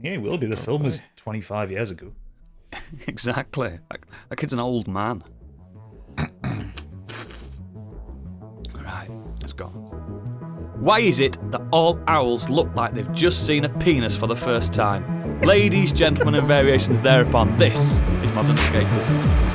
Yeah, it will be. The film was 25 years ago. Exactly. That kid's an old man. Right, let's go. Why is it that all owls look like they've just seen a penis for the first time? Ladies, gentlemen, and variations thereupon, this is Modern Escapism.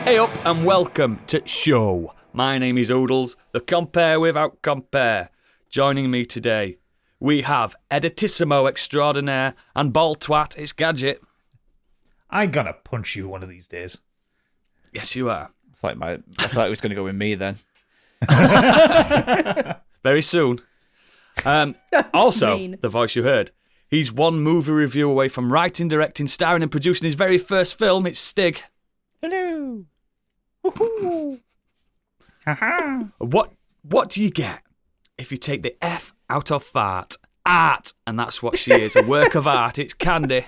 Hey up and welcome to Show. My name is Oodles, the compare without compare. Joining me today, we have Editissimo extraordinaire and ball twat, it's Gadget. I'm gonna punch you one of these days. Yes, you are. I thought it was going to go with me then. Very soon. Also, mean. the voice you heard, he's one movie review away from writing, directing, starring and producing his very first film. It's Stig. Hello. What do you get if you take the F out of fart? Art, and that's what she is, a work of art. It's Candy.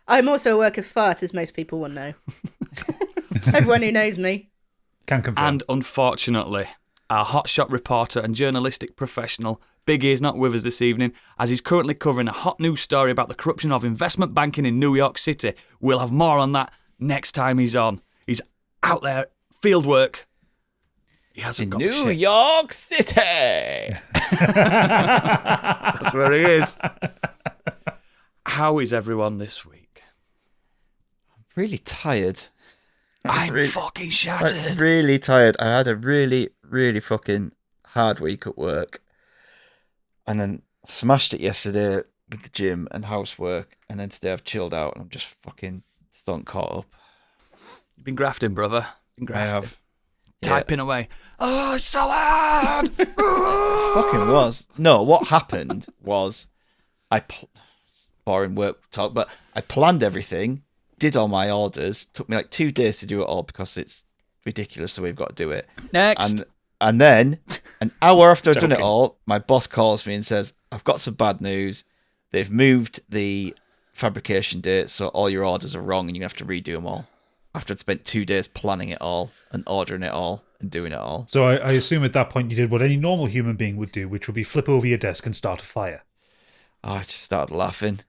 I'm also a work of fart, as most people will know. Everyone who knows me. Can confirm. And unfortunately, our hotshot reporter and journalistic professional, Biggie, is not with us this evening, as he's currently covering a hot news story about the corruption of investment banking in New York City. We'll have more on that next time he's on. He's out there, field work. He hasn't got New shit. York City. That's where he is. How is everyone this week? Really tired. I'm really- fucking Like, shattered. really tired. I had a really, really fucking hard week at work. And then smashed it yesterday with the gym and housework. And then today I've chilled out and I'm just fucking stunk caught up. You've been grafting, brother. Been I grafting. have. Typing away. Oh, it's so hard. Fucking was. No, what happened was boring work talk, but I planned everything, did all my orders. Took me like 2 days to do it all because it's ridiculous the way we've got to do it. Next. And then an hour after I've done it Joking. all, my boss calls me and says, I've got some bad news. They've moved the fabrication date, so all your orders are wrong and you have to redo them all. After I'd spent 2 days planning it all and ordering it all and doing it all. So I assume at that point you did what any normal human being would do, which would be flip over your desk and start a fire. Oh, I just started laughing.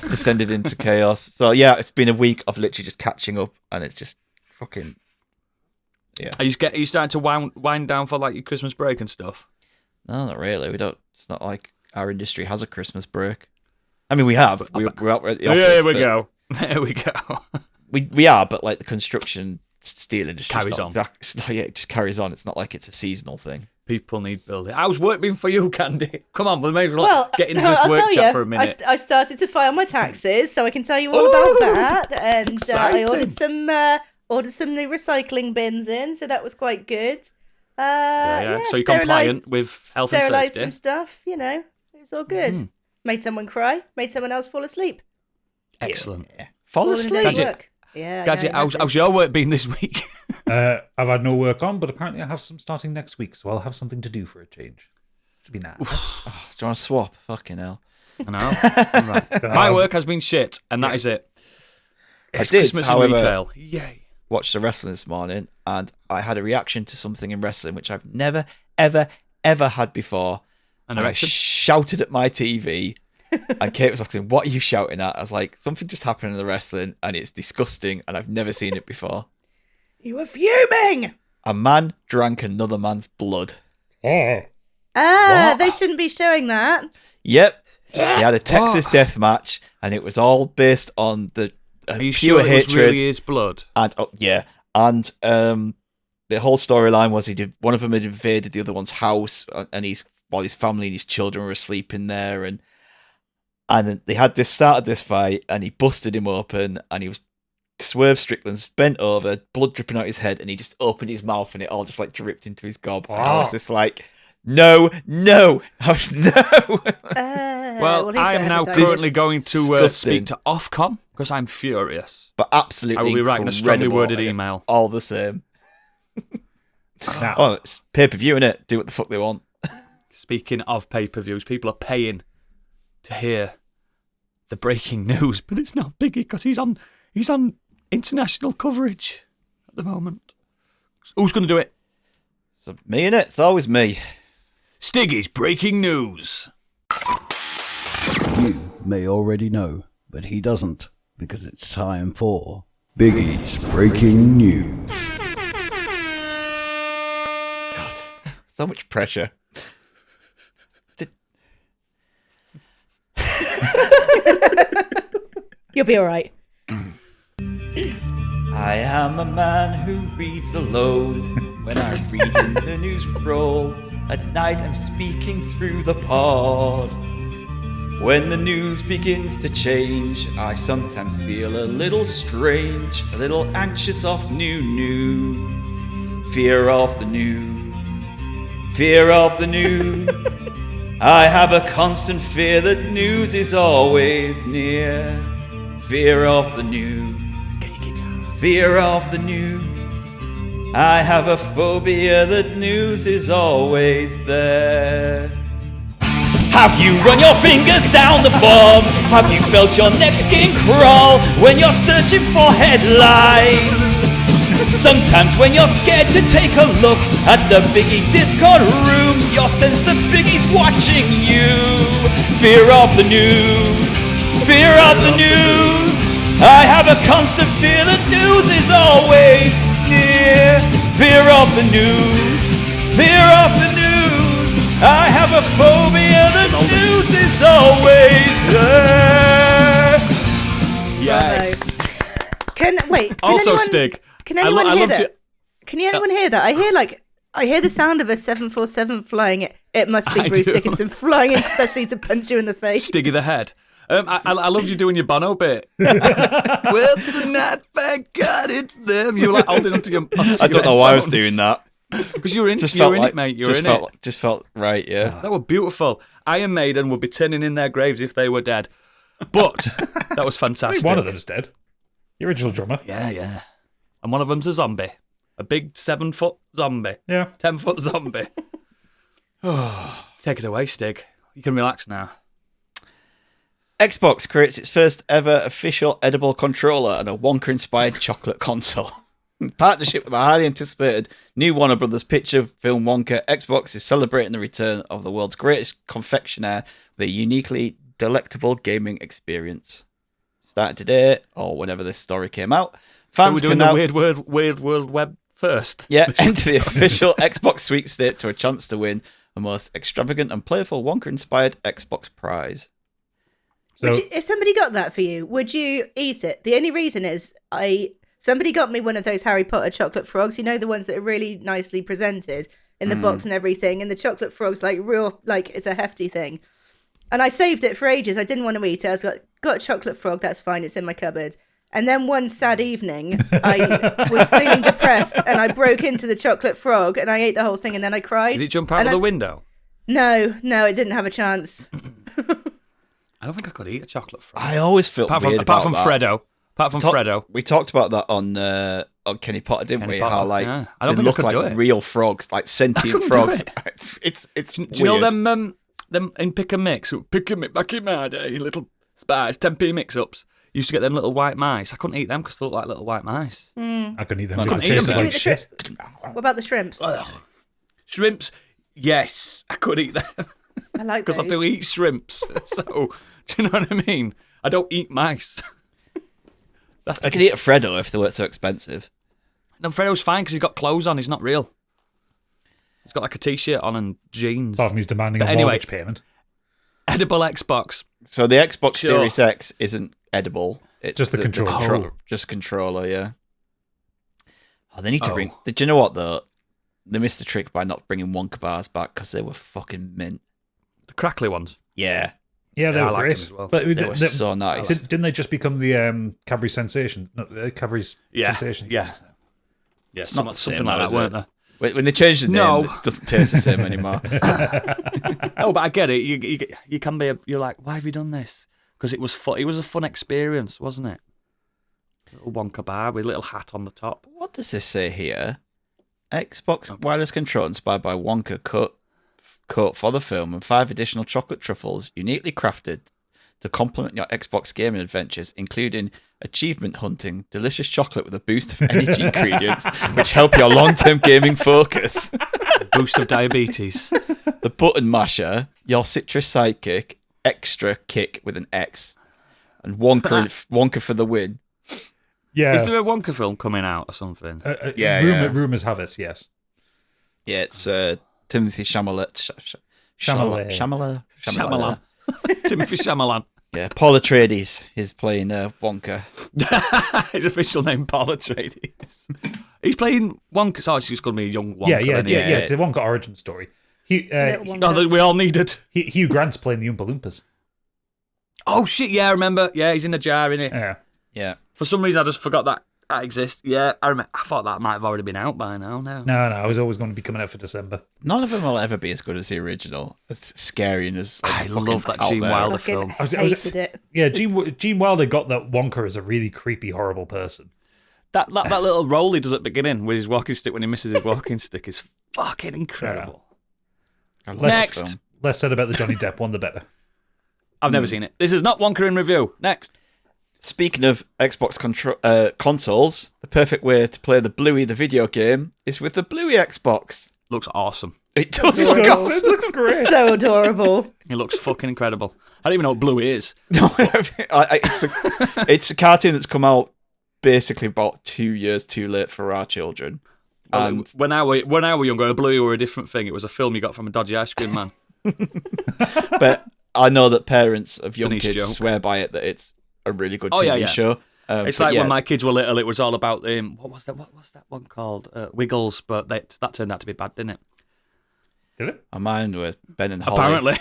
Descended into chaos. So yeah, it's been a week of literally just catching up, and it's just fucking Are you starting to wind down for like your Christmas break and stuff? no, not really. We don't. It's not like our industry has a Christmas break. I mean, we have. We're out at the office. There we but go. There we go. We are, but like the construction steel industry Carries on. It just carries on. It's not like it's a seasonal thing. People need building. How's work been for you, Candy? Come on, we may as well Well, get into this I'll work tell chat you, for a minute. I started to file my taxes, so I can tell you all about that. And I exciting. ordered some new recycling bins in, so that was quite good. Yeah. So you're compliant with health and sterilise safety. some stuff, it was all good. Made someone cry, made someone else fall asleep. Excellent. Yeah. Fall All in a day's asleep. Gadget. work. Yeah. Gadget, how's your work been this week? I've had no work on, but apparently I have some starting next week, so I'll have something to do for a change. Should be nice. Do you want to swap? Fucking hell. I know. All right. My work has been shit, and that is it. It's did, Christmas in however- retail. Yay. Watched the wrestling this morning, and I had a reaction to something in wrestling which I've never, ever, ever had before. An And I erection? shouted at my TV, and Kate was asking, "What are you shouting at?" I was like, "Something just happened in the wrestling, and it's disgusting, and I've never seen it before." You were fuming. A man drank another man's blood. Oh. They shouldn't be showing that. Yep, he had a Texas death match, and it was all based on the Are you pure sure it was hatred. really his blood? And the whole storyline was one of them had invaded the other one's house, and while his family and his children were asleep in there, and then they had started this fight, and he busted him open, and he was Swerve Strickland's bent over, blood dripping out his head, and he just opened his mouth, and it all just like dripped into his gob. And I was just like, no, no. Well, he's I got am now hepatitis. currently going to Disgusting. speak to Ofcom because I'm furious. But absolutely I will be writing a strongly incredible, worded and email. all the same. Now, Oh, it's pay-per-view, innit? Do what the fuck they want. Speaking of pay-per-views, people are paying to hear the breaking news, but it's not Biggie because he's on international coverage at the moment. Who's going to do it? So me, innit? It's always me. Stiggy's breaking news. You may already know, but he doesn't, because it's time for Biggie's Breaking News. God, so much pressure. You'll be all right. I am a man who reads alone when I'm reading the news roll. At night I'm speaking through the pod. When the news begins to change, I sometimes feel a little strange, a little anxious of new news. Fear of the news, fear of the news. I have a constant fear that news is always near. Fear of the news, fear of the news. I have a phobia that news is always there. Have you run your fingers down the form? Have you felt your neck skin crawl when you're searching for headlines? Sometimes when you're scared to take a look at the Biggie Discord room, you'll sense that Biggie's watching you. Fear of the news, fear of the news. I have a constant fear that news is always near. Fear of the news, fear of the news. I have a phobia that news is always there. Yes. Can Also, anyone, Stig. Can anyone I hear loved that? you. Can anyone hear that? I hear the sound of a 747 flying. It must be I Bruce do. Dickinson flying in specially to punch you in the face. Stiggy the head. I loved you doing your Bono bit. Well, tonight, thank God it's them. You were like holding onto your. I don't know why I was doing that. Because you were in, Just you were felt in like, it, mate. You were just in felt, it. just felt right, yeah. That were beautiful. Iron Maiden would be turning in their graves if they were dead. But that was I mean, fantastic. one of them's dead. The original drummer. Yeah. And one of them's a zombie. A big 7-foot zombie. Yeah. 10-foot zombie. Take it away, Stig. You can relax now. Xbox creates its first ever official edible controller and a Wonka-inspired chocolate console. In partnership with the highly anticipated new Warner Brothers picture film Wonka, Xbox is celebrating the return of the world's greatest confectioner with a uniquely delectable gaming experience. Started today, or whenever this story came out, So fans we're doing can now... the weird world web first. Yeah, enter the official Xbox sweepstake to a chance to win the most extravagant and playful Wonka-inspired Xbox prize. So, If somebody got that for you, would you eat it? The only reason is somebody got me one of those Harry Potter chocolate frogs. You know, the ones that are really nicely presented in the box and everything. And the chocolate frog's like real, like it's a hefty thing. And I saved it for ages. I didn't want to eat it. I was like, got a chocolate frog. That's fine. It's in my cupboard. And then one sad evening, I was feeling depressed and I broke into the chocolate frog and I ate the whole thing and then I cried. Did it jump out of the window? No, it didn't have a chance. I don't think I could eat a chocolate frog. I always felt Apart weird from about that. Freddo. Apart from Freddo. We talked about that on Kenny Potter, didn't Kenny we? Potter, How like yeah. I don't they think I look could do like it. real frogs, like sentient couldn't do frogs. it. It's Do you know weird. them in Pick and Mix? Pick and Mix back in my day, little spies, 10p mix-ups. You used to get them little white mice. I couldn't eat them because they look like little white mice. I couldn't eat them I because couldn't it eat tasted them. like shit. What about the shrimps? Shrimps, yes, I could eat them I like because those. I do eat shrimps. So, do you know what I mean? I don't eat mice. I could eat a Freddo if they weren't so expensive. No, Freddo's fine because he's got clothes on. He's not real. He's got like a t-shirt on and jeans. Apart from he's demanding But a anyway, mortgage payment. Edible Xbox. So the Xbox Sure. Series X isn't edible. It's Just the controller. Just controller, yeah. Oh, they need to Oh. bring... Do you know what, though? They missed the trick by not bringing Wonka bars back because they were fucking mint. The crackly ones. Yeah, Yeah, they Yeah, I were liked great. them as well. But they were so nice. didn't they just become the Cadbury Sensation? No, Cadbury's Yeah, Sensations. yeah. Yeah, It's not the something same like though, that, is weren't it? they? When they changed the name, No. it doesn't taste the same anymore. Oh, but I get it. You can be. You're like, why have you done this? Because it was fun. It was a fun experience, wasn't it? Little Wonka bar with a little hat on the top. What does this say here? Xbox wireless control inspired by Wonka cut for the film, and 5 additional chocolate truffles uniquely crafted to complement your Xbox gaming adventures, including achievement hunting, delicious chocolate with a boost of energy ingredients, which help your long-term gaming focus. Boost of diabetes. The button masher, your citrus sidekick, extra kick with an X, and Wonka for the win. Yeah. Is there a Wonka film coming out or something? Rumors have it, yes. Yeah, it's Timothy Chalamet. Shyamalan. Timothy Shyamalan. Yeah, Paul Atreides is playing Wonka. His official name, Paul Atreides. He's playing Wonka. So she's going to be a young Wonka. Yeah. isn't he? It's a Wonka origin story. Little Wonka. Oh, that we all needed. Hugh Grant's playing the Oompa Loompas. Oh, shit, yeah, I remember. Yeah, he's in a jar, innit? Yeah. For some reason, I just forgot that exists. Yeah, I remember. I thought that might have already been out by now. No. No, I was always going to be coming out for December. None of them will ever be as good as the original. As scary and as I fucking love that out Gene there. Wilder Fucking film. hated it. Yeah, Gene Wilder got that Wonka is a really creepy, horrible person. That little roll he does at the beginning with his walking stick when he misses his walking stick is fucking incredible. I love Next. that film. Less said about the Johnny Depp one, the better. I've never seen it. This is not Wonka in review. Next. Speaking of Xbox consoles, the perfect way to play the Bluey the video game is with the Bluey Xbox. Looks awesome. It does It look does. awesome. It looks great. So adorable. It looks fucking incredible. I don't even know what Bluey is. No, it's a cartoon that's come out basically about 2 years too late for our children. And When I were younger, Bluey were a different thing. It was a film you got from a dodgy ice cream man. but I know that parents of young Denise kids joke. swear by it that it's a really good Oh, TV yeah. show. It's but like yeah, when my kids were little, it was all about what was that one called? Wiggles, but that turned out to be bad, didn't it? Did it? mine were Ben and Holly. Apparently.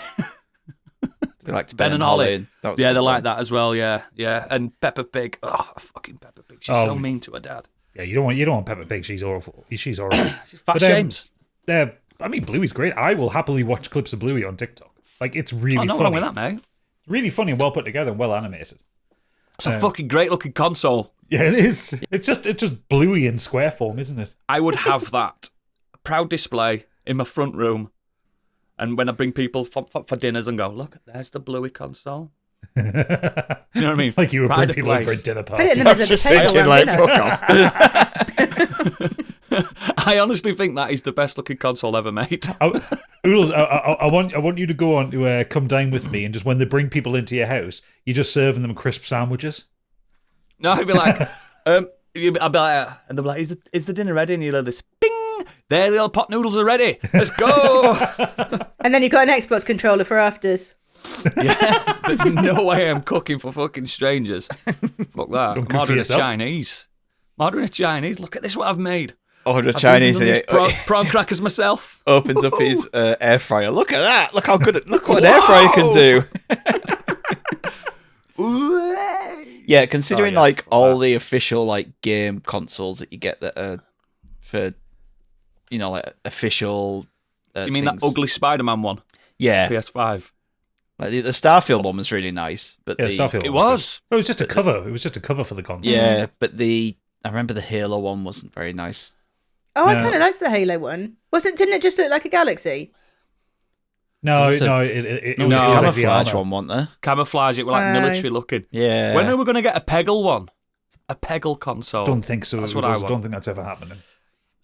They liked Ben and Holly. That was Yeah, good they fun. like that as well. Yeah. And Peppa Pig. Oh, fucking Peppa Pig. She's so mean to her dad. Yeah, you don't want Peppa Pig. She's awful. She's horrible. She's fat But, shames. I mean, Bluey's great. I will happily watch clips of Bluey on TikTok. Like, it's really Nothing funny. wrong with that, mate. Really funny and well put together and well animated. It's a fucking great looking console. Yeah, it is. It's just Bluey in square form, isn't it? I would have that. A proud display in my front room. And when I bring people for dinners and go, look, there's the Bluey console. You know what I mean? Like you would Pride bring of people over for a place. dinner Put party. it in the middle of the Just table thinking, around like, dinner. fuck off. I honestly think that is the best looking console ever made. Oodles, I want you to go on to come dine with me, and just when they bring people into your house, you just serving them crisp sandwiches. No, I'd be like, I'd be like, and they'll be like, is the dinner ready? And you'll hear this, bing, there, the old pot noodles are ready. Let's go. And then you've got an Xbox controller for afters. Yeah, there's no way I'm cooking for fucking strangers. Fuck that. Don't cook I'm for ordering a yourself. Chinese. I'm ordering a Chinese. Look at this, what I've made. Order I've Chinese done and these it prawn crackers myself. opens up his air fryer. Look at that! Look how good! Look what an air fryer can do. Yeah, considering Oh, yeah, like fuck all that. the official like game consoles that you get that are for, like official. You mean things. that ugly Spider-Man one? Yeah, PS5. like the Starfield one was really nice, but Yeah, the Starfield. It was was. good. It was just a cover. It was just a cover for the console. yeah, but I remember the Halo one wasn't very nice. Oh, I No. kind of liked the Halo one. Didn't it just look like a galaxy? No, Was it? no, it No, was, No. it was like the camouflage armor. one, wasn't there? Camouflage, it were like Aye. military looking. Yeah. When are we going to get a Peggle one? A Peggle console. Don't think so. That's what I Oodles. want. Don't think that's ever happening.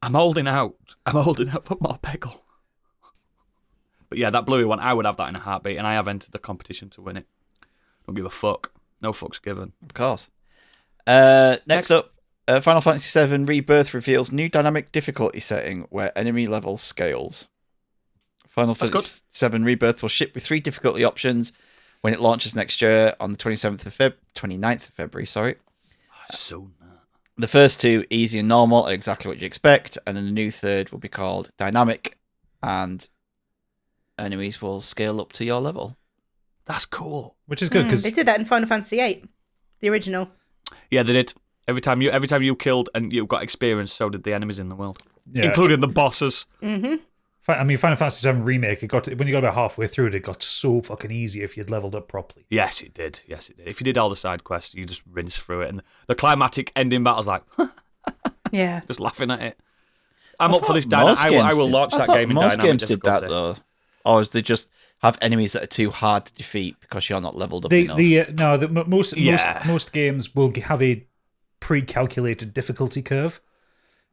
I'm holding out for more Peggle. But yeah, that Bluey one, I would have that in a heartbeat, and I have entered the competition to win it. Don't give a fuck. No fucks given. Of course. Next Next. up, Final Fantasy VII Rebirth reveals new dynamic difficulty setting where enemy level scales. Final That's Fantasy VII Rebirth will ship with 3 difficulty options when it launches next year on the 29th of February. Sorry. So The first 2, easy and normal, are exactly what you expect, and then the new third will be called dynamic, and enemies will scale up to your level. that's cool. Which is good because They did that in Final Fantasy VIII, the original. Yeah, they did. Every time you killed and you got experience, so did the enemies in the world, including the bosses. Mm-hmm. I mean, Final Fantasy VII Remake, when you got about halfway through it, it got so fucking easy if you'd leveled up properly. Yes, it did. If you did all the side quests, you just rinse through it, and the climatic ending battle's like Yeah. just laughing at it. I'm up for this. Most I games will did- launch I that thought game in most dynamic games did that difficulty. though. Or they just have enemies that are too hard to defeat because you're not leveled up enough. Most games will have a pre-calculated difficulty curve.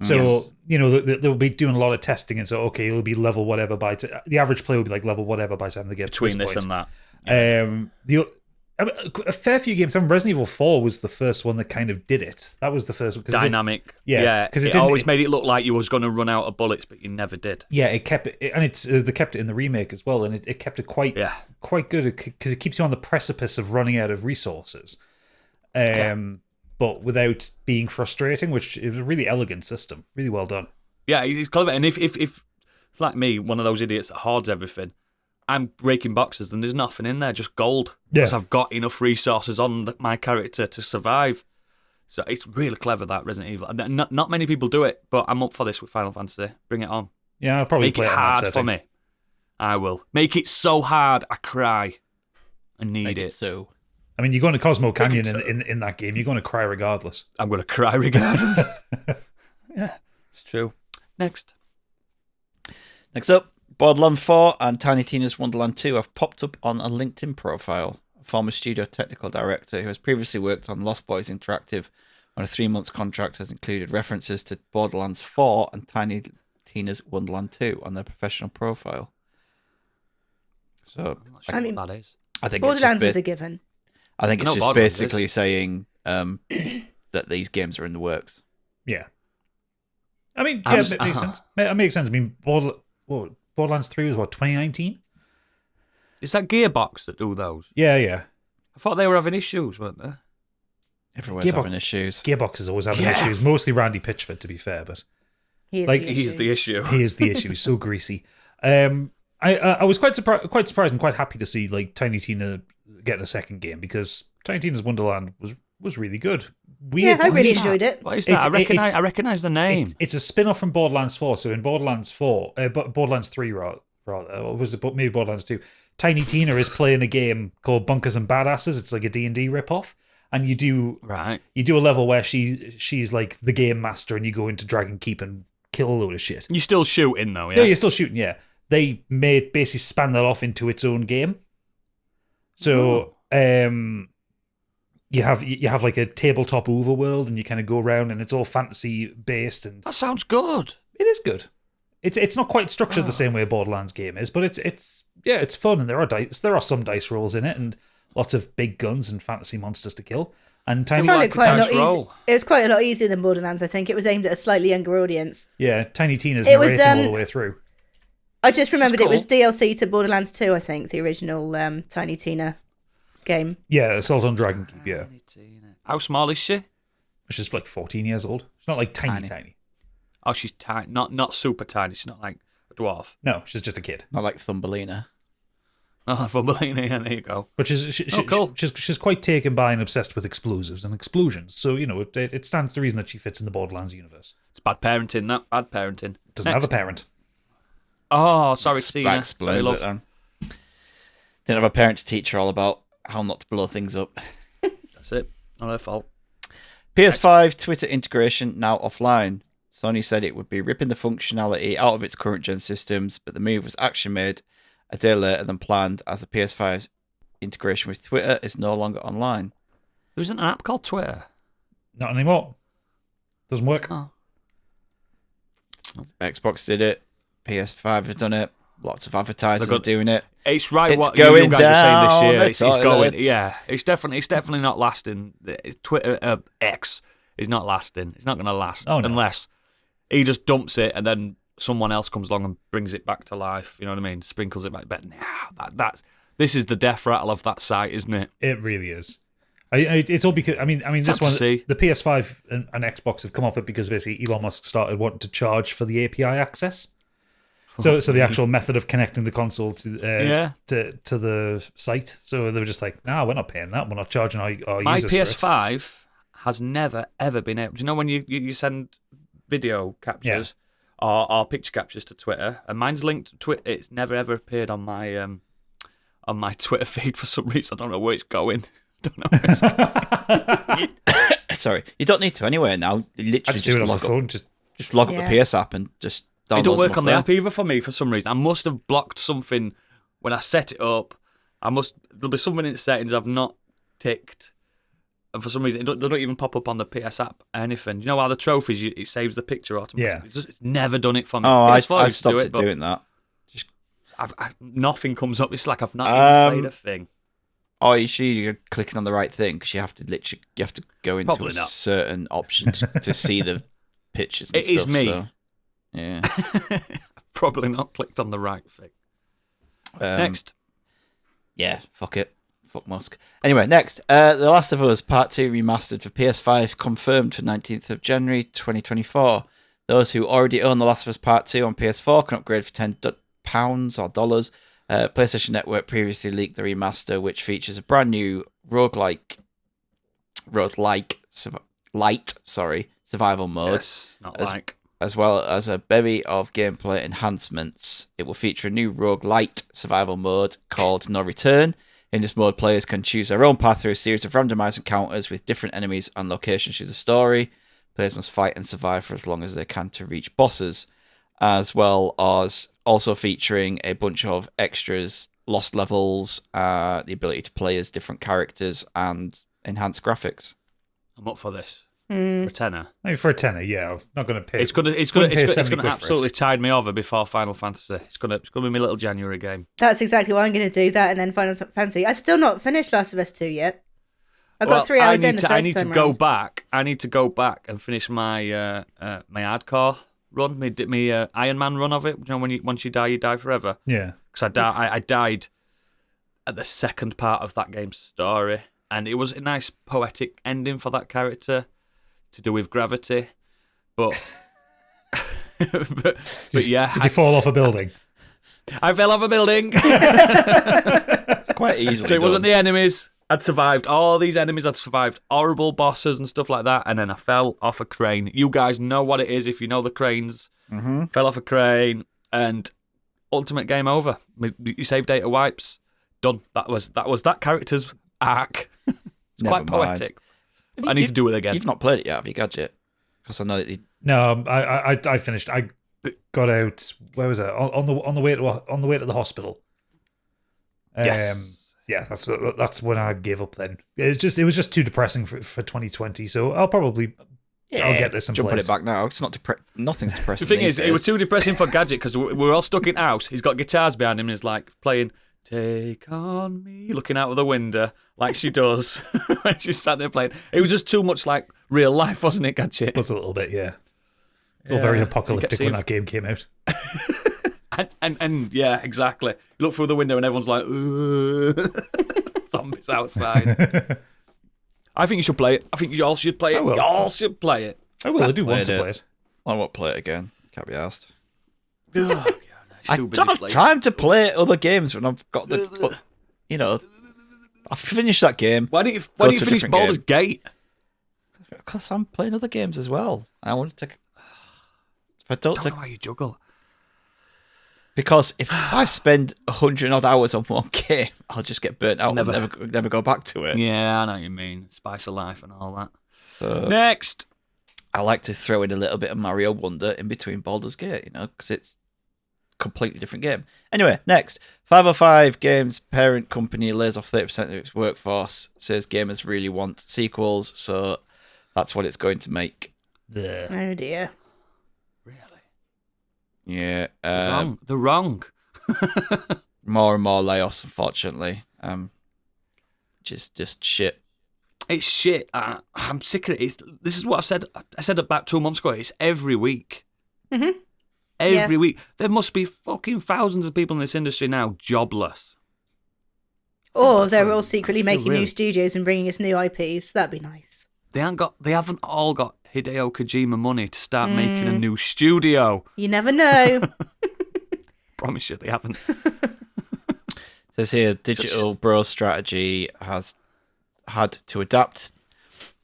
So they'll be doing a lot of testing, and so okay, it'll be level whatever by the average player will be like level whatever by the time they get Between to this point. and that. A fair few games. Resident Evil 4 was the first one that kind of did it. That was the first one. Dynamic. Yeah, because it always made it look like you was going to run out of bullets, but you never did. Yeah, it kept it, and they kept it in the remake as well, and it kept it quite good because it keeps you on the precipice of running out of resources, but without being frustrating. Which is a really elegant system, really well done. Yeah, he's clever. And if like me, one of those idiots that hoards everything, I'm breaking boxes and there's nothing in there, just gold. Because I've got enough resources on my character to survive. So it's really clever, that Resident Evil. And not many people do it, but I'm up for this with Final Fantasy. Bring it on. Yeah, I'll probably Make play it it on that hard setting. for me. I will. Make it so hard, I cry. I need Make it. so. I mean, you're going to Cosmo Canyon in that game. You're going to cry regardless. I'm going to cry regardless. Yeah, it's true. Next up, Borderlands 4 and Tiny Tina's Wonderland 2 have popped up on a LinkedIn profile. A former studio technical director who has previously worked on Lost Boys Interactive on a 3-month contract has included references to Borderlands 4 and Tiny Tina's Wonderland 2 on their professional profile. So, I'm not sure I mean, what that is. I think Borderlands it's was a given. I think it's I know just Borderlands basically is. saying that these games are in the works. Yeah. I mean, I yeah, just- it makes sense. It makes sense. I mean, Borderlands 3 was what, 2019? Is that Gearbox that do those? Yeah. I thought they were having issues, weren't they? Everyone's having issues. Gearbox is always having Yeah. issues. Mostly Randy Pitchford, to be fair, but He is Like, the He's issue. the issue. he is the issue. He's so greasy. I was quite surprised and quite happy to see like Tiny Tina getting a second game because Tiny Tina's Wonderland was really good. Yeah, I really enjoyed it. What is that? It's- I recognise the name. It's a spin-off from Borderlands 4. So in Borderlands 4, Borderlands 3 rather, or was it maybe Borderlands 2? Tiny Tina is playing a game called Bunkers and Badasses. It's like a D&D rip-off. And you do a level where she's like the game master and you go into Dragon Keep and kill a load of shit. You're still shooting though, yeah? Yeah, you're still shooting, yeah. They basically span that off into its own game. So you have like a tabletop overworld and you kind of go around and it's all fantasy based and That sounds good. it is good. It's not quite structured the same way a Borderlands game is, but it's fun and there are some dice rolls in it and lots of big guns and fantasy monsters to kill. And I Tiny found like it quite a a lot dice easier. roll. It was quite a lot easier than Borderlands. I think it was aimed at a slightly younger audience. Tiny Tina's It was, narrating all the way through. I just remembered That's it was DLC to Borderlands 2. I think the original Tiny Tina game. Yeah, Assault on Dragon Keep, yeah. How small is she? She's like 14 years old. She's not like tiny. Oh, she's tiny. Not super tiny. She's not like a dwarf. No, she's just a kid. Not like Thumbelina. Oh, Thumbelina, yeah, there you go. But Cool. she's quite taken by and obsessed with explosives and explosions. So, it stands to reason that she fits in the Borderlands universe. It's bad parenting, that. Bad parenting. Doesn't have a parent. Oh, sorry, Tina. That Sorry, explains love. it then. Didn't have a parent to teach her all about how not to blow things up. That's it. Not her fault. PS5 Twitter integration now offline. Sony said it would be ripping the functionality out of its current gen systems, but the move was actually made a day later than planned as the PS5's integration with Twitter is no longer online. There isn't an app called Twitter. Not anymore. Doesn't work. Oh. Xbox did it. PS5 have done it. Lots of advertisers are doing it. It's right It's what you going guys are down saying the this year. It's going. toilet. Yeah, it's definitely not lasting. Twitter X is not lasting. It's not going to last unless he just dumps it and then someone else comes along and brings it back to life. You know what I mean? Sprinkles it back. But this is the death rattle of that site, isn't it? It really is. It's all because I mean this one, the PS5 and Xbox have come off it because basically Elon Musk started wanting to charge for the API access. So the actual method of connecting the console to the site. So they were just like, no, we're not paying that. We're not charging our My users for it. PS5 has never ever been able. Do you know when you send video captures or picture captures to Twitter, and mine's linked to Twitter? It's never ever appeared on my Twitter feed for some reason. I don't know where it's going. Don't know where it's going. Sorry, you don't need to anyway now. You literally I just do it on my log up. phone. Just Just log up Yeah. the PS app and just download It don't work them on the off app either for me for some reason. I must have blocked something when I set it up. There'll be something in the settings I've not ticked. And for some reason, they don't even pop up on the PS app or anything. You know how the trophies, it saves the picture automatically? Yeah. It's never done it for me. Oh, PS4 I used to stopped do but doing that. nothing comes up. It's like I've not even played a thing. Oh, you sure you're clicking on the right thing? Because you have to go into Probably a not. certain option to see the pictures. And It is stuff, me. So, yeah. I've probably not clicked on the right thing. Next. Yeah, fuck it. Fuck Musk. Anyway, next. The Last of Us Part 2 remastered for PS5 confirmed for 19th of January 2024. Those who already own The Last of Us Part 2 on PS4 can upgrade for £10 or dollars. PlayStation Network previously leaked the remaster, which features a brand new roguelike survival mode. Yes, not As well as a bevy of gameplay enhancements. It will feature a new roguelite survival mode called No Return. In this mode, players can choose their own path through a series of randomized encounters with different enemies and locations through the story. Players must fight and survive for as long as they can to reach bosses, as well as also featuring a bunch of extras, lost levels, the ability to play as different characters, and enhanced graphics. I'm up for this. For a tenner. I mean, for a tenner, yeah. I'm not going to pay. It's gonna Wouldn't pay 70 quid for it. absolutely tide me over before Final Fantasy. It's gonna be my little January game. That's exactly what I'm going to do. That and then Final Fantasy. I've still not finished Last of Us 2 yet. I got 3 hours in the first I need to time go round. back. I need to go back and finish my my hardcore run, my Iron Man run of it. You know, once you die forever. Yeah. Because I died at the second part of that game's story, and it was a nice poetic ending for that character to do with gravity, but but yeah. Did you fall off a building? I fell off a building. Quite easily. So it wasn't done. the enemies. I'd survived all these enemies. I'd survived horrible bosses and stuff like that. And then I fell off a crane. You guys know what it is if you know the cranes. Mm-hmm. Fell off a crane and ultimate game over. You save data wipes. Done. That was that character's arc. It's Never quite mind. poetic. I need to do it again. You've not played it yet, have you, Gadget? Because I know that you... No, I finished. I got out. Where was it? On the way to the hospital. Yes. Yeah, that's when I gave up. Then it was just too depressing for 2020. So I'll get this and jump play on it. it back now. It's not nothing's depressing. The thing these is, it was days. too depressing for Gadget because we're all stuck in house. He's got guitars behind him and he's like playing "Take on Me," looking out of the window like she does when she's sat there playing. It was just too much like real life, wasn't it, Gadget? It was a little bit, yeah. It's all very apocalyptic when that game came out. And yeah, exactly. You look through the window and everyone's like, "Ugh." Zombies outside. I think you should play it. I think you all should play it. I will. You all should play it. I will. I do want Played to play it. I won't play it again. Can't be asked. Ugh, I too busy don't have playing. time to play other games when I've got the... But, you know, I finished that game. Why don't you Go to a finish different Baldur's game. Gate? Because I'm playing other games as well. I want to take... If I don't I take... don't know why you juggle. Because if I spend 100 odd hours on one game, I'll just get burnt out Never. and never go back to it. Yeah, I know what you mean. Spice of life and all that. So Next. I like to throw in a little bit of Mario Wonder in between Baldur's Gate, you know, because it's a completely different game. Anyway, next. 505 Games parent company lays off 30% of its workforce, says gamers really want sequels, so that's what it's going to make. Oh dear. Really? Yeah. They're wrong. More and more layoffs, unfortunately. Just shit. It's shit. I'm sick of it. This is what I've said. I said about 2 months ago. It's every week. Mm-hmm. Every week. There must be fucking thousands of people in this industry now jobless. Or they're all secretly feel making really- new studios and bringing us new IPs. That'd be nice. They haven't all got Hideo Kojima money to start making a new studio. You never know. Promise you, they haven't. Says here, Digital Bros strategy has had to adapt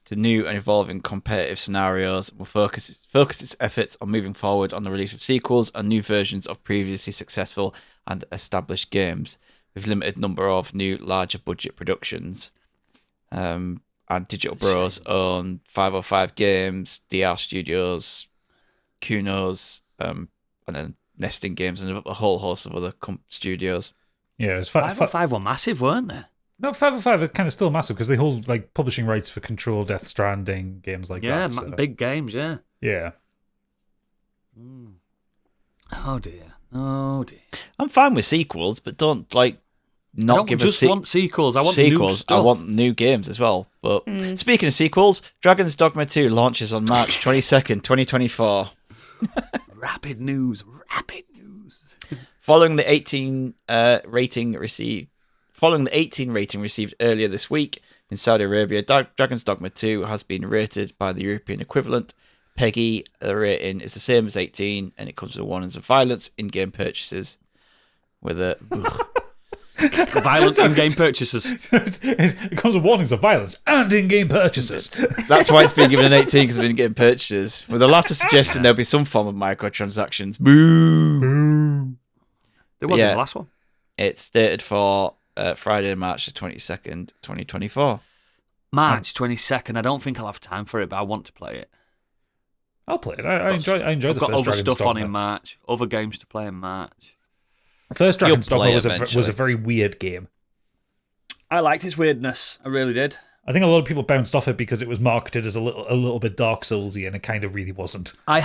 to new and evolving competitive scenarios. Will focus its efforts on moving forward on the release of sequels and new versions of previously successful and established games, with limited number of new larger budget productions. And Digital Bros own 505 Games, DR Studios, Kuno's, and then Nesting Games and a whole host of other studios. Yeah, it's 505 were massive, weren't they? No, 505 are kind of still massive because they hold like publishing rights for Control, Death Stranding, games like that. Yeah, So. big games, yeah. Yeah. Oh dear. I'm fine with sequels, but don't I don't give just us want sequels. I want sequels. new stuff. I want new games as well. But speaking of sequels, Dragon's Dogma 2 launches on March 22nd, 2024. Rapid news. Following the 18 rating received earlier this week in Saudi Arabia, Dragon's Dogma 2 has been rated by the European equivalent. PEGI, the rating is the same as 18, and it comes with warnings of violence in-game purchases. With a Violence in-game purchases. It comes with warnings of violence and in-game purchases. That's why it's been given an 18, because it's been getting purchases. With the latter suggesting there'll be some form of microtransactions. Boo! There wasn't the last one. It's dated for Friday, March the 22nd, 2024. March 22nd. I don't think I'll have time for it, but I want to play it. I'll play it. I enjoy I've the got first other Dragon's stuff Dogma. on in March. Other games to play in March. First Dragon's You'll play Dogma was eventually. a very weird game. I liked its weirdness. I really did. I think a lot of people bounced off it because it was marketed as a little bit Dark Soulsy, and it kind of really wasn't. I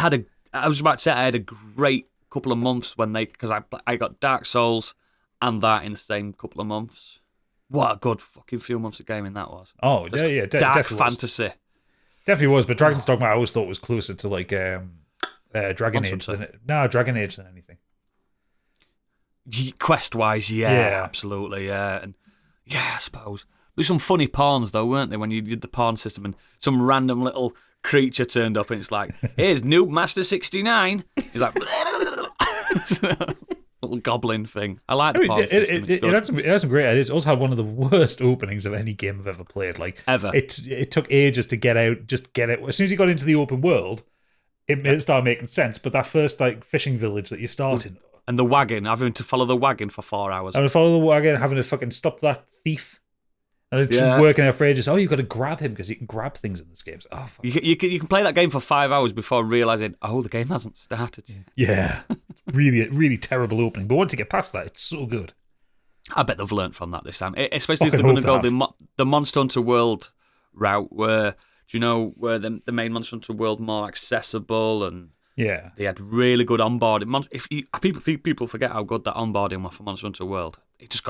was about to say I had a great couple of months because I got Dark Souls and that in the same couple of months. What a good fucking few months of gaming that was. Oh, Just yeah, dark definitely fantasy. was. Definitely was, but Dragon's Dogma I always thought was closer to like Dragon Age Dragon Age than anything. Quest-wise, yeah, Yeah. absolutely, yeah. And yeah, I suppose. There's some funny pawns, though, weren't there, when you did the pawn system and some random little creature turned up and it's like, here's Noob Master 69. He's like, little goblin thing. I like the pawn system. It had some great ideas. It also had one of the worst openings of any game I've ever played. Like Ever. It took ages to get out. Just get it. As soon as you got into the open world, it started making sense. But that first like fishing village that you start in, And the wagon, having to follow the wagon for 4 hours. and to follow the wagon, having to fucking stop that thief, and it's just working out for ages. Oh, you've got to grab him because you can grab things in this game. Oh, fuck. You can play that game for 5 hours before realising, the game hasn't started yet. Yeah, really, really terrible opening. But once you get past that, it's so good. I bet they've learnt from that this time. Especially if Fucking they're going to hope go they the Monster Hunter World route where, where the main Monster Hunter World more accessible and Yeah, they had really good onboarding. People forget how good that onboarding was for Monster Hunter World. It just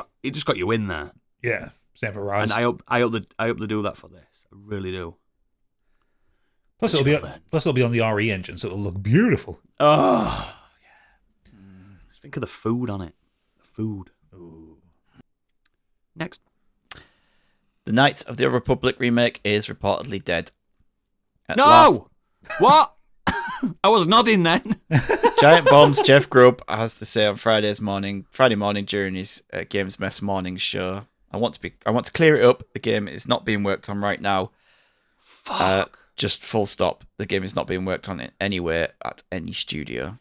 got you in there. yeah. Same for Rise. And I hope they do that for this. I really do. Plus, it'll be on the RE engine, so it'll look beautiful. Oh, yeah. Just think of the food on it. The food. Ooh. Next. The Knights of the Old Republic remake is reportedly dead. At No! last- What? I was nodding then. Giant Bomb's Jeff Grubb has to say on Friday morning during his Games Mess morning show. I want to clear it up. The game is not being worked on right now. Fuck. Just full stop. The game is not being worked on anywhere at any studio.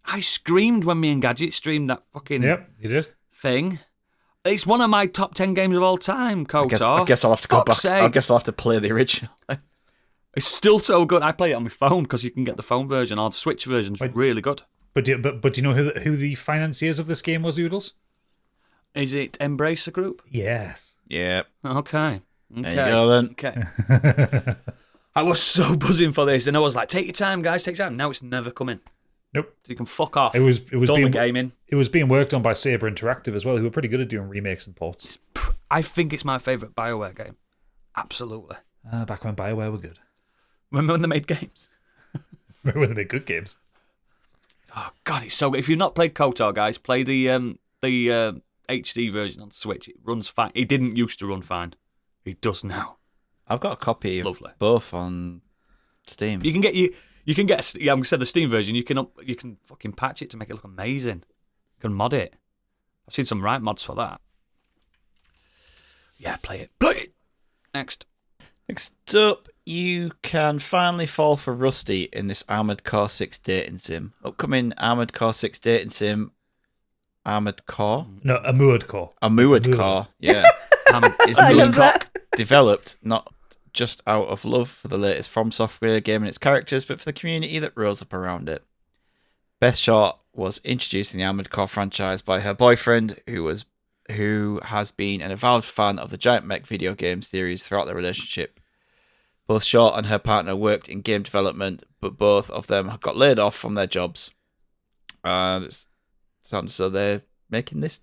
I screamed when me and Gadget streamed that fucking Yep, you did. thing. It's one of my top 10 games of all time, KOTOR. I guess I'll have to go Fuck's back. sake. I guess I'll have to play the original. It's still so good. I play it on my phone because you can get the phone version or the Switch version's really good. But do you know who the financiers of this game was, Oodles? Is it Embracer Group? Yes. Yeah. Okay. There you go then. Okay. I was so buzzing for this, and I was like, "Take your time, guys. Take your time." Now it's never coming. Nope. So you can fuck off. It was Done being with gaming. It was being worked on by Saber Interactive as well, who were pretty good at doing remakes and ports. I think it's my favourite BioWare game. Absolutely. Back when BioWare were good. Remember when they made games? Remember when they made good games? Oh God, it's so good. If you've not played KOTOR, guys, play the HD version on Switch. It runs fine. It didn't used to run fine. It does now. I've got a copy of Lovely. both on Steam. You can get I'm gonna say the Steam version. You can fucking patch it to make it look amazing. You can mod it. I've seen some right mods for that. Yeah, play it. Play it. Next. Next up, you can finally fall for Rusty in this Armored Core 6 dating sim. Upcoming Armored Core 6 dating sim. Armored Core? No, a moored core. Armored Core, yeah. It's I love that. Developed, not just out of love for the latest From Software game and its characters, but for the community that rose up around it. Beth Shaw was introduced in the Armored Core franchise by her boyfriend, who has been an avowed fan of the Giant Mech video game series throughout their relationship. Both Shaw and her partner worked in game development, but both of them got laid off from their jobs. It sounds so they're making this.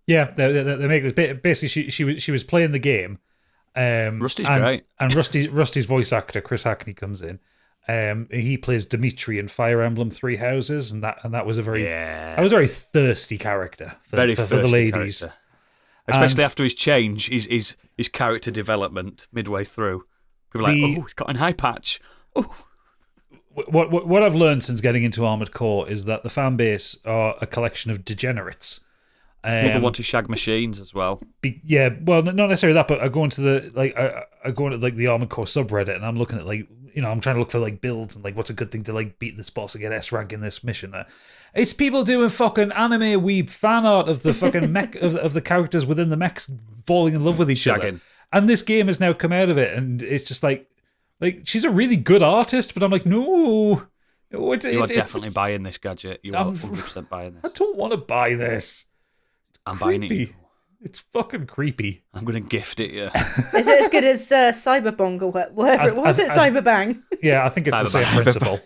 Yeah, they make this. Basically, she was playing the game. Rusty's great. And Rusty's voice actor Chris Hackney comes in. He plays Dimitri in Fire Emblem Three Houses, and that was a very thirsty character for the ladies, character. Especially after his change, his character development midway through. People are like, oh, he's got an eye patch. Oh. What I've learned since getting into Armored Core is that the fan base are a collection of degenerates. They want to shag machines as well. Well, not necessarily that, but I go into the Armored Core subreddit, and I'm looking at I'm trying to look for builds and what's a good thing to beat this boss and get S rank in this mission. It's people doing fucking anime weeb fan art of the fucking mech of the characters within the mechs falling in love with each other. And this game has now come out of it, and it's just like she's a really good artist, but I'm like, no. You are definitely buying this gadget. You are 100% buying this. I don't want to buy this. I'm buying it. It's fucking creepy. I'm going to gift it you. Is it as good as Cyberbong or whatever it was? Cyberbang? Yeah, I think it's the same principle.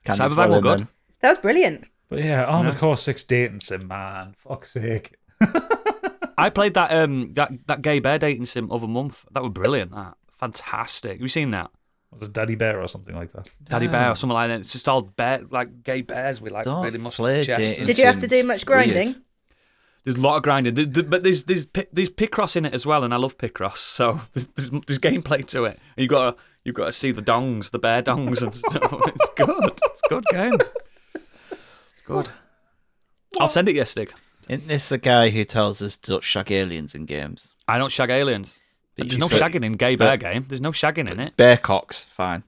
Cyberbang was good. That was brilliant. But yeah, Armored Core 6 dating sim, man. Fuck's sake. I played that gay bear dating sim other month. That was brilliant. That fantastic. Have you seen that? Was it Daddy Bear or something like that? Daddy Bear or something like that. It's just all gay bears with really muscly chests. Did you have to do much grinding? Weird. There's a lot of grinding, but there's Picross in it as well, and I love Picross. So there's gameplay to it. And you've got to see the dongs, the bear dongs, and stuff. It's good. It's a good game. Good. I'll send it you, Stig. Isn't this the guy who tells us to not shag aliens in games? I don't shag aliens. There's no shagging in gay bear game. There's no shagging in it. Bear cocks, fine.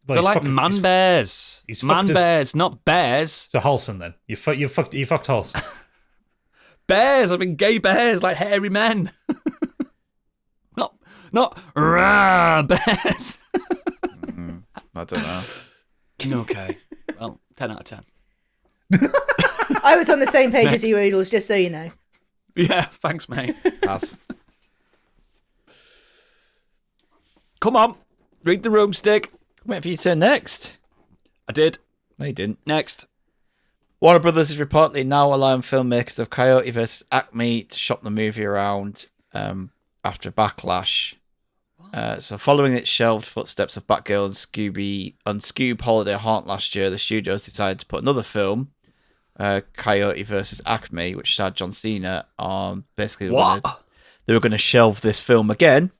They're like man bears. Man bears, not bears. So Halson then. You fucked Halson. Bears, I mean gay bears, like hairy men. not rah bears. I don't know. Okay. Well, 10 out of 10. I was on the same page as you, Oodles, just so you know. Yeah, thanks, mate. Pass. Come on, read the room, Stick. Wait for you to turn next. I did. No, you didn't. Next. Warner Brothers is reportedly now allowing filmmakers of Coyote vs. Acme to shop the movie around after backlash. So following its shelved footsteps of Batgirl and Scoob Holiday Haunt last year, the studios decided to put another film, Coyote vs. Acme, which starred John Cena, on. Basically, they were going to shelve this film again.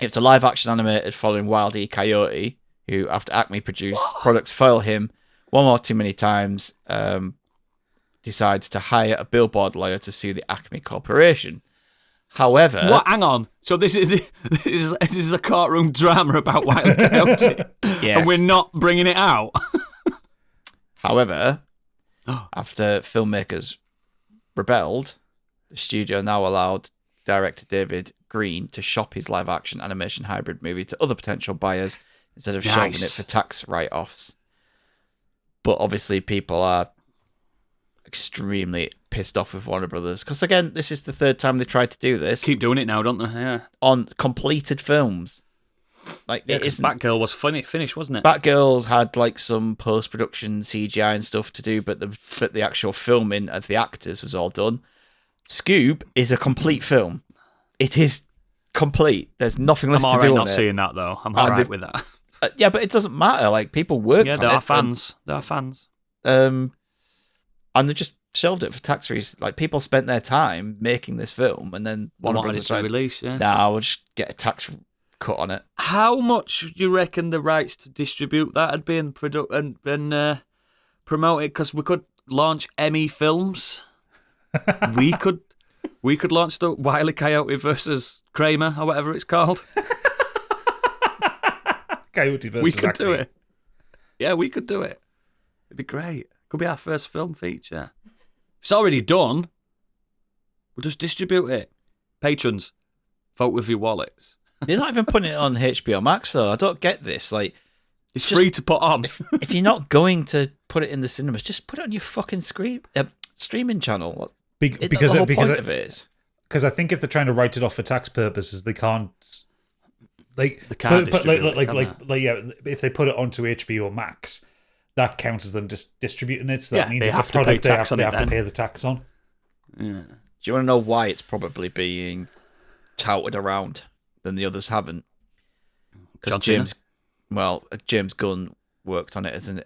It's a live-action animated following Wild E. Coyote, who, after Acme products fail him one or too many times, decides to hire a billboard lawyer to sue the Acme Corporation. However... What? Hang on. So this is a courtroom drama about Wild E. Coyote? Yes. And we're not bringing it out? However, after filmmakers rebelled, the studio now allowed director David Green to shop his live-action animation hybrid movie to other potential buyers instead of shelving it for tax write-offs. But obviously people are extremely pissed off with Warner Brothers because, again, this is the third time they tried to do this. Keep doing it now, don't they? Yeah. On completed films. Batgirl was finished, wasn't it? Batgirl had some post-production CGI and stuff to do, but the actual filming of the actors was all done. Scoob is a complete film. It is complete. There's nothing left to do on it. I'm alright not seeing that, though. I'm alright with that. Yeah, but it doesn't matter. People worked on it. Yeah, there are fans. There are fans. And they just shelved it for tax reasons. People spent their time making this film, and then wanted it to release, yeah. Nah, we'll just get a tax cut on it. How much do you reckon the rights to distribute that would be and promote it? Because we could launch Emmy Films. we could launch the Wile E. Coyote versus Kramer or whatever it's called. Coyote versus We could Acme. do it. Yeah, we could do it. It'd be great. Could be our first film feature. It's already done. We'll just distribute it. Patrons, Vote with your wallets. They're not even putting it on HBO Max, though. I don't get this. Like, It's Just- free to put on. if you're not going to put it in the cinemas, just put it on your fucking streaming channel. Because the whole because point of it is. because I think if they're trying to write it off for tax purposes, they can't. Like They can't put, distribute it, can like yeah, if they put it onto HBO Max, that counts as them distributing it. So that Yeah, means they it's have a to pay product tax they on it have to then. pay the tax on. Yeah. Do you want to know why it's probably being touted around than the others haven't? John Because Cena? James Gunn worked on it as an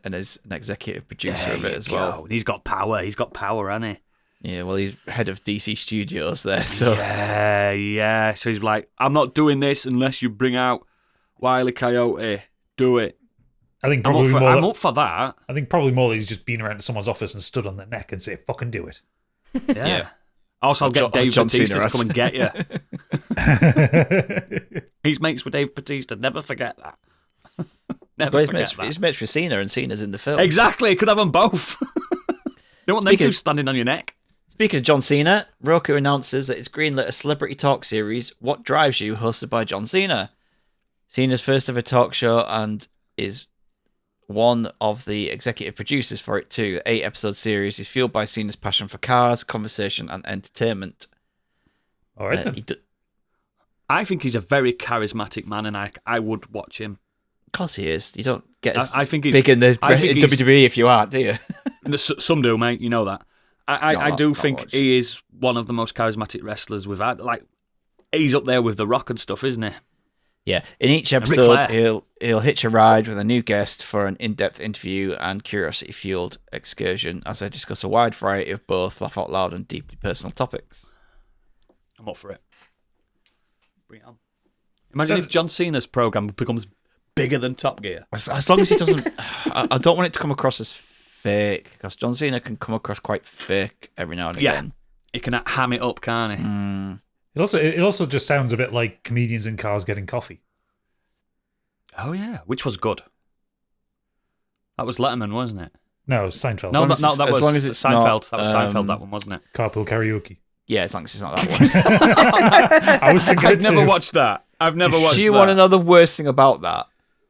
executive producer of it as well. And he's got power. He's got power, hasn't Yeah, well, he's head of DC Studios there, he? so Yeah. So he's like, I'm not doing this unless you bring out Wile E. Coyote. Do it. I think I'm probably more. I'm up for that. I think probably more. He's just been around to someone's office and stood on their neck and say, "Fucking do it." Yeah. Also, I'll get Dave John Bautista Cena to come and get you. He's mates with Dave Bautista. Never forget that. Never Well, forget that. he's mates for Cena, and Cena's in the film. Exactly. Could have them both. Don't want them Speaking- two standing on your neck. Speaking of John Cena, Roku announces that it's greenlit a celebrity talk series, What Drives You, hosted by John Cena. Cena's first ever talk show and is one of the executive producers for it too. The 8-episode series is fueled by Cena's passion for cars, conversation, and entertainment. All right then. I think he's a very charismatic man, and I would watch him. Of course he is. You don't get as I think he's big in the I think in he's- WWE if you aren't, do you? Some do, mate. You know that. I Not- do not think much. he is one of the most charismatic wrestlers we've had. Like, he's up there with The Rock and stuff, isn't he? Yeah. In each Ric episode, Flair. he'll hitch a ride with a new guest for an in-depth interview and curiosity-fueled excursion as they discuss a wide variety of both laugh out loud and deeply personal topics. I'm up for it. Bring it on. Imagine if John Cena's program becomes bigger than Top Gear. As long as he doesn't, I don't want it to come across as fake because John Cena can come across quite fake every now and Yeah. again. He can ham it up, can't he? It also just sounds a bit like comedians in cars getting coffee. Oh, yeah. Which was good. That was Letterman, wasn't it? No, Seinfeld. No, as that as was long as it's Seinfeld. not, That was Seinfeld, that one, wasn't it? Carpool karaoke. Yeah, as long as it's not that one. I was thinking I've it never too. watched that. I've never watched Do you that. want to know the worst thing about that?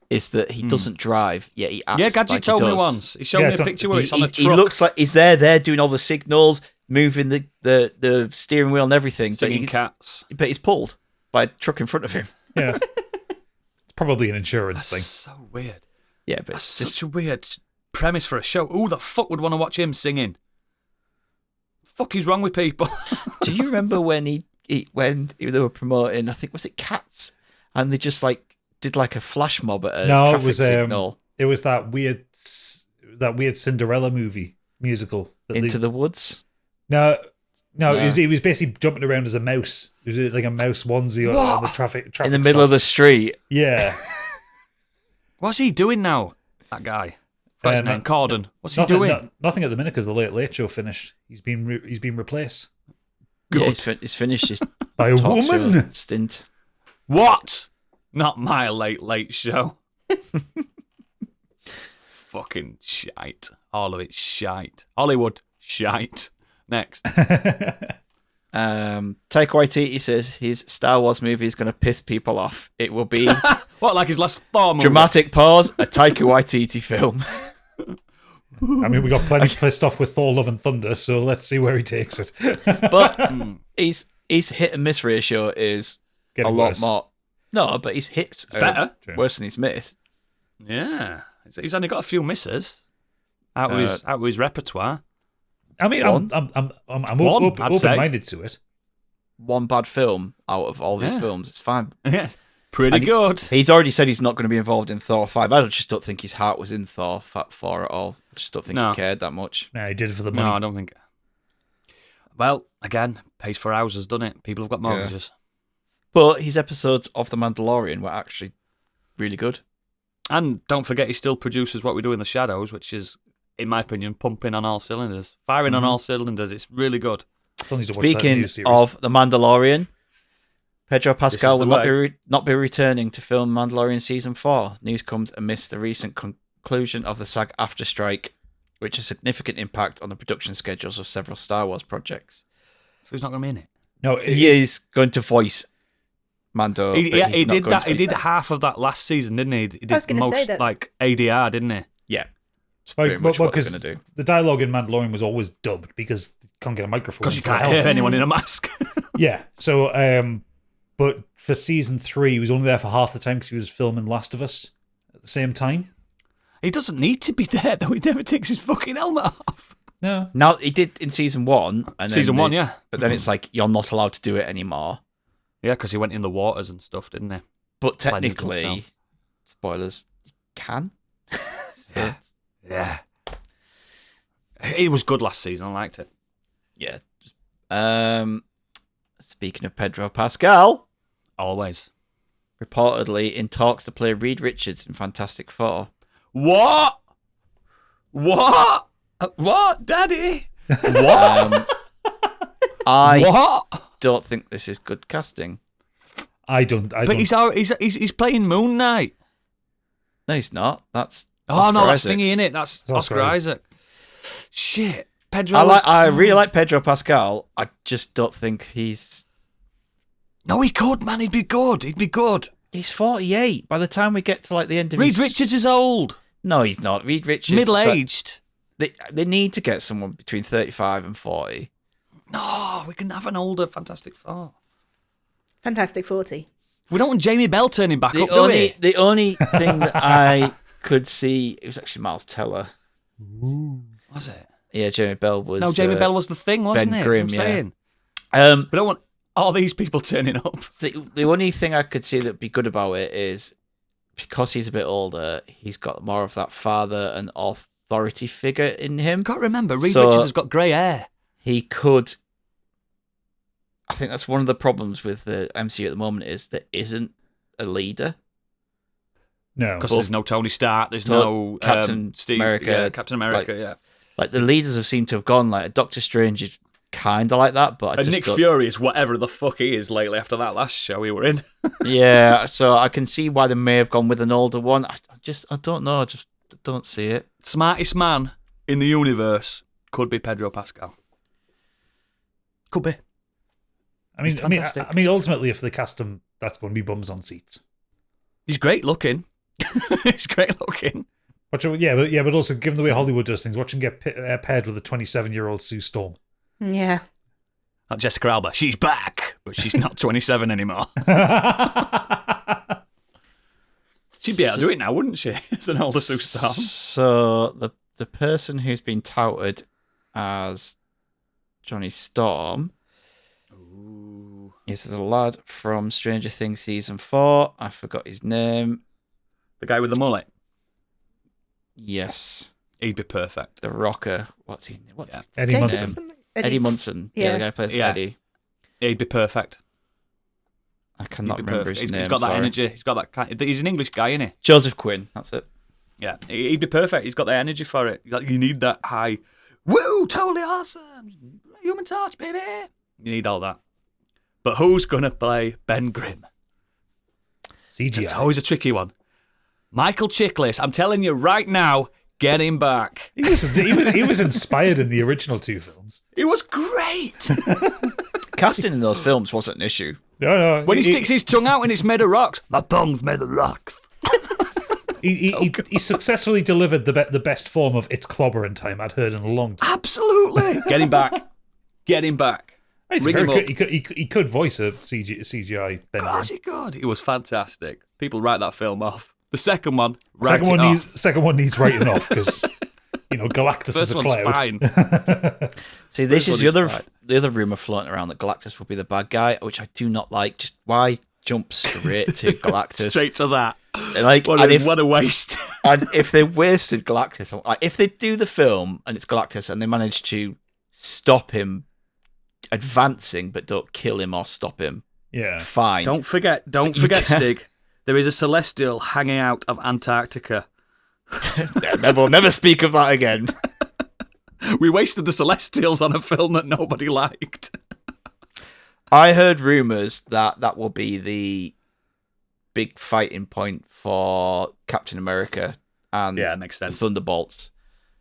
Is that he doesn't drive, yet he acts Yeah, Gadget like told he me does. once. He showed Yeah, me it's a on- picture where it's on a He truck. looks like he's there doing all the signals, moving the steering wheel and everything, singing cats. but he's pulled by a truck in front of him. Yeah. It's probably an insurance thing. That's so weird. Yeah, but That's it's just such a weird premise for a show. Who the fuck would want to watch him singing? Fuck is wrong with people? do you remember when when they were promoting? I think was it Cats, and they just like did like a flash mob at a No, traffic it was signal it was that weird Cinderella musical. that into they- the woods. No, No. It was basically jumping around as a mouse. It was like a mouse onesie on the traffic In the middle of the stops. street. Yeah. What's he doing now? That guy. What's his name? Corden. What's he Nothing, doing? nothing at the minute because the Late Show finished. He's been replaced Yeah, Good. he's finished his by a talk show woman. stint. What? Not my late show. Fucking shite. All of it shite. Hollywood shite. Next. Taika Waititi says his Star Wars movie is going to piss people off. It will be What, like his last Thor movie? dramatic pause, a Taika Waititi film. I mean, we got plenty pissed off with Thor: Love and Thunder, so let's see where he takes it. But his hit and miss ratio is Getting a lot worse. more. No, but his hits are better. worse than his miss. Yeah. He's only got a few misses out of his repertoire. I mean, One? I'm One, I'd say. open-minded to it. One bad film out of all his Yeah. films. It's fine. Yes. Pretty And good. He's already said he's not going to be involved in Thor 5. I just don't think his heart was in Thor 4 at all. I just don't think No. he cared that much. Nah, he did it for the No, I money. don't think. Well, again, pays for houses, doesn't it? People have got mortgages. But his episodes of The Mandalorian were actually really good. And don't forget, he still produces What We Do in the Shadows, which is, in my opinion, pumping on all cylinders. Firing on all cylinders. It's really good. Still need to watch that Speaking new series. of The Mandalorian, Pedro Pascal is will the not be returning to film Mandalorian Season 4. News comes amidst the recent conclusion of the SAG after strike, which has significant impact on the production schedules of several Star Wars projects. So he's not going to be in it. no, He is going to voice Mando. He but he's not did going that. to He be- did half of that last season, didn't he? He did was gonna say most that's- like ADR, didn't he? Yeah. It's pretty much what they're going to do. the dialogue in Mandalorian was always dubbed because you can't get a microphone. Because you into the can't hear helmet. anyone in a mask. Yeah. So, but for season 3, he was only there for half the time because he was filming Last of Us at the same time. He doesn't need to be there though. He never takes his fucking helmet off. No. Now, he did in season 1. And Season then 1, yeah. But then it's like, you're not allowed to do it anymore. Yeah, because he went in the waters and stuff, didn't he? But Cleansed technically, himself. spoilers, you can. Yeah. Yeah. It was good last season. I liked it. Yeah. Speaking of Pedro Pascal, Always. reportedly in talks to play Reed Richards in Fantastic Four. What? What? What, Daddy? What? I What? don't think this is good casting. I don't. But he's playing Moon Knight. No, he's not. That's Oh Oscar no, that's Isaacs. thingy in it. That's Oscar Oscar Isaac. Shit, Pedro. I really like Pedro Pascal. I just don't think he's. No, he could, man. He'd be good. He'd be good. He's 48. By the time we get to like the end of Reed his... Richards is old, No, he's not. Reed Richards. middle-aged. They need to get someone between 35 and 40. No, we can have an older Fantastic Four. Fantastic 40. We don't want Jamie Bell turning back up, The only thing that I could see, it was actually Miles Teller. Was it? Yeah, Jamie Bell was. No, Jamie Bell was the thing, wasn't Ben it? Grimm, That's what I'm saying. Um, We don't want all these people turning up. the only thing I could see that'd be good about it is because he's a bit older, he's got more of that father and authority figure in him. Got to remember, Reed So- Richards has got grey hair. He could. I think that's one of the problems with the MCU at the moment is there isn't a leader. No. Because Well, there's no Tony Stark, there's no no Captain Steve, America, yeah, Captain America, yeah. Like the leaders have seemed to have gone. Like Doctor Strange is kind of like that, but I And just Nick don't- Fury is whatever the fuck he is lately after that last show we were in. Yeah, so I can see why they may have gone with an older one. I don't know. I just don't see it. Smartest man in the universe could be Pedro Pascal. Could be. He's fantastic. I mean, ultimately, if they cast him, that's going to be bums on seats. He's great looking. He's great looking. But also given the way Hollywood does things, watch him get paired with a 27-year-old Sue Storm. Yeah. Not Jessica Alba. She's back, but she's not 27 anymore. She'd be able to do it now, wouldn't she? As an older Sue Storm. So the person who's been touted as Johnny Storm is the lad from Stranger Things season 4. I forgot his name. The guy with the mullet. Yes, He'd be perfect. the rocker. What's he? Yeah. Eddie James Munson. something? Eddie Munson. Yeah, Yeah. the guy who plays Yeah. Eddie. He'd be perfect. I He'd cannot be remember perfect. his name. He's got that sorry. energy. He's got that kind. He's an English guy, isn't he? Joseph Quinn. That's it. Yeah, he'd be perfect. He's got the energy for it. Like, you need that high, woo, totally awesome, Human Torch, baby. You need all that. But who's gonna play Ben Grimm? CGI. It's always a tricky one. Michael Chiklis, I'm telling you right now, get him back. He was inspired in the original 2 films. It was great. Casting in those films wasn't an issue. No, When he sticks his tongue out and it's made of rocks. My tongue's made of rocks. he successfully delivered the best form of "It's clobbering time" I'd heard in a long time. Absolutely. Get him back. Get him back. It's Ring very him up. good. He could voice a CGI Ben Of course Grimm. he could. It was fantastic. People write that film off. The second one, write it off. Second one needs writing off because Galactus First is a one's cloud. fine. See, this is First one is fine. the other rumor floating around that Galactus will be the bad guy, which I do not like. Just why jump straight to Galactus? Straight to that. Like, What a waste. and if they wasted Galactus, like, if they do the film and it's Galactus and they manage to stop him advancing but don't kill him or stop him, Yeah. fine. Don't forget, Stig. There is a Celestial hanging out of Antarctica. We'll never speak of that again. We wasted the Celestials on a film that nobody liked. I heard rumors that will be the big fighting point for Captain America and Yeah, makes sense. Thunderbolts,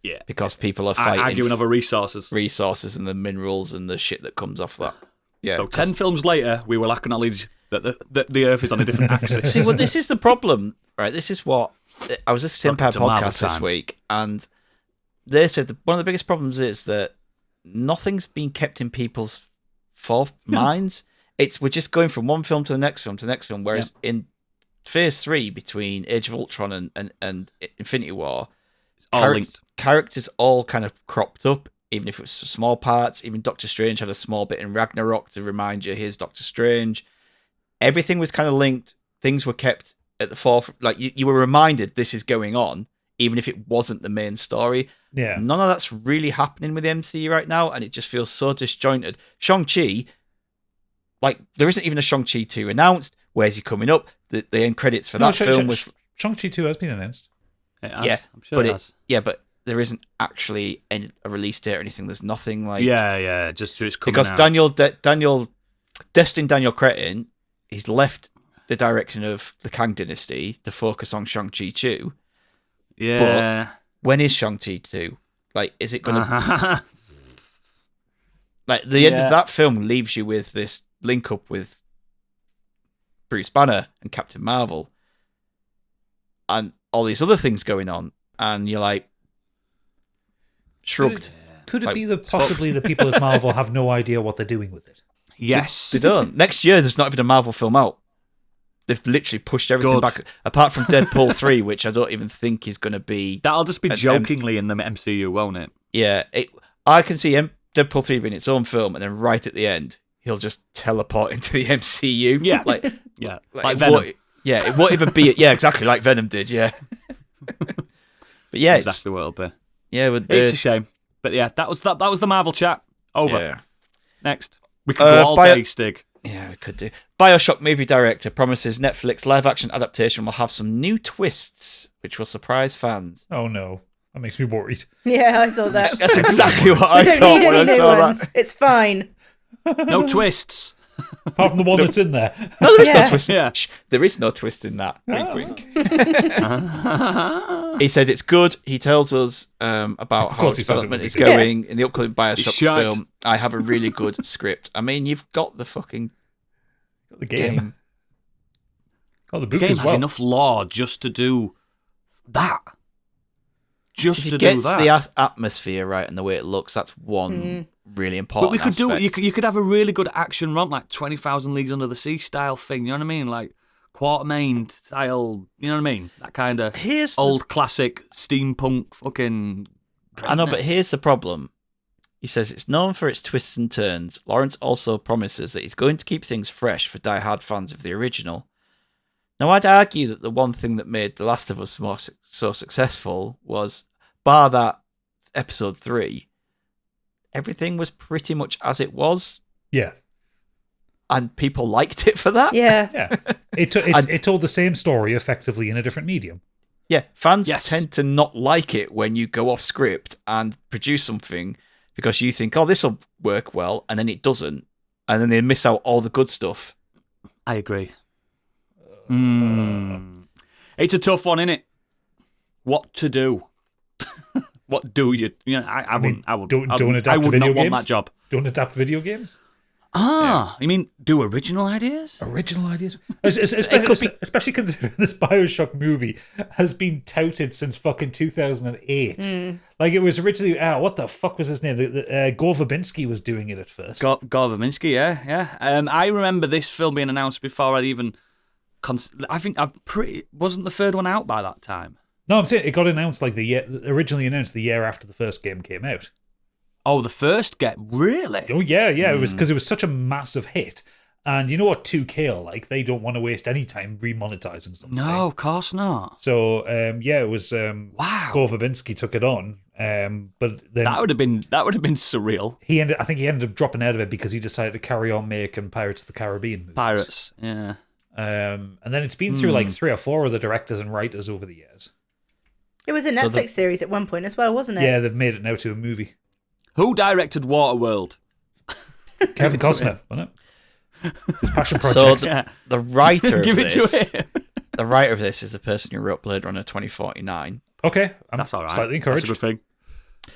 Yeah. because people are fighting Arguing over resources. resources and the minerals and the shit that comes off that. Yeah, So 10 films later, we will acknowledge that the Earth is on a different axis. See, well, this is the problem, right? This is what I was listening to Welcome Empire to Marvel podcast this time. week, and they said that one of the biggest problems is that nothing's been kept in people's minds. We're just going from one film to the next film to the next film, whereas in Phase 3 between Age of Ultron and Infinity War, all linked. Characters all kind of cropped up, even if it was small parts. Even Doctor Strange had a small bit in Ragnarok to remind you, here's Doctor Strange. Everything was kind of linked. Things were kept at the forefront. Like, you were reminded this is going on, even if it wasn't the main story. Yeah. None of that's really happening with the MCU right now, and it just feels so disjointed. Shang-Chi, like, there isn't even a Shang-Chi 2 announced. Where's he coming up? The end credits for that film was... Shang-Chi 2 has been announced. It has. Yeah, I'm sure it has. Yeah, but there isn't actually a release date or anything. There's nothing like... Yeah, just it's coming because out. Destin Daniel Cretton, he's left the direction of the Kang Dynasty to focus on Shang-Chi 2. Yeah. When is Shang-Chi 2? Like, is it going to... Like, the end of that film leaves you with this link up with Bruce Banner and Captain Marvel and all these other things going on, and you're like, shrugged. Could it Like, be that possibly the people at Marvel have no idea what they're doing with it? Yes. They don't. Next year, there's not even a Marvel film out. They've literally pushed everything Good. back, apart from Deadpool 3, which I don't even think is going to be... That'll just be jokingly in the MCU, won't it? Yeah, I can see Deadpool 3 being its own film, and then right at the end, he'll just teleport into the MCU. Yeah. Like Like Venom. It won't even be... Yeah, exactly, like Venom did, yeah. But yeah, Exactly what it'll be. Yeah, with It's a shame. But yeah, that was the Marvel chat. Over. Yeah. Next. We could go all day, Stig. Yeah, we could do. BioShock movie director promises Netflix live-action adaptation will have some new twists, which will surprise fans. Oh no, that makes me worried. Yeah, I saw that. That's exactly what We I don't thought need when any I new saw ones. that. It's fine. No twists. Apart from the one that's in there. No, there is Yeah. no twist. Yeah. Shh, there is no twist in that. Wink, wink. He said it's good. He tells us about how course he says it development would is be good. going in the upcoming It's BioShock shite. film. I have a really good script. I mean, you've got the fucking The game. Oh, the The book game as has well. enough lore just to do that. Just If to it do gets that. the atmosphere right and the way it looks, that's one really important But we could do aspect. you could have a really good action romp, like 20,000 Leagues Under the Sea style thing. You know what I mean? Like Quartermain style. You know what I mean? That kind of Here's old classic steampunk fucking. I know, but here's the problem. He says it's known for its twists and turns. Lawrence also promises that he's going to keep things fresh for die-hard fans of the original. Now, I'd argue that the one thing that made The Last of Us so successful was, bar that episode 3, everything was pretty much as it was, Yeah. and people liked it for that. Yeah. Yeah. It told the same story effectively in a different medium. Yeah, fans Yes. tend to not like it when you go off script and produce something because you think, oh, this will work well, and then it doesn't, and then they miss out all the good stuff. I agree. It's a tough one, innit? What to do? What do you? You know, I wouldn't. I would. Don't I adapt to would video not want games? that job. Don't adapt video games? You mean do original ideas? Original ideas? Especially considering this BioShock movie has been touted since fucking 2008. Like, it was originally, what the fuck was his name? Gore Verbinski was doing it at first. Gore Verbinski, yeah. I remember this film being announced before I'd even. I think wasn't the third one out by that time. No, I'm saying it got announced originally announced the year after the first game came out. Oh, the first really? Oh yeah, it was because it was such a massive hit, and you know what 2K are like? They don't want to waste any time remonetizing something. No, of course not. So it was. Wow. Gore Verbinski took it on, but then That would have been surreal. I think he ended up dropping out of it because he decided to carry on making Pirates of the Caribbean movies. Pirates, yeah. And then it's been through like 3 or 4 of the directors and writers over the years. It was a Netflix series at one point as well, wasn't it? Yeah, they've made it now to a movie. Who directed Waterworld? Kevin Costner, wasn't it? His passion So project. the writer of Give it this, to him. the writer of this is the person who wrote Blade Runner 2049. Okay, I'm That's all right. slightly encouraged. That's a good thing.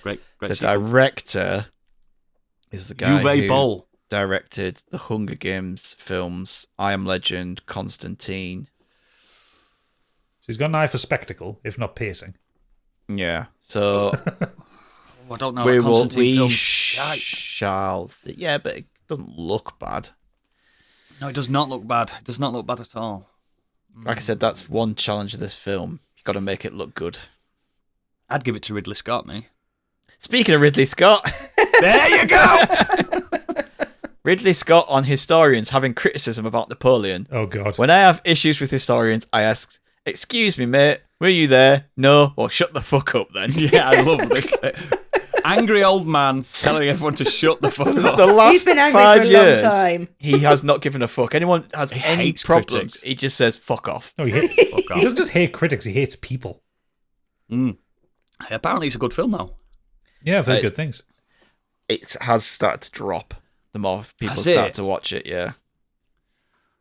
Great. The sequel. director is the guy Uwe who... Boll. directed the Hunger Games films, I Am Legend, Constantine. So he's got an eye for spectacle, if not pacing. Yeah. So I don't know. we Shite. shall see. Yeah, but it doesn't look bad. No, it does not look bad. It does not look bad at all. Like I said, that's one challenge of this film. You got to make it look good. I'd give it to Ridley Scott, me. Speaking of Ridley Scott, There you go. Ridley Scott on historians having criticism about Napoleon. Oh, God. When I have issues with historians, I ask, "Excuse me, mate, were you there? No? Well, shut the fuck up then." Yeah, I love this. Angry old man telling everyone to shut the fuck up. The last He's been angry 5 for a years, long time. he has not given a fuck. Anyone has He any hates problems, critics. he just says, "Fuck off." No, he Fuck off. doesn't just hate critics, he hates people. Apparently, it's a good film, though. Yeah, I've heard It's- good things. It has started to drop the more people Has start it? to watch it, yeah.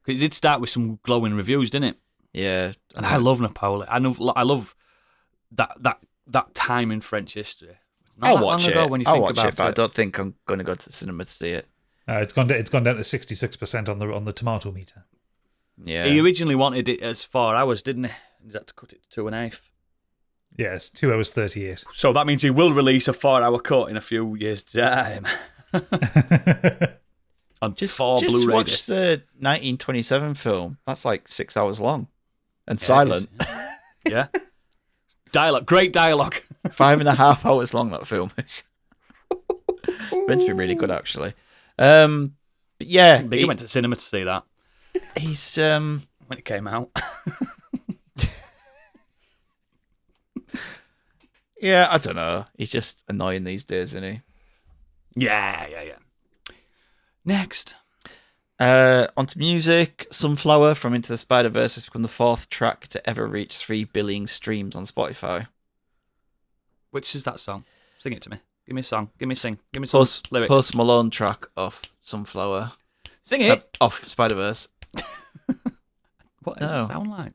It did start with some glowing reviews, didn't it? Yeah. And I love Napoleon. I love that time in French history. It's not I'll that watch long it. ago when you I'll think watch about it, but I don't think I'm going to go to the cinema to see it. It's gone down to 66% on the tomato meter. Yeah. He originally wanted it as 4 hours, didn't he? He's had to cut it to 2.5. Yeah, it's 2 hours 38. So that means he will release a 4-hour cut in a few years' time. On Just 4 just Blu-ray watch discs. the 1927 film. That's like 6 hours long and Yeah, silent. it is, yeah. Dialogue, great dialogue. 5.5 hours long, that film is. Meant to be really good, actually. But yeah, Biggie went to the cinema to see that he's when it came out. yeah, I don't know. He's just annoying these days, isn't he? Yeah. Next. Onto music. Sunflower from Into the Spider-Verse has become the 4th track to ever reach 3 billion streams on Spotify. Which is that song? Sing it to me. Give me a song. Give me some lyrics. Post Malone track off Sunflower. Sing it. Off Spider-Verse. What does No. it sound like?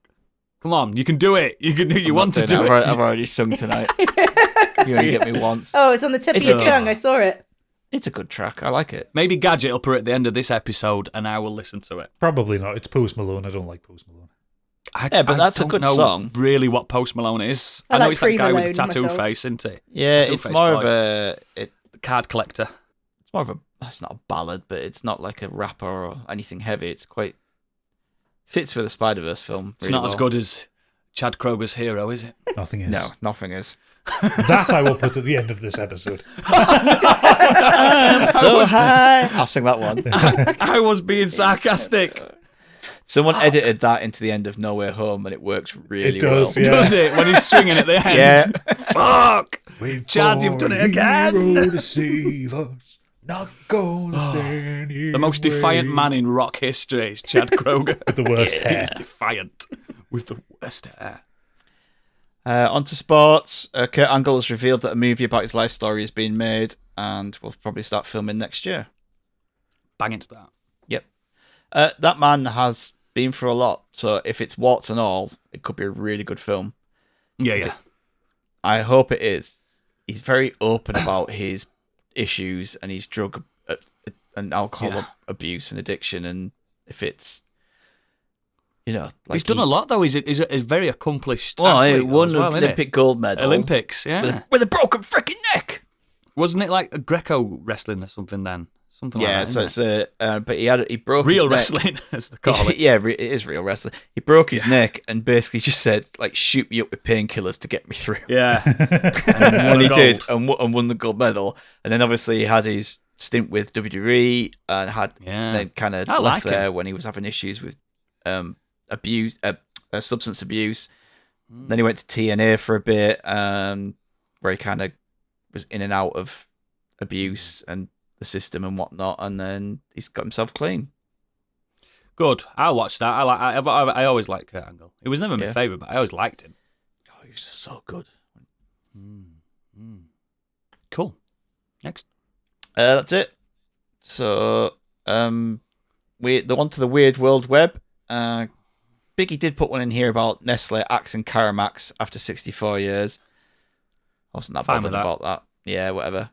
Come on, you can do it. You can do. You I'm want not to doing do it. it. I've already sung tonight. You only get me once. Oh, it's on the tip It's of your a- tongue. I saw it. It's a good track. I like it. Maybe Gadget will put it at the end of this episode, and I will listen to it. Probably not. It's Post Malone. I don't like Post Malone. Yeah, but that's a don't good know song. Really, what Post Malone is? I know like it's that guy with the Primo tattoo myself. face, isn't he? Yeah, Tattoo it's face more boy. of a. The card collector. It's more of a. It's not a ballad, but it's not like a rapper or anything heavy. It's quite fits with the Spider-Verse film. It's not as good as Chad Kroger's Hero, is it? Nothing is. No, nothing is. That I will put at the end of this episode. I'm so high. I'll sing that one. I was being sarcastic. Someone edited that into the end of No Way Home, and it works really It does, well. yeah. Does it when he's swinging at the end? Yeah. Fuck. Wait Chad, for you've done it a again. hero to save us. Not gonna stand here. The most defiant waiting. man in rock history is Chad Kroger. With the worst hair. He's defiant with the worst hair. Onto sports. Kurt Angle has revealed that a movie about his life story is being made, and will probably start filming next year. Bang into that. Yep. That man has been through a lot, so if it's warts and all, it could be a really good film. Yeah. I hope it is. He's very open about his issues and his drug and alcohol abuse and addiction, and if it's, like he's done a lot though. He's a very accomplished. Well, he athlete won as well, an isn't Olympic gold medal. Olympics, yeah. with a broken freaking neck. Wasn't it like a Greco wrestling or something then? Something Yeah, like that. so isn't it's but he broke real his neck. wrestling, as they call it. Yeah, it is real wrestling. He broke his neck and basically just said, like, shoot me up with painkillers to get me through. Yeah. And he gold. did, and won the gold medal. And then obviously he had his stint with WWE and then kind of I left like there him. when he was having issues with abuse, substance abuse. Then he went to TNA for a bit, where he kind of was in and out of abuse and the system and whatnot, and then he's got himself clean. Good. I'll watch that. I always liked Kurt Angle. He was never my Yeah. favourite, but I always liked him. Oh, he's so good. Cool. Next. That's it. So, the one to the weird world web. Biggie did put one in here about Nestle axing Caramax after 64 years. I wasn't that Fine bothered with that. about that. Yeah, whatever.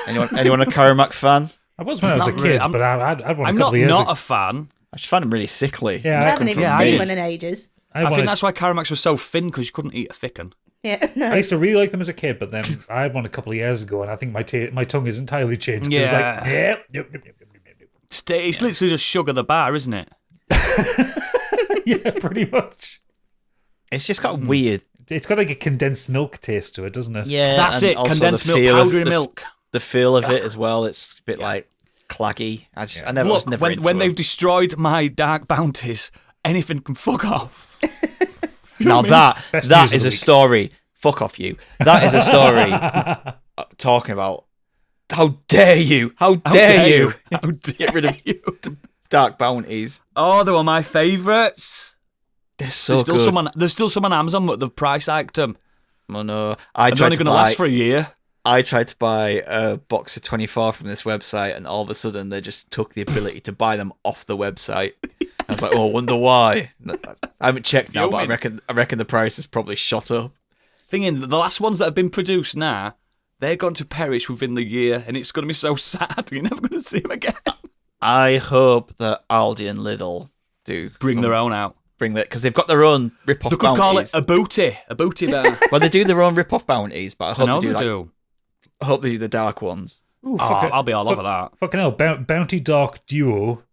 Anyone a Caramac fan? I was when I was a Not really. kid, but I'd want I'm a couple not of years not ago. a fan. I just find them really sickly. Yeah, I I haven't even I seen did. one in ages. I think that's why Caramax was so thin, because you couldn't eat a thick one. Yeah, no. I used to really like them as a kid, but then I had one a couple of years ago, and I think my tongue has entirely changed. It was like, nope. It's literally just sugar the bar, isn't it? Yeah, pretty much. It's just got weird. It's got like a condensed milk taste to it, doesn't it? Yeah, That's and it. also Condensed the milk, feel of- powdery the- milk. The feel of it as well. It's a bit like claggy. I was Look, never when into they've them. destroyed my dark bounties, anything can fuck off. Now Best that news of is the a week. story. Fuck off you. That is a story talking about how dare you? How dare you? How dare Get rid of you? dark bounties. Oh, they were my favourites. They're so There's still good. some on Amazon, but they've price hiked them. Oh no. They're I only tried going to to last for a year. I tried to buy a box of 24 from this website, and all of a sudden they just took the ability to buy them off the website. I was like, oh, I wonder why. I haven't checked now, but I Fuming. reckon the price has probably shot up. Thing in, the last ones that have been produced now, they're going to perish within the year, and it's going to be so sad. You're never going to see them again. I hope that Aldi and Lidl do Bring their own out. bring that, because they've got their own rip-off They could bounties. call it a booty bar. Well, they do their own rip-off bounties, but I I hope know they they do. do. I hope they do the dark ones. Ooh, Oh, fuck it. I'll be all over that. Fucking hell, Bounty Dark Duo,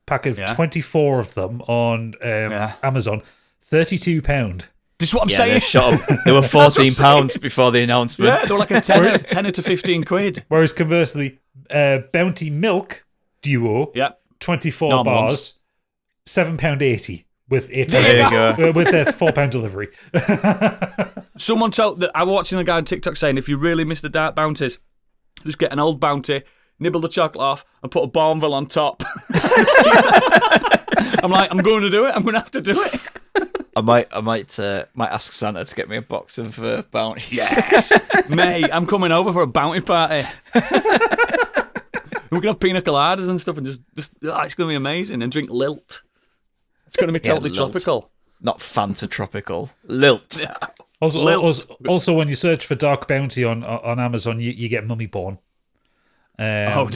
pack of Yeah. 24 of them on Amazon, £32. This is what I'm Yeah, saying. they shot 'em. They were £14 before the announcement. Yeah, they were like a tenner to 15 quid. Whereas conversely, Bounty Milk Duo, Yeah. 24 Normal bars, ones. £7.80 with a There you go. with a £4 delivery. Someone told that I was watching a guy on TikTok saying, if you really miss the dark bounties, just get an old bounty, nibble the chocolate off, and put a Bourneville on top. I'm like, I'm going to do it. I'm going to have to do it. I might ask Santa to get me a box of bounties. Yes, mate, I'm coming over for a bounty party. We can have pina coladas and stuff, and just it's going to be amazing. And drink Lilt. It's going to be totally Lilt. tropical. Not Fanta tropical. Lilt. Also, when you search for Dark Bounty on Amazon, you get Mummy Born. Oh,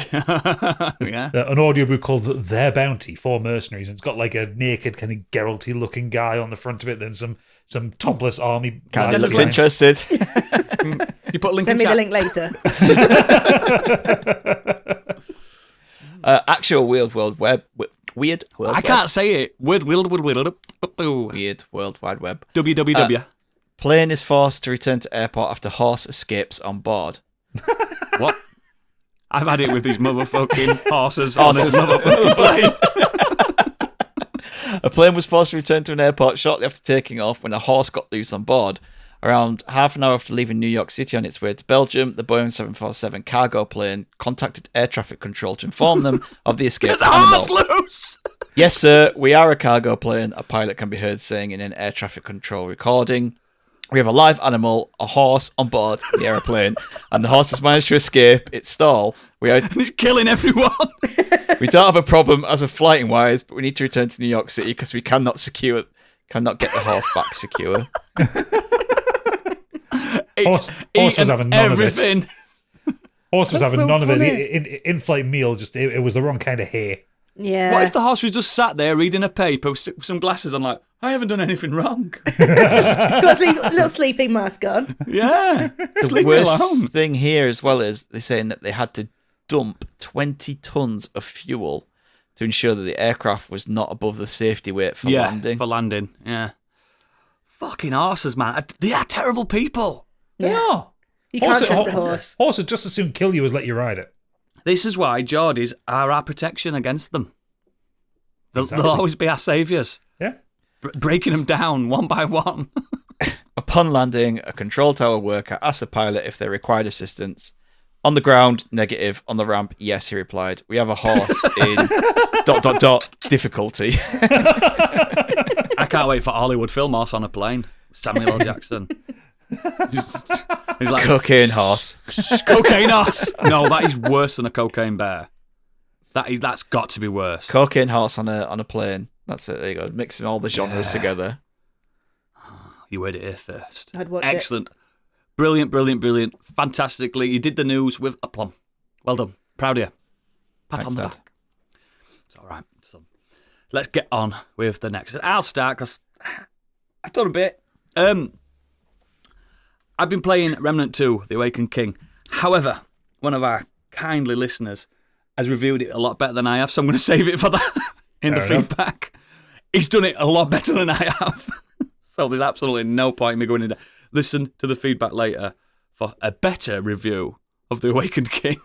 yeah. An audiobook called Their Bounty for Mercenaries, and it's got like a naked kind of Geralty looking guy on the front of it, then some topless army. Kind of lads looks behind. interested. You put a link Send in me the chat. link later. Actual Weird World Web. Weird World I Web. can't say it. Weird World Wide Web. www. Plane is forced to return to airport after horse escapes on board. What? I've had it with these motherfucking horses on this motherfucking plane. A plane was forced to return to an airport shortly after taking off when a horse got loose on board. Around half an hour after leaving New York City on its way to Belgium, the Boeing 747 cargo plane contacted air traffic control to inform them of the escape There's a animal. horse loose. Yes, sir, we are a cargo plane, a pilot can be heard saying in an air traffic control recording. We have a live animal, a horse, on board the aeroplane, and the horse has managed to escape its stall. And he's killing everyone. We don't have a problem as of flighting wise, but we need to return to New York City because we cannot get the horse back secure. It's Horse was eaten having none of it. everything. Horse was That's having so none of funny. it. In-flight meal, just it was the wrong kind of hay. Yeah. What if the horse was just sat there reading a paper with some glasses on, like, I haven't done anything wrong. got a little sleeping mask on? Yeah. Just The leave me alone. worst thing here as well is they're saying that they had to dump 20 tons of fuel to ensure that the aircraft was not above the safety weight for landing. For landing, yeah. Fucking horses, man. They are terrible people. They are. You can't trust a horse. Horse would just as soon kill you as let you ride it. This is why Geordies are our protection against them. Exactly. They'll always be our saviours. Yeah. Breaking them down one by one. Upon landing, a control tower worker asked the pilot if they required assistance. On the ground, negative. On the ramp, yes, he replied. We have a horse in ... difficulty. I can't wait for Hollywood film horse on a plane. Samuel L. Jackson. He's like, Cocaine horse. cocaine horse. No, that is worse than a cocaine bear. That's got to be worse. Cocaine horse on a plane. That's it. There you go. Mixing all the genres together. You heard it here first. I'd watch Excellent. Brilliant. Fantastically. You did the news with aplomb. Well done. Proud of you. Pat on the Thanks, Dad. back. It's all right. So let's get on with the next. I'll start because I've done a bit. I've been playing Remnant 2, The Awakened King. However, one of our kindly listeners has reviewed it a lot better than I have, so I'm going to save it for that in the Fair enough. feedback. He's done it a lot better than I have. So there's absolutely no point in me going in there. Listen to the feedback later for a better review of The Awakened King.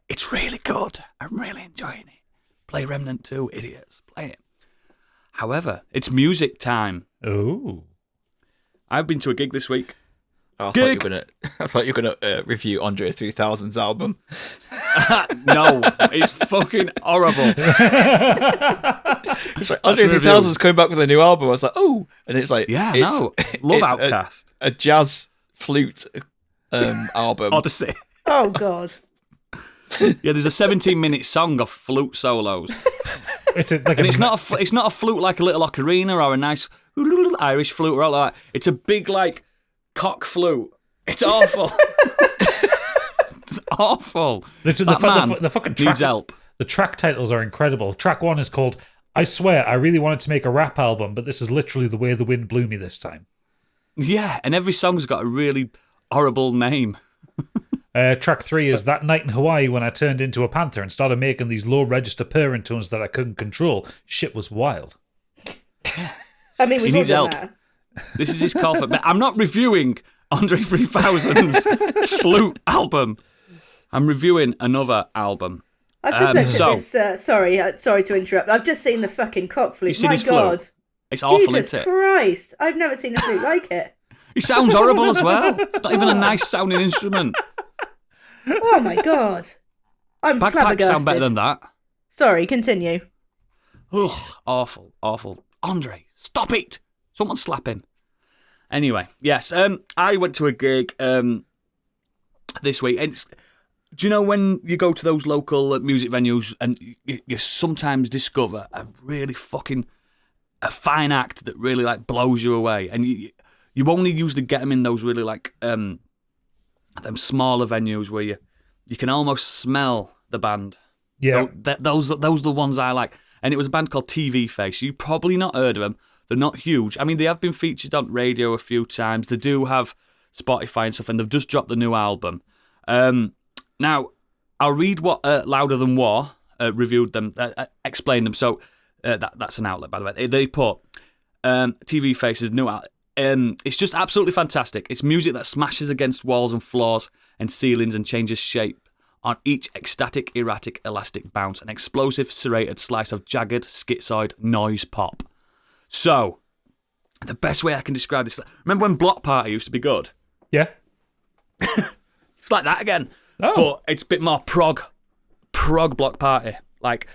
It's really good. I'm really enjoying it. Play Remnant 2, idiots. Play it. However, it's music time. Ooh. I've been to a gig this week. Oh, I Gig. thought you were gonna review Andre 3000's album. No, it's fucking horrible. It's like Andre 3000's coming back with a new album. I was like, oh, and it's like, Yeah, it's, no. Love it's Outcast. a jazz flute album. Odyssey. Oh God. Yeah, there's a 17-minute song of flute solos. It's like And it's not a flute like a little ocarina or a nice Irish flute or all that. It's a big, like, cock flute. It's awful. It's awful. The fucking track, needs help. The track titles are incredible. Track 1 is called I Swear I Really Wanted to Make a Rap Album, but this is literally the way the wind blew me this time. Yeah, and every song's got a really horrible name. Track 3 is That Night in Hawaii When I Turned Into a Panther and Started Making These Low Register Purring Tones That I Couldn't Control. Shit was wild. I mean, He we've all needs done help. that. This is his call for... I'm not reviewing Andre 3000's flute album. I'm reviewing another album. I've just looked so- at this. Sorry to interrupt. I've just seen the fucking cock flute. You've seen My his God. flute? It's awful, Jesus isn't it? Christ. I've never seen a flute like it. He sounds horrible as well. It's not even a nice sounding instrument. Oh my God. I'm Bagpipes flabbergasted. sound better than that. Sorry, continue. Ugh, awful, awful. Andre, stop it! Someone slap him. Anyway, yes, I went to a gig this week. And do you know when you go to those local music venues and you sometimes discover a really fucking a fine act that really like blows you away, and you only usually get them in those really like them smaller venues where you can almost smell the band. Yeah. Those are the ones I like. And it was a band called TV Face. You've probably not heard of them. They're not huge. I mean, they have been featured on radio a few times. They do have Spotify and stuff, and they've just dropped the new album. Now, I'll read what Louder Than War reviewed them, explained them. So that's an outlet, by the way. They put TV Face's new outlet. It's just absolutely fantastic. It's music that smashes against walls and floors and ceilings and changes shape on each ecstatic, erratic, elastic bounce, an explosive, serrated slice of jagged, schizoid noise pop. So, the best way I can describe this... Remember when Block Party used to be good? Yeah. It's like that again. Oh. But it's a bit more prog Block Party. Like,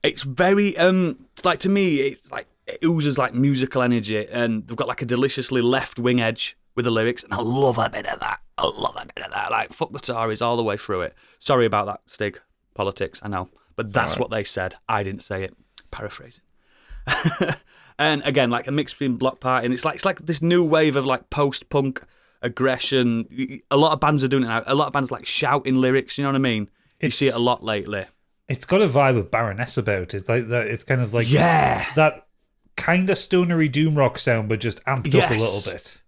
it's very... like, to me, it's like it oozes like musical energy, and they've got like a deliciously left-wing edge with the lyrics, and I love a bit of that. Like, fuck the Tories all the way through it. Sorry about that, Stig. Politics, I know. But that's what they said. I didn't say it. Paraphrasing. And again, like a mix between Block Party, and it's like this new wave of like post-punk aggression. A lot of bands are doing it now. A lot of bands like shouting lyrics, you know what I mean? You see it a lot lately. It's got a vibe of Baroness about it. Like that. It's kind of like that kind of stonery doom rock sound, but just amped up a little bit.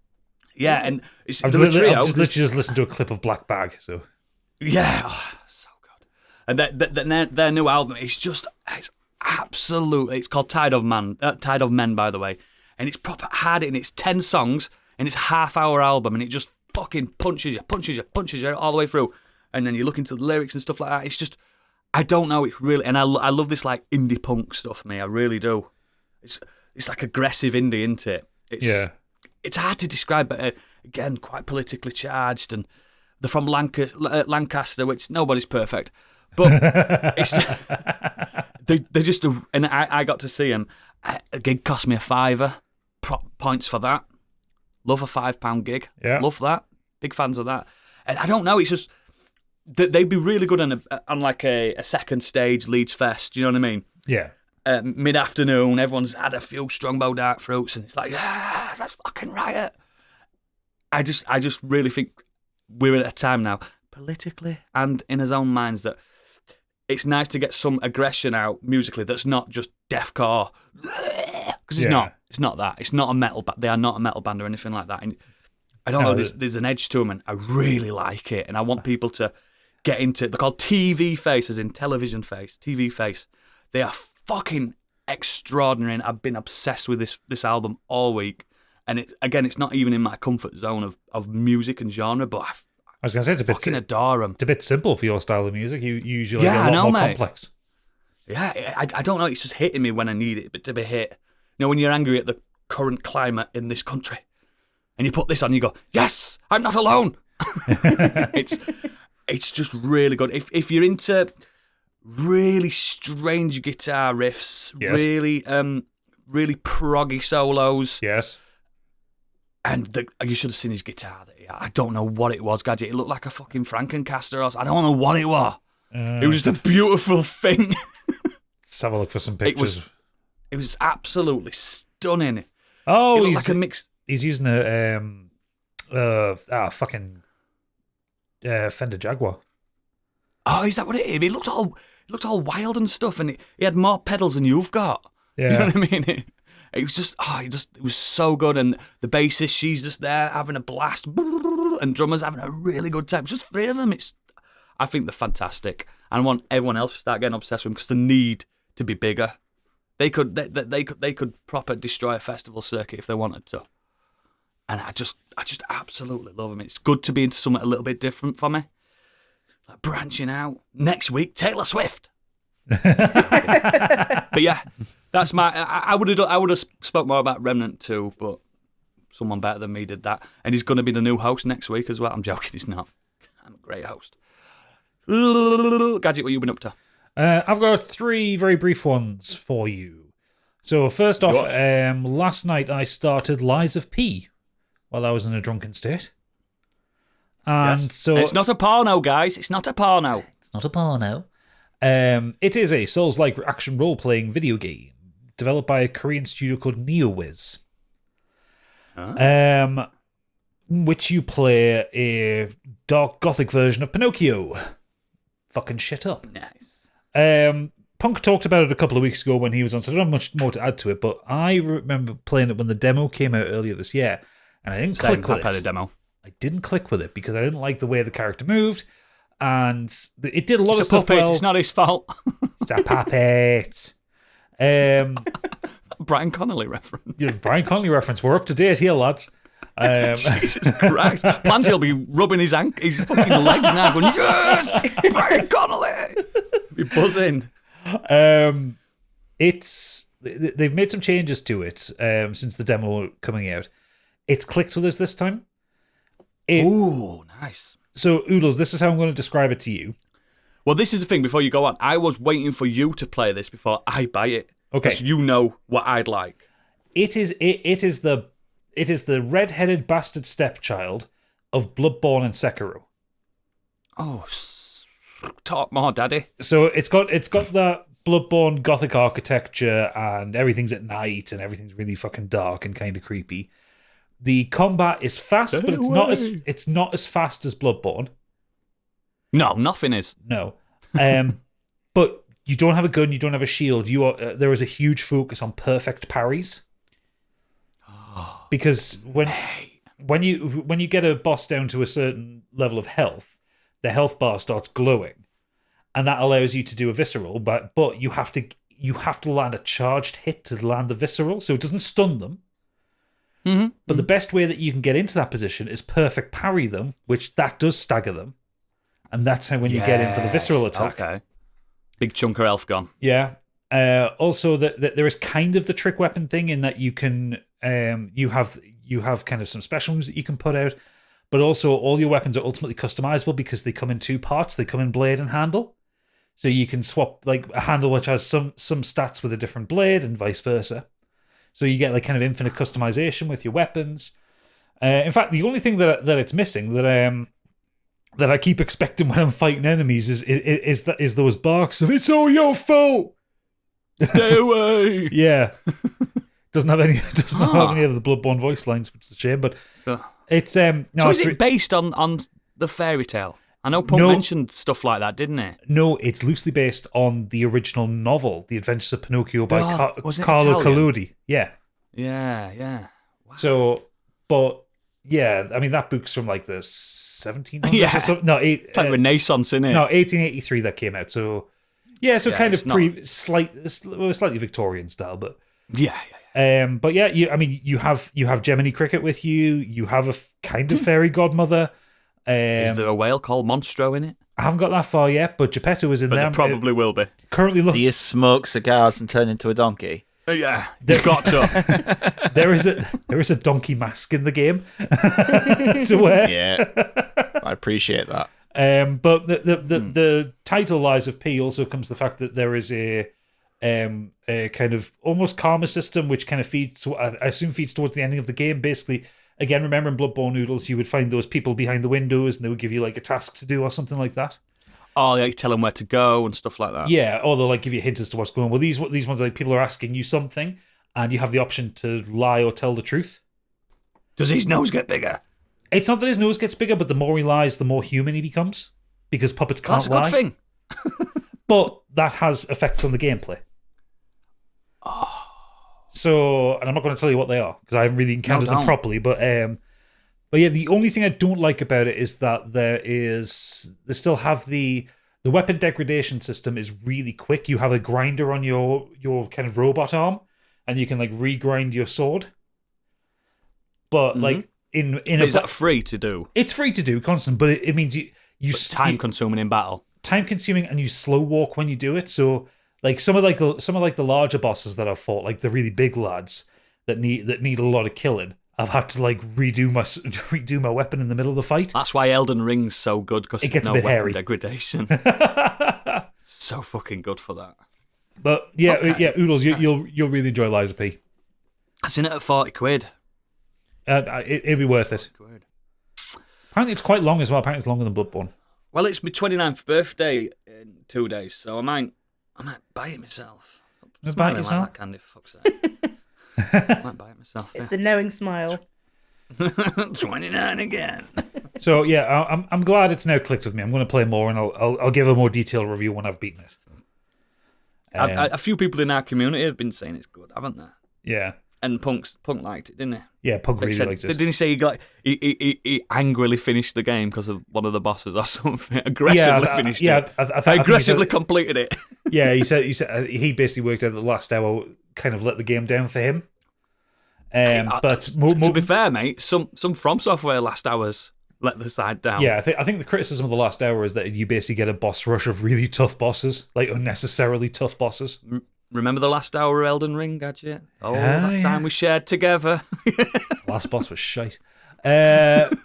Yeah, and it's I've the just, trio. I've literally just listened to a clip of Black Bag. So Yeah, so good. And their new album is just it's absolutely. It's called Tide of Men, by the way, and it's proper hard. And it's 10 songs, and it's a half-hour album, and it just fucking punches you all the way through. And then you look into the lyrics and stuff like that. It's just, I don't know. It's really, and I love this like indie punk stuff, me. I really do. It's like aggressive indie, isn't it? It's hard to describe, but again, quite politically charged, and they're from Lancaster, which nobody's perfect, but it's, they just, and I got to see them. A gig cost me $5. Points for that. Love a £5 gig. Yeah. Love that. Big fans of that. And I don't know. It's just they'd be really good on like a second stage Leeds Fest. Do you know what I mean? yeah. Mid-afternoon, everyone's had a few Strongbow Dark Fruits, and it's like, that's fucking riot. I just really think we're at a time now, politically and in his own minds, that it's nice to get some aggression out musically that's not just deathcore. Because it's not. It's not that. It's not a metal band. They are not a metal band or anything like that. And I don't know. There's an edge to them, and I really like it. And I want people to get into it. They're called TV Face, as in television face. TV Face. They are fucking extraordinary, and I've been obsessed with this album all week. And it's not even in my comfort zone of music and genre, but I was going to say, it's a bit fucking adore them. It's a bit simple for your style of music. You usually get a lot more complex. Yeah, I don't know. It's just hitting me when I need it, but to be hit. You know, when you're angry at the current climate in this country, and you put this on, and you go, "Yes, I'm not alone." It's just really good. If you're into really strange guitar riffs, really proggy solos, yes. And you should have seen his guitar. I don't know what it was, Gadget. It looked like a fucking Frankencaster. I don't know what it was. It was just a beautiful thing. Let's have a look for some pictures. It was absolutely stunning. Oh, he's like a mix. He's using a Fender Jaguar. Oh, is that what it is? It looked all wild and stuff, and he had more pedals than you've got. Yeah. You know what I mean? It was just, it was so good, and the bassist, she's just there having a blast, and drummers having a really good time. It's just three of them. I think they're fantastic, and I want everyone else to start getting obsessed with them because they need to be bigger. They could proper destroy a festival circuit if they wanted to, and I just absolutely love them. It's good to be into something a little bit different for me, like branching out. Next week, Taylor Swift. But yeah, that's my. I would have spoke more about Remnant too, but someone better than me did that, and he's going to be the new host next week as well. I'm joking, he's not. I'm a great host. Gadget, what you been up to? I've got 3 very brief ones for you. So first off, last night I started Lies of P while I was in a drunken state, and so it's not a porno, guys. It's not a porno. It's not a porno. It is a Souls-like action role-playing video game developed by a Korean studio called NeoWiz. Which you play a dark gothic version of Pinocchio. Fucking shit up. Nice. Punk talked about it a couple of weeks ago when he was on, so I don't have much more to add to it, but I remember playing it when the demo came out earlier this year, and I didn't click with it. Played a demo. I didn't click with it because I didn't like the way the character moved, and it did a lot It's of stuff puppet. well. It's not his fault. It's a puppet. Brian Connolly reference. Brian Connolly reference. We're up to date here, lads. Jesus Christ. Plans he'll be rubbing his fucking legs now going, yes, Brian Connolly. Be buzzing. They've made some changes to it since the demo coming out. It's clicked with us this time. Ooh, nice. So, Oodles, this is how I'm going to describe it to you. Well, this is the thing, before you go on, I was waiting for you to play this before I buy it. Okay. Because you know what I'd like. It is the red-headed bastard stepchild of Bloodborne and Sekiro. Oh, talk more, Daddy. So it's got that Bloodborne gothic architecture, and everything's at night, and everything's really fucking dark and kind of creepy. The combat is fast, but it's not as fast as Bloodborne. No, nothing is. No, but you don't have a gun, you don't have a shield. There is a huge focus on perfect parries. Because when you get a boss down to a certain level of health, the health bar starts glowing, and that allows you to do a visceral. But you have to land a charged hit to land the visceral, so it doesn't stun them. Mm-hmm. But the best way that you can get into that position is perfect parry them, which that does stagger them, and that's how when you get in for the visceral attack. Okay, big chunk of health gone. Yeah. Also, there is kind of the trick weapon thing in that you can you have kind of some special moves that you can put out, but also all your weapons are ultimately customizable because they come in 2 parts. They come in blade and handle, so you can swap like a handle which has some stats with a different blade and vice versa. So you get like kind of infinite customization with your weapons. In fact, the only thing that it's missing that I keep expecting when I'm fighting enemies is those barks of "It's all your fault." Stay away. Yeah. Doesn't have any of the Bloodborne voice lines, which is a shame. But it's so is it based on the fairy tale? I know Punk No. mentioned stuff like that, didn't he? No, it's loosely based on the original novel, The Adventures of Pinocchio by Was it Carlo Italian? Collodi. Yeah. Yeah. So, but yeah, I mean that book's from like the 1700s Yeah. or something. No, It's like Renaissance, isn't it? no, 1883 that came out. So yeah, so Yeah, kind it's of slightly Victorian style, but Yeah. but yeah, you have Gemini Cricket with you. You have a kind of fairy godmother. Is there a whale called Monstro in it? I haven't got that far yet, but Geppetto is in But there. there probably will be. Currently, Do look, you smoke cigars and turn into a donkey? Yeah, you've got to. there is a donkey mask in the game to wear. Yeah, I appreciate that. But the title Lies of P also comes the fact that there is a kind of almost karma system which kind of feeds, I assume, feeds towards the ending of the game. Basically, again, remember in Bloodborne Noodles, you would find those people behind the windows and they would give you like a task to do or something like that. Oh, yeah, you tell them where to go and stuff like that. Yeah, or they'll like give you hints as to what's going on. Well, these ones, like, people are asking you something and you have the option to lie or tell the truth. Does his nose get bigger? It's not that his nose gets bigger, but the more he lies, the more human he becomes, because puppets can't That's a lie. good thing. But that has effects on the gameplay. So, and I'm not going to tell you what they are because I haven't really encountered them don't. properly. But yeah, the only thing I don't like about it is that they still have the weapon degradation system is really quick. You have a grinder on your kind of robot arm, and you can like regrind your sword. But like Is that free to do? it's free to do constant, but it means you It's time consuming in battle. time consuming, and you slow walk when you do it. So like some of the larger bosses that I've fought, like the really big lads that need a lot of killing, I've had to like redo my weapon in the middle of the fight. That's why Elden Ring's so good, because It gets no a bit weapon hairy. degradation. So fucking good for that. But yeah, Okay. yeah, Oodles, you'll really enjoy Lies of P. I seen it at 40 quid. It'd be worth it. Apparently, it's quite long as well. Apparently, it's longer than Bloodborne. Well, it's my 29th birthday in 2 days, so I might buy it myself. Buy it Smiling yourself? like that candy, for fuck's sake. I might buy it myself. It's the knowing smile. 29 again. So yeah, I'm glad it's now clicked with me. I'm going to play more, and I'll give a more detailed review when I've beaten it. A few people in our community have been saying it's good, haven't they? Yeah, And Punk liked it, didn't he? yeah. Pug really liked it. Didn't he say he angrily finished the game because of one of the bosses or something? Aggressively finished it. I think he Aggressively said- completed it. Yeah, he said he basically worked out that the last hour kind of let the game down for him. But To be fair, mate, some From Software last hours let the side down. yeah, I think the criticism of the last hour is that you basically get a boss rush of really tough bosses, like unnecessarily tough bosses. Remember the last hour of Elden Ring, Gadget? That time we shared together. Last boss was shite.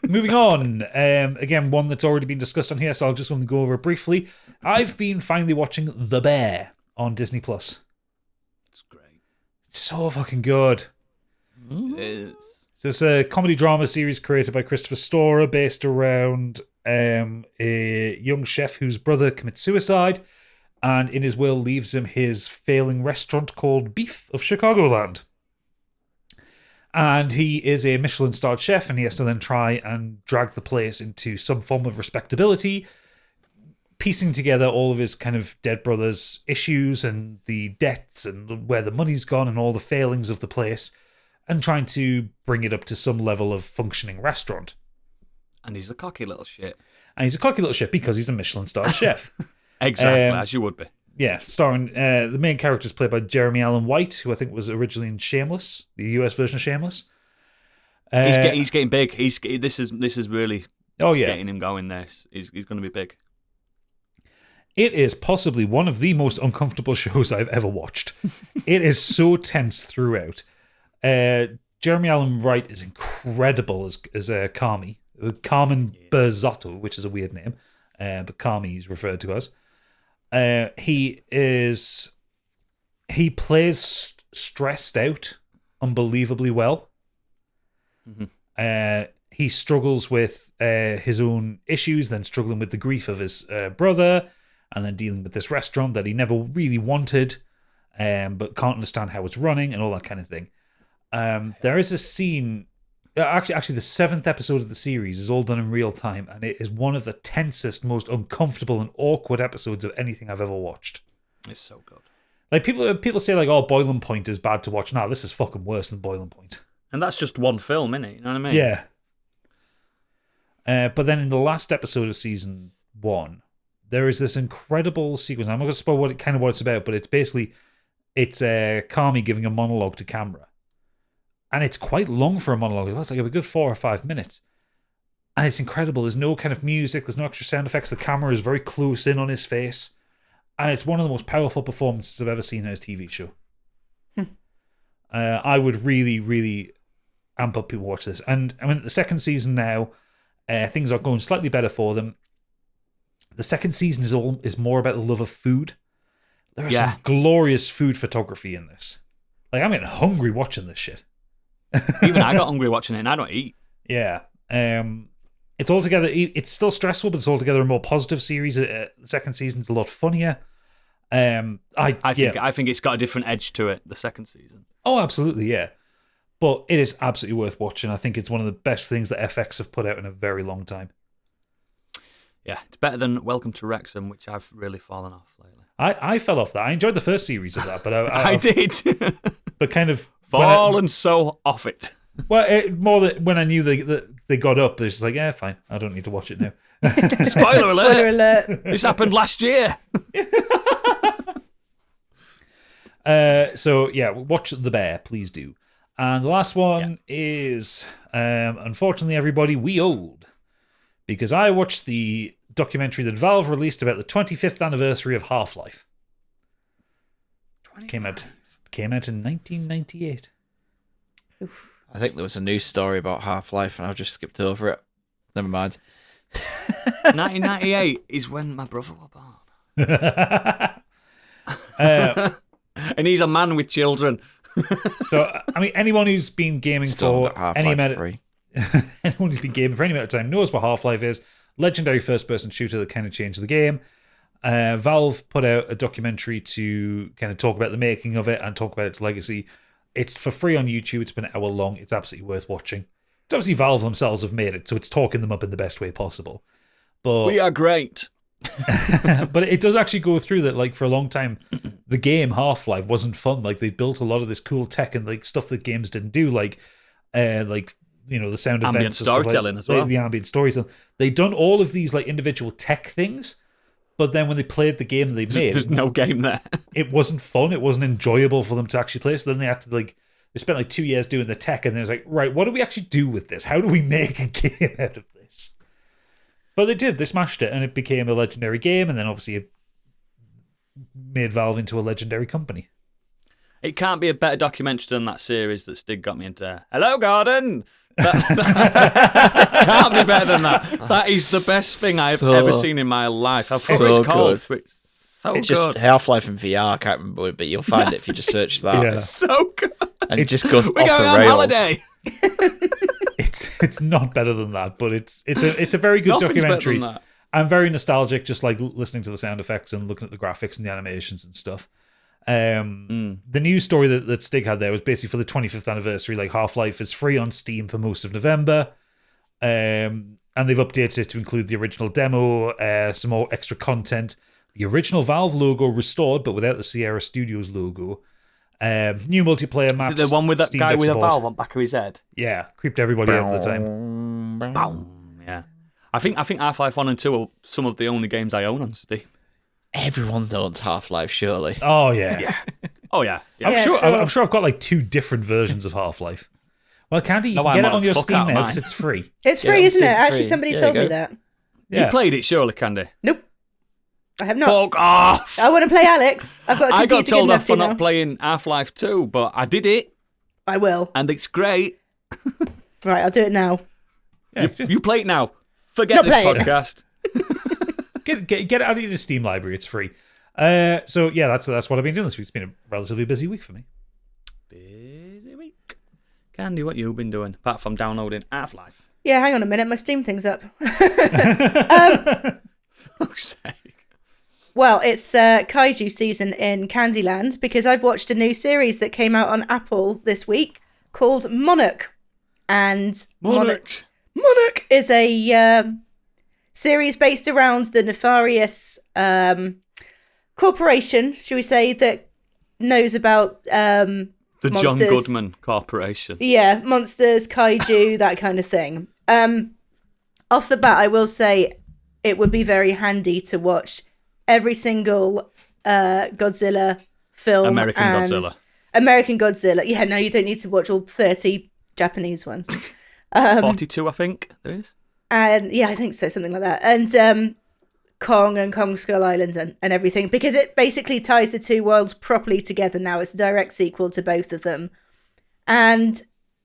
Moving on. Again, one that's already been discussed on here, so I'll just want to go over it briefly. I've been finally watching The Bear on Disney Plus. It's great. It's so fucking good. It is. So it's a comedy drama series created by Christopher Storer, based around a young chef whose brother commits suicide, and in his will leaves him his failing restaurant called Beef of Chicagoland. And he is a Michelin-starred chef, and he has to then try and drag the place into some form of respectability, piecing together all of his kind of dead brother's issues and the debts and where the money's gone and all the failings of the place, and trying to bring it up to some level of functioning restaurant. And he's a cocky little shit. And he's a cocky little chef because he's a Michelin-starred chef. Exactly, as you would be. Yeah, starring the main character is played by Jeremy Allen White, who I think was originally in Shameless, the US version of Shameless. He's getting big. This is really Oh yeah, getting him going there. He's going to be big. it is possibly one of the most uncomfortable shows I've ever watched. It is so tense throughout. Jeremy Allen White is incredible as Carmen Berzotto, which is a weird name, but Carmi is referred to as. He plays stressed out unbelievably well. Mm-hmm. He struggles with his own issues, then struggling with the grief of his brother, and then dealing with this restaurant that he never really wanted, but can't understand how it's running and all that kind of thing. There is a scene Actually, the 7th episode of the series is all done in real time, and it is one of the tensest, most uncomfortable and awkward episodes of anything I've ever watched. It's so good. Like, people say, like, oh, Boiling Point is bad to watch. No, this is fucking worse than Boiling Point. And that's just one film, innit? You know what I mean? Yeah. But then in the last episode of season 1, there is this incredible sequence. I'm not going to spoil what it's about, but it's basically Carmi giving a monologue to camera. And it's quite long for a monologue. It's like a good 4 or 5 minutes. And it's incredible. There's no kind of music. There's no extra sound effects. The camera is very close in on his face. And it's one of the most powerful performances I've ever seen in a TV show. I would really, really amp up people watch this. And I mean, the second season now, things are going slightly better for them. The second season is more about the love of food. There is some glorious food photography in this. Like, I'm getting hungry watching this shit. Even I got hungry watching it, and I don't eat. Yeah. It's altogether, it's still stressful, but it's altogether a more positive series. The second season's a lot funnier. I think it's got a different edge to it, the second season. Oh, absolutely, yeah. But it is absolutely worth watching. I think it's one of the best things that FX have put out in a very long time. Yeah, it's better than Welcome to Wrexham, which I've really fallen off lately. I fell off that. I enjoyed the first series of that, but I did. But kind of fallen so off it. Well, more that when I knew they got up, it's just like, yeah, fine. I don't need to watch it now. Spoiler alert! Spoiler alert! This happened last year. So yeah, watch The Bear, please do. And the last one is, unfortunately, everybody, We Old, because I watched the documentary that Valve released about the 25th anniversary of Half-Life. Came out in 1998. Oof. I think there was a news story about Half-Life, and I just skipped over it. Never mind. 1998 is when my brother was born. And he's a man with children. So, I mean, anyone who's been gaming Still for got any Half-Life amount 3. anyone who's been gaming for any amount of time knows what Half-Life is. Legendary first-person shooter that kind of changed the game. Valve put out a documentary to kind of talk about the making of it and talk about its legacy. It's for free on YouTube. It's been an hour long. It's absolutely worth watching. It's obviously Valve themselves have made it, so it's talking them up in the best way possible. But We are great. but it does actually go through that, like, for a long time, the game Half-Life wasn't fun. Like, they built a lot of this cool tech and like stuff that games didn't do, like you know, the sound Ambient effects, and stuff storytelling like, as well. the ambient storytelling. They'd done all of these like individual tech things, but then when they played the game they made, There's no game there. it wasn't fun. It wasn't enjoyable for them to actually play. So then they had to they spent like 2 years doing the tech, and they was like, right, what do we actually do with this? How do we make a game out of this? But they did. They smashed it, and it became a legendary game, and then obviously it made Valve into a legendary company. It can't be a better documentary than that series that Stig got me into. Hello, Gordon! That can't be better than that. That is the best thing I've ever seen in my life. I forgot what it's called. But it's so It's good. just Half-Life in VR. I can't remember it, but you'll find it if you just search that. Yeah. So good. And it just goes We're off going the on rails. holiday. It's not better than that, but it's a very good Nothing's documentary. better than that. I'm very nostalgic, just like listening to the sound effects and looking at the graphics and the animations and stuff. The news story that Stig had there was basically for the 25th anniversary. Like, Half-Life is free on Steam for most of November, and they've updated it to include the original demo, some more extra content, the original Valve logo restored but without the Sierra Studios logo, new multiplayer maps. Is it the one with that Steam guy Deck with a support. valve on the back of his head? Yeah, creeped everybody out at the time. Boom. Yeah. I think Half-Life 1 and 2 are some of the only games I own on Steam. Everyone owns Half-Life, surely. Oh yeah. Oh, yeah. I'm Yeah, sure. sure. I'm sure I've got like 2 different versions of Half-Life. Well, Candy, you No, can I get it might on your fuck Steam out now mine. because it's free. It's Yeah, free, isn't it? it's Actually, free. somebody There told you me go. that. Yeah. You've played it, surely, Candy? Nope. I have not. Fuck off! I want to play Alex. I've got a I got computer good told enough off to for now. not playing Half-Life 2, but I did it, I will. and it's great. Right, I'll do it now. Yeah, You play it now. Forget Not this playing. podcast. get it out of your Steam library. It's free. So yeah, that's what I've been doing this week. It's been a relatively busy week for me. Busy week. Candy, what you been doing, apart from downloading Half-Life? Yeah, hang on a minute. My Steam thing's up. Fuck's sake. Well, it's kaiju season in Candyland because I've watched a new series that came out on Apple this week called Monarch. And Monarch. Monarch is a series based around the nefarious corporation, should we say, that knows about The monsters. John Goodman Corporation. Yeah, monsters, kaiju, that kind of thing. Off the bat, I will say it would be very handy to watch every single Godzilla film. American Godzilla. American Godzilla. Yeah, no, you don't need to watch all 30 Japanese ones. 42, I think there is. And yeah, I think so, something like that. And Kong and Kong Skull Island and everything, because it basically ties the two worlds properly together now. It's a direct sequel to both of them. And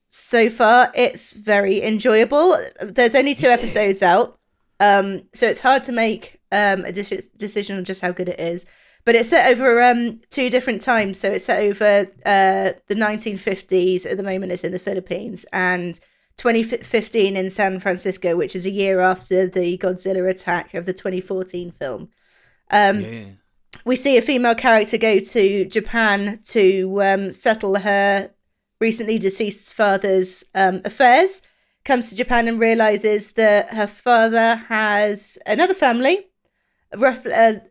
so far, it's very enjoyable. There's only 2 episodes out, so it's hard to make a decision on just how good it is. But it's set over 2 different times. So it's set over the 1950s. At the moment, it's in the Philippines. And 2015 in San Francisco, which is a year after the Godzilla attack of the 2014 film. We see a female character go to Japan to settle her recently deceased father's affairs, comes to Japan and realizes that her father has another family,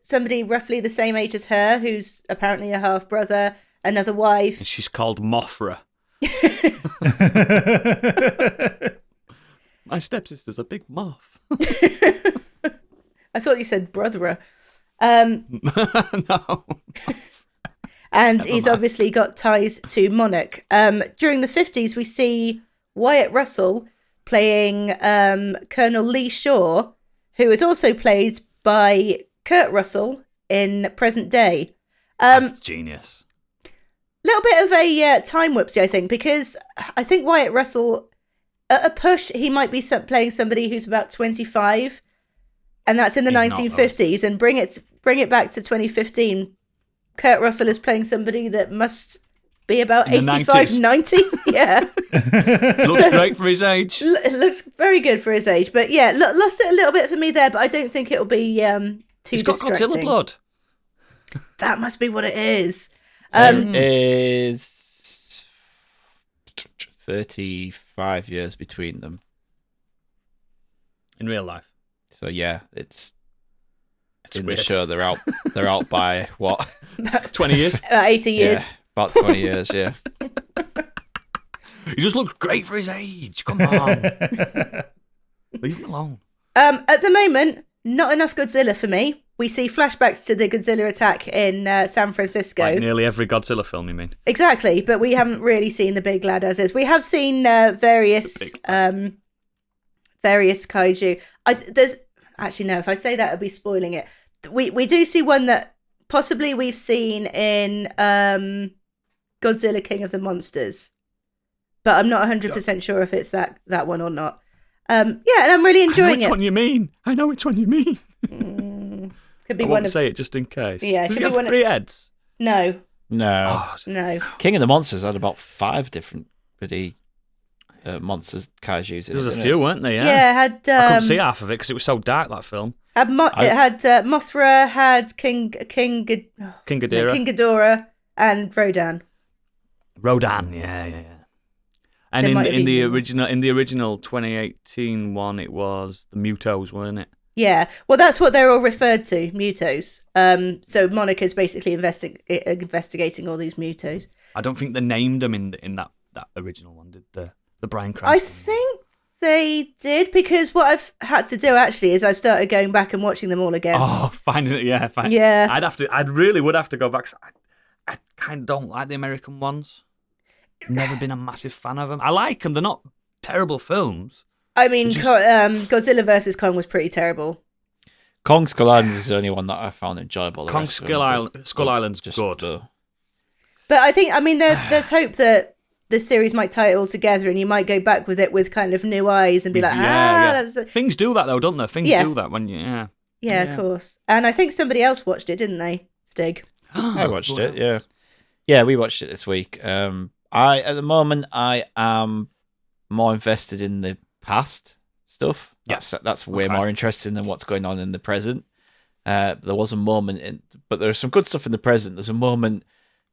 somebody roughly the same age as her, who's apparently a half brother, another wife. And she's called Mothra. My stepsister's a big moth. I thought you said brother. No. And he's obviously got ties to Monarch. During the 50s, we see Wyatt Russell playing Colonel Lee Shaw, who is also played by Kurt Russell in present day. That's genius. Little bit of a time whoopsie, I think, because I think Wyatt Russell, at a push, he might be playing somebody who's about 25, and that's in the 1950s. And bring it back to 2015. Kurt Russell is playing somebody that must be about 85, 90. Yeah. Looks great for his age. It looks very good for his age. But yeah, lost it a little bit for me there, but I don't think it'll be too He's got distracting. Godzilla blood. That must be what it is. There is 35 years between them. In real life. So yeah, it's in weird. the show they're out by what? 20 years. 80 years. Yeah, about 20 years, yeah. He just looks great for his age. Come on. Leave him alone. At the moment, not enough Godzilla for me. We see flashbacks to the Godzilla attack in San Francisco. Like nearly every Godzilla film, you mean? Exactly, but we haven't really seen the big lad as is. We have seen various kaiju. There's actually no. If I say that, I'd be spoiling it. We do see one that possibly we've seen in Godzilla King of the Monsters, but I'm not 100% sure if it's that one or not. Yeah, and I'm really enjoying it. I know which one you mean. I know which one you mean. Could be I one won't say it just in case. Yeah, Does should he be have one 3 heads? No, No. no. King of the Monsters had about 5 different bloody monsters, kaijus. There was a few, weren't there? Yeah. Yeah, it had. I couldn't see half of it because it was so dark, that film. It had Mothra, had King Ghidorah. Ghidorah, and Rodan. Rodan, yeah. And in the original 2018 one, it was the Mutos, weren't it? Yeah, well, that's what they're all referred to, Mutos. So Monarch is basically investigating all these Mutos. I don't think they named them in that original one, did the Bryan Cranston? I think they did, because what I've had to do actually is I've started going back and watching them all again. Oh, finding it, yeah. Yeah. I really would have to go back. I kind of don't like the American ones. Never been a massive fan of them. I like them. They're not terrible films. I mean, Godzilla vs. Kong was pretty terrible. Kong Skull Island is the only one that I found enjoyable. Kong Skull Island's good. But I think, there's hope that this series might tie it all together, and you might go back with it with kind of new eyes and be like, that was things do that though, don't they? Things do that when you, yeah, of course. And I think somebody else watched it, didn't they, Stig? I watched it, yeah. Yeah, we watched it this week. At the moment, I am more invested in the past stuff. That's way more interesting than what's going on in the present. There was a moment but there's some good stuff in the present. There's a moment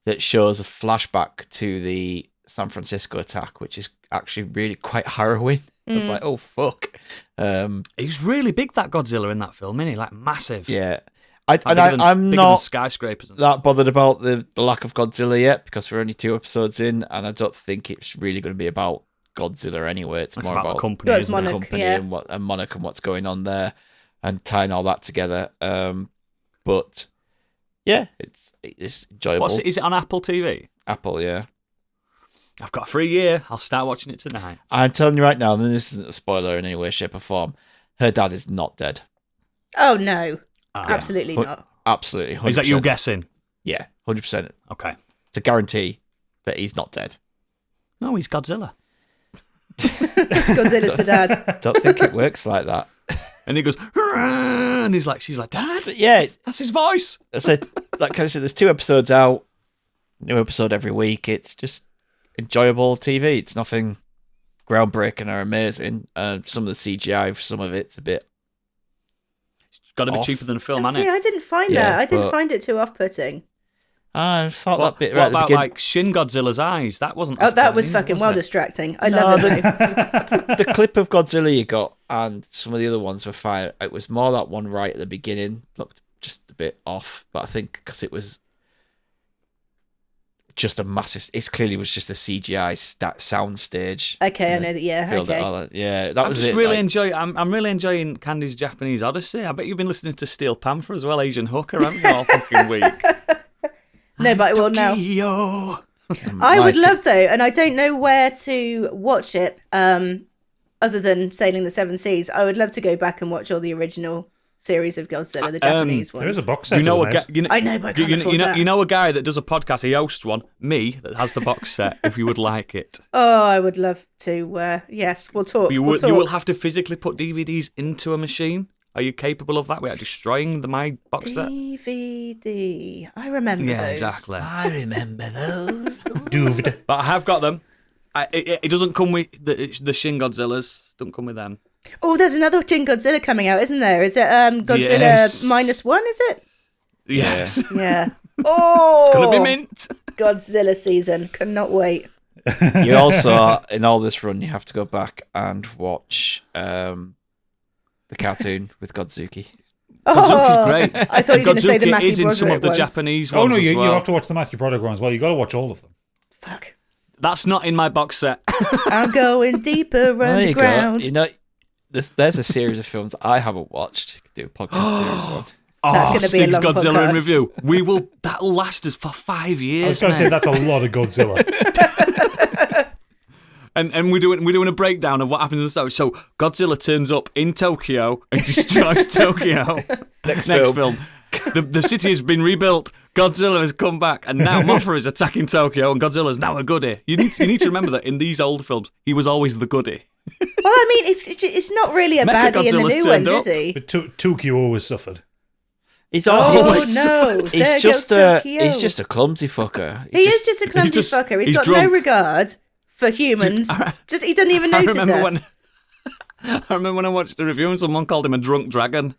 that shows a flashback to the San Francisco attack, which is actually really quite harrowing. It's like, oh fuck. He's really big, that Godzilla in that film, isn't he? Like massive. Yeah. Like I'm bigger not than skyscrapers. that bothered about the lack of Godzilla yet, because we're only 2 episodes in, and I don't think it's really going to be about Godzilla anyway. It's more about the company, No, it's isn't it? Monarch. company Yeah. and Monarch and what's going on there, and tying all that together. But yeah, it's enjoyable. Is it on Apple TV? Apple, yeah. I've got a free year. I'll start watching it tonight. I'm telling you right now, and this isn't a spoiler in any way, shape, or form. Her dad is not dead. Oh no, absolutely not. Absolutely, 100%. Is that you guessing? Yeah, 100%. Okay. It's a guarantee that he's not dead. No, he's Godzilla. Godzilla's the dad. Don't think it works like that. And he goes, "Hurrah!" And she's like, Dad, Yeah, that's his voice. I said, like I said, there's 2 episodes out, new episode every week. It's just enjoyable TV. It's nothing groundbreaking or amazing. Some of the CGI for some of it's a bit. It's got to be Off. cheaper than a film, See, hasn't it? I didn't find Yeah, that. I didn't but- find it too off-putting. I thought What, that bit what right at the about beginning. like Shin Godzilla's eyes? That wasn't. Oh, that was off-putting, fucking well it? distracting. I No, love it. Though. The clip of Godzilla you got and some of the other ones were fine. It was more that one right at the beginning looked just a bit off, but I think because it was just a massive. It clearly was just a CGI sound stage. Okay, I know that. Yeah, Build it okay. all that- yeah, that I'm was just it. really like- enjoying. I'm really enjoying Candy's Japanese Odyssey. I bet you've been listening to Steel Panther as well, Asian Hooker, haven't you, all fucking week? No, but I will now. Tokyo. I would Like- love though, and I don't know where to watch it. Other than Sailing the Seven Seas, I would love to go back and watch all the original series of Godzilla, the Japanese ones. There is a box set. You know of a them guy. out. I know, but I can't afford that. You know a guy that does a podcast. He hosts one. Me that has the box set. If you would like it, Oh, I would love to. Yes, we'll talk. you we'll will. talk. You will have to physically put DVDs into a machine. Are you capable of that without destroying my box set? DVD. I remember Yeah, those. exactly. I remember those. Dooved. But I have got them. It doesn't come with the Shin Godzillas. Don't come with them. Oh, there's another Shin Godzilla coming out, isn't there? Is it Godzilla Yes. -1? Is it? Yes. Yeah. Oh, It's gonna be mint. Godzilla season. Cannot wait. You also, in all this run, you have to go back and watch the cartoon with Godzuki. Godzuki's great. I thought you were going to say the Godzuki Matthew is in some of Broderick the one. Japanese Oh ones no, as you well. have to watch the Matthew Broderick one as well. You got to watch all of them. Fuck. That's not in my box set. I'm going deeper There you go. underground. You know, there's a series of films that I haven't watched. You could do a podcast series on. That's Oh, gonna be a Stig's long Godzilla in podcast. review. That'll last us for 5 I was years, going to say mate. that's a lot of Godzilla. And we're doing a breakdown of what happens in the story. So Godzilla turns up in Tokyo and destroys Tokyo. Next film. The city has been rebuilt. Godzilla has come back, and now Mothra is attacking Tokyo, and Godzilla's now a goodie. You need to remember that in these old films, he was always the goodie. Well, I mean, it's not really a baddie in the Mechagodzilla's new turned ones, up. is he? But Tokyo always suffered. He's Oh always, no! he's There just goes Tokyo. he's just a clumsy fucker. He is just a clumsy just- fucker. He's he's got no drunk. regard for humans. Just he doesn't even I notice remember us. when I watched the review and someone called him a drunk dragon.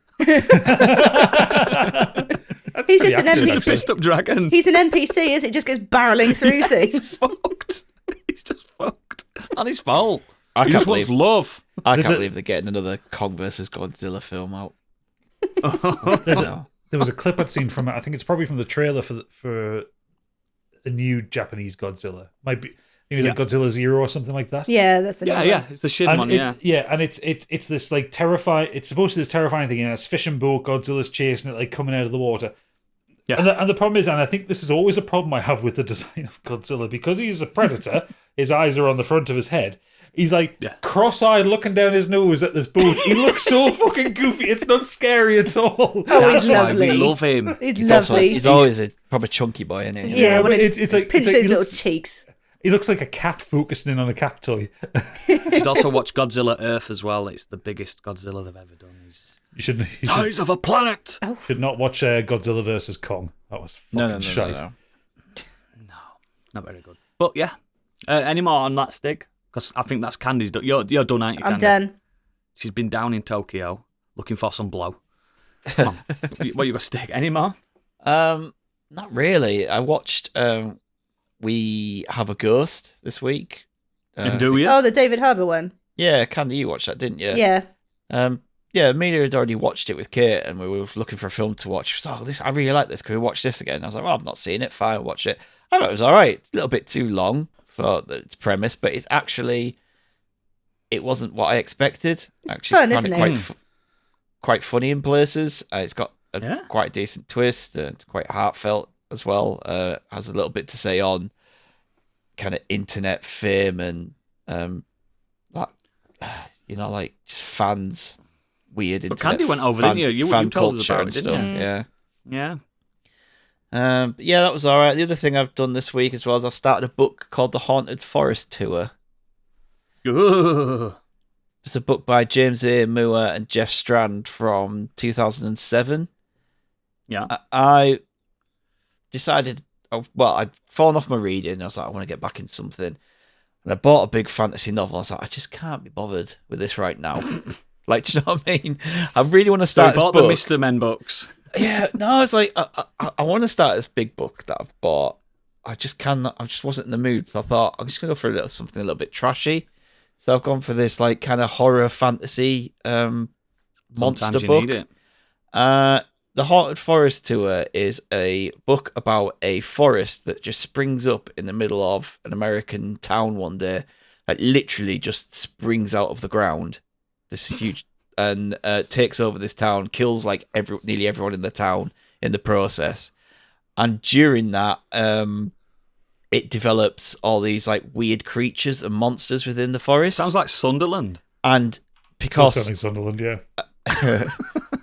He's just an accurate, Just a NPC. pissed up dragon. He's an NPC, as it just goes barreling through things. Fucked. He's just fucked. Not his fault. I He can't just wants believe love. I There's can't a- believe they're getting another Kong versus Godzilla film out. There was a clip I'd seen from it. I think it's probably from the trailer for a new Japanese Godzilla. Might be. I think it was like Godzilla Zero or something like that. Yeah, that's the Yeah, new one. yeah. It's the Shin And one, yeah. and it's this like terrifying. It's supposed to be this terrifying thing. It's fishing boat. Godzilla's chasing it, like coming out of the water. Yeah. And the problem is, and I think this is always a problem I have with the design of Godzilla, because he's a predator. His eyes are on the front of his head. He's like cross-eyed, looking down his nose at this boat. He looks so fucking goofy. It's not scary at all. Oh, That's he's why lovely. we love him. He's That's why- lovely. he's always a proper chunky boy, isn't he? Yeah, when but it it's like pinch he those little looks, cheeks. he looks like a cat focusing in on a cat toy. You should also watch Godzilla Earth as well. It's the biggest Godzilla they've ever done. You should Size of a planet. should not watch Godzilla versus Kong. That was fucking No. shite. No, not very good. But yeah, any more on that, Stig? Because I think that's Candy's done. You're done, aren't you, I'm Candy? done. She's been down in Tokyo looking for some blow. Come on. What you got, Stig? Any more? Not really. I watched we have a ghost this week. And do we? Oh, the David Harbour one. Yeah, Candy, you watched that, didn't you? Yeah. Yeah, Amelia had already watched it with Kate, and we were looking for a film to watch. She was like, I really like this. Can we watch this again? I was like, well, I've not seen it. Fine, I'll watch it. I thought it was all right. It's a little bit too long for its premise, but it's actually, it wasn't what I expected. It's actually, fun, found isn't it? Quite funny in places. It's got a Yeah. quite decent twist, and it's quite heartfelt as well. Has a little bit to say on kind of internet fame and like, like just fans. Weird But internet Candy went over, didn't you? You fan told us culture about and it, didn't stuff. you? Yeah. Yeah. But yeah, that was all right. The other thing I've done this week as well is I started a book called The Haunted Forest Tour. Ugh. It's a book by James A. Moore and Jeff Strand from 2007. Yeah. I decided, I'd fallen off my reading. I was like, I want to get back into something. And I bought a big fantasy novel. I was like, I just can't be bothered with this right now. Like, do you know what I mean? I really want to So start you bought this the book. Mr. Men books. Yeah, no, it's like I want to start this big book that I've bought. I just wasn't in the mood. So I thought I'm just gonna go for something a little bit trashy. So I've gone for this like kind of horror fantasy monster Sometimes you book. need it. The Haunted Forest Tour is a book about a forest that just springs up in the middle of an American town one day. It literally just springs out of the ground. This huge and takes over this town, kills like nearly everyone in the town in the process. And during that, it develops all these like weird creatures and monsters within the forest. Sounds like Sunderland. And because Certainly Sunderland, yeah.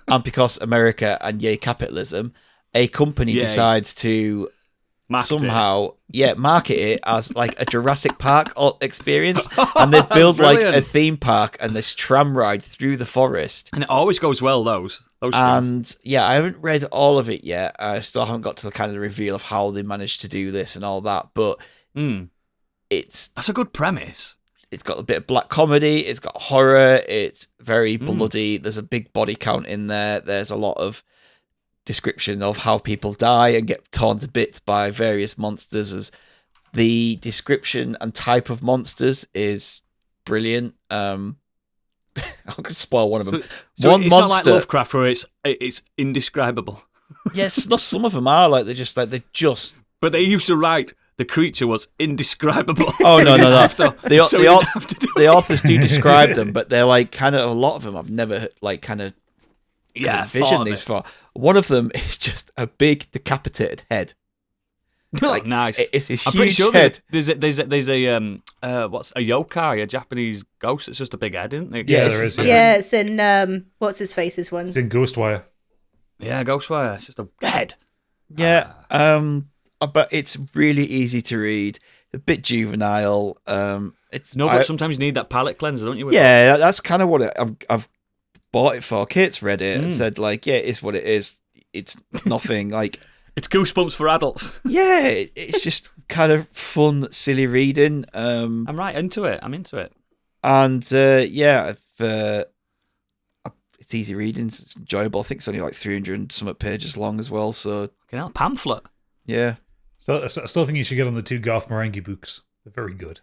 and because America and yay capitalism, a company Yay. decides to Market it. somehow market it as like a Jurassic Park experience, and they build like a brilliant. theme park and this tram ride through the forest. And it always goes well, those things. And yeah, I haven't read all of it yet. I still haven't got to the kind of reveal of how they managed to do this and all that, but it's That's a good premise. it's got a bit of black comedy, it's got horror, it's very bloody, there's a big body count in there, there's a lot of description of how people die and get torn to bits by various monsters. As the description and type of monsters is brilliant. I'm gonna spoil one of them. So One it's monster, not like Lovecraft where it's indescribable. yes, not some of them are like they're just. But they used to write the creature was indescribable. Oh no, The the authors do describe them, but they're like kind of a lot of them I've never like kind of envisioned these for. One of them is just a big decapitated head. Like, nice. It's a I'm pretty huge sure head. there's a what's a yokai, a Japanese ghost. It's just a big head, isn't it? Yeah, there is. Yeah, it's in what's his face's ones. It's in Ghostwire. Yeah, Ghostwire. It's just a head. Yeah, but it's really easy to read. A bit juvenile. But sometimes you need that palate cleanser, don't you? Yeah, that's kind of what I've bought it for. Kate's read it and said like, yeah, it is what it is. It's nothing like. It's Goosebumps for adults. Yeah, it's just kind of fun, silly reading. I'm right into it. I'm into it. And it's easy reading. It's enjoyable. I think it's only like 300 and some pages long as well. So Pamphlet. yeah. So I still think you should get on the two Garth Marenghi books. They're very good.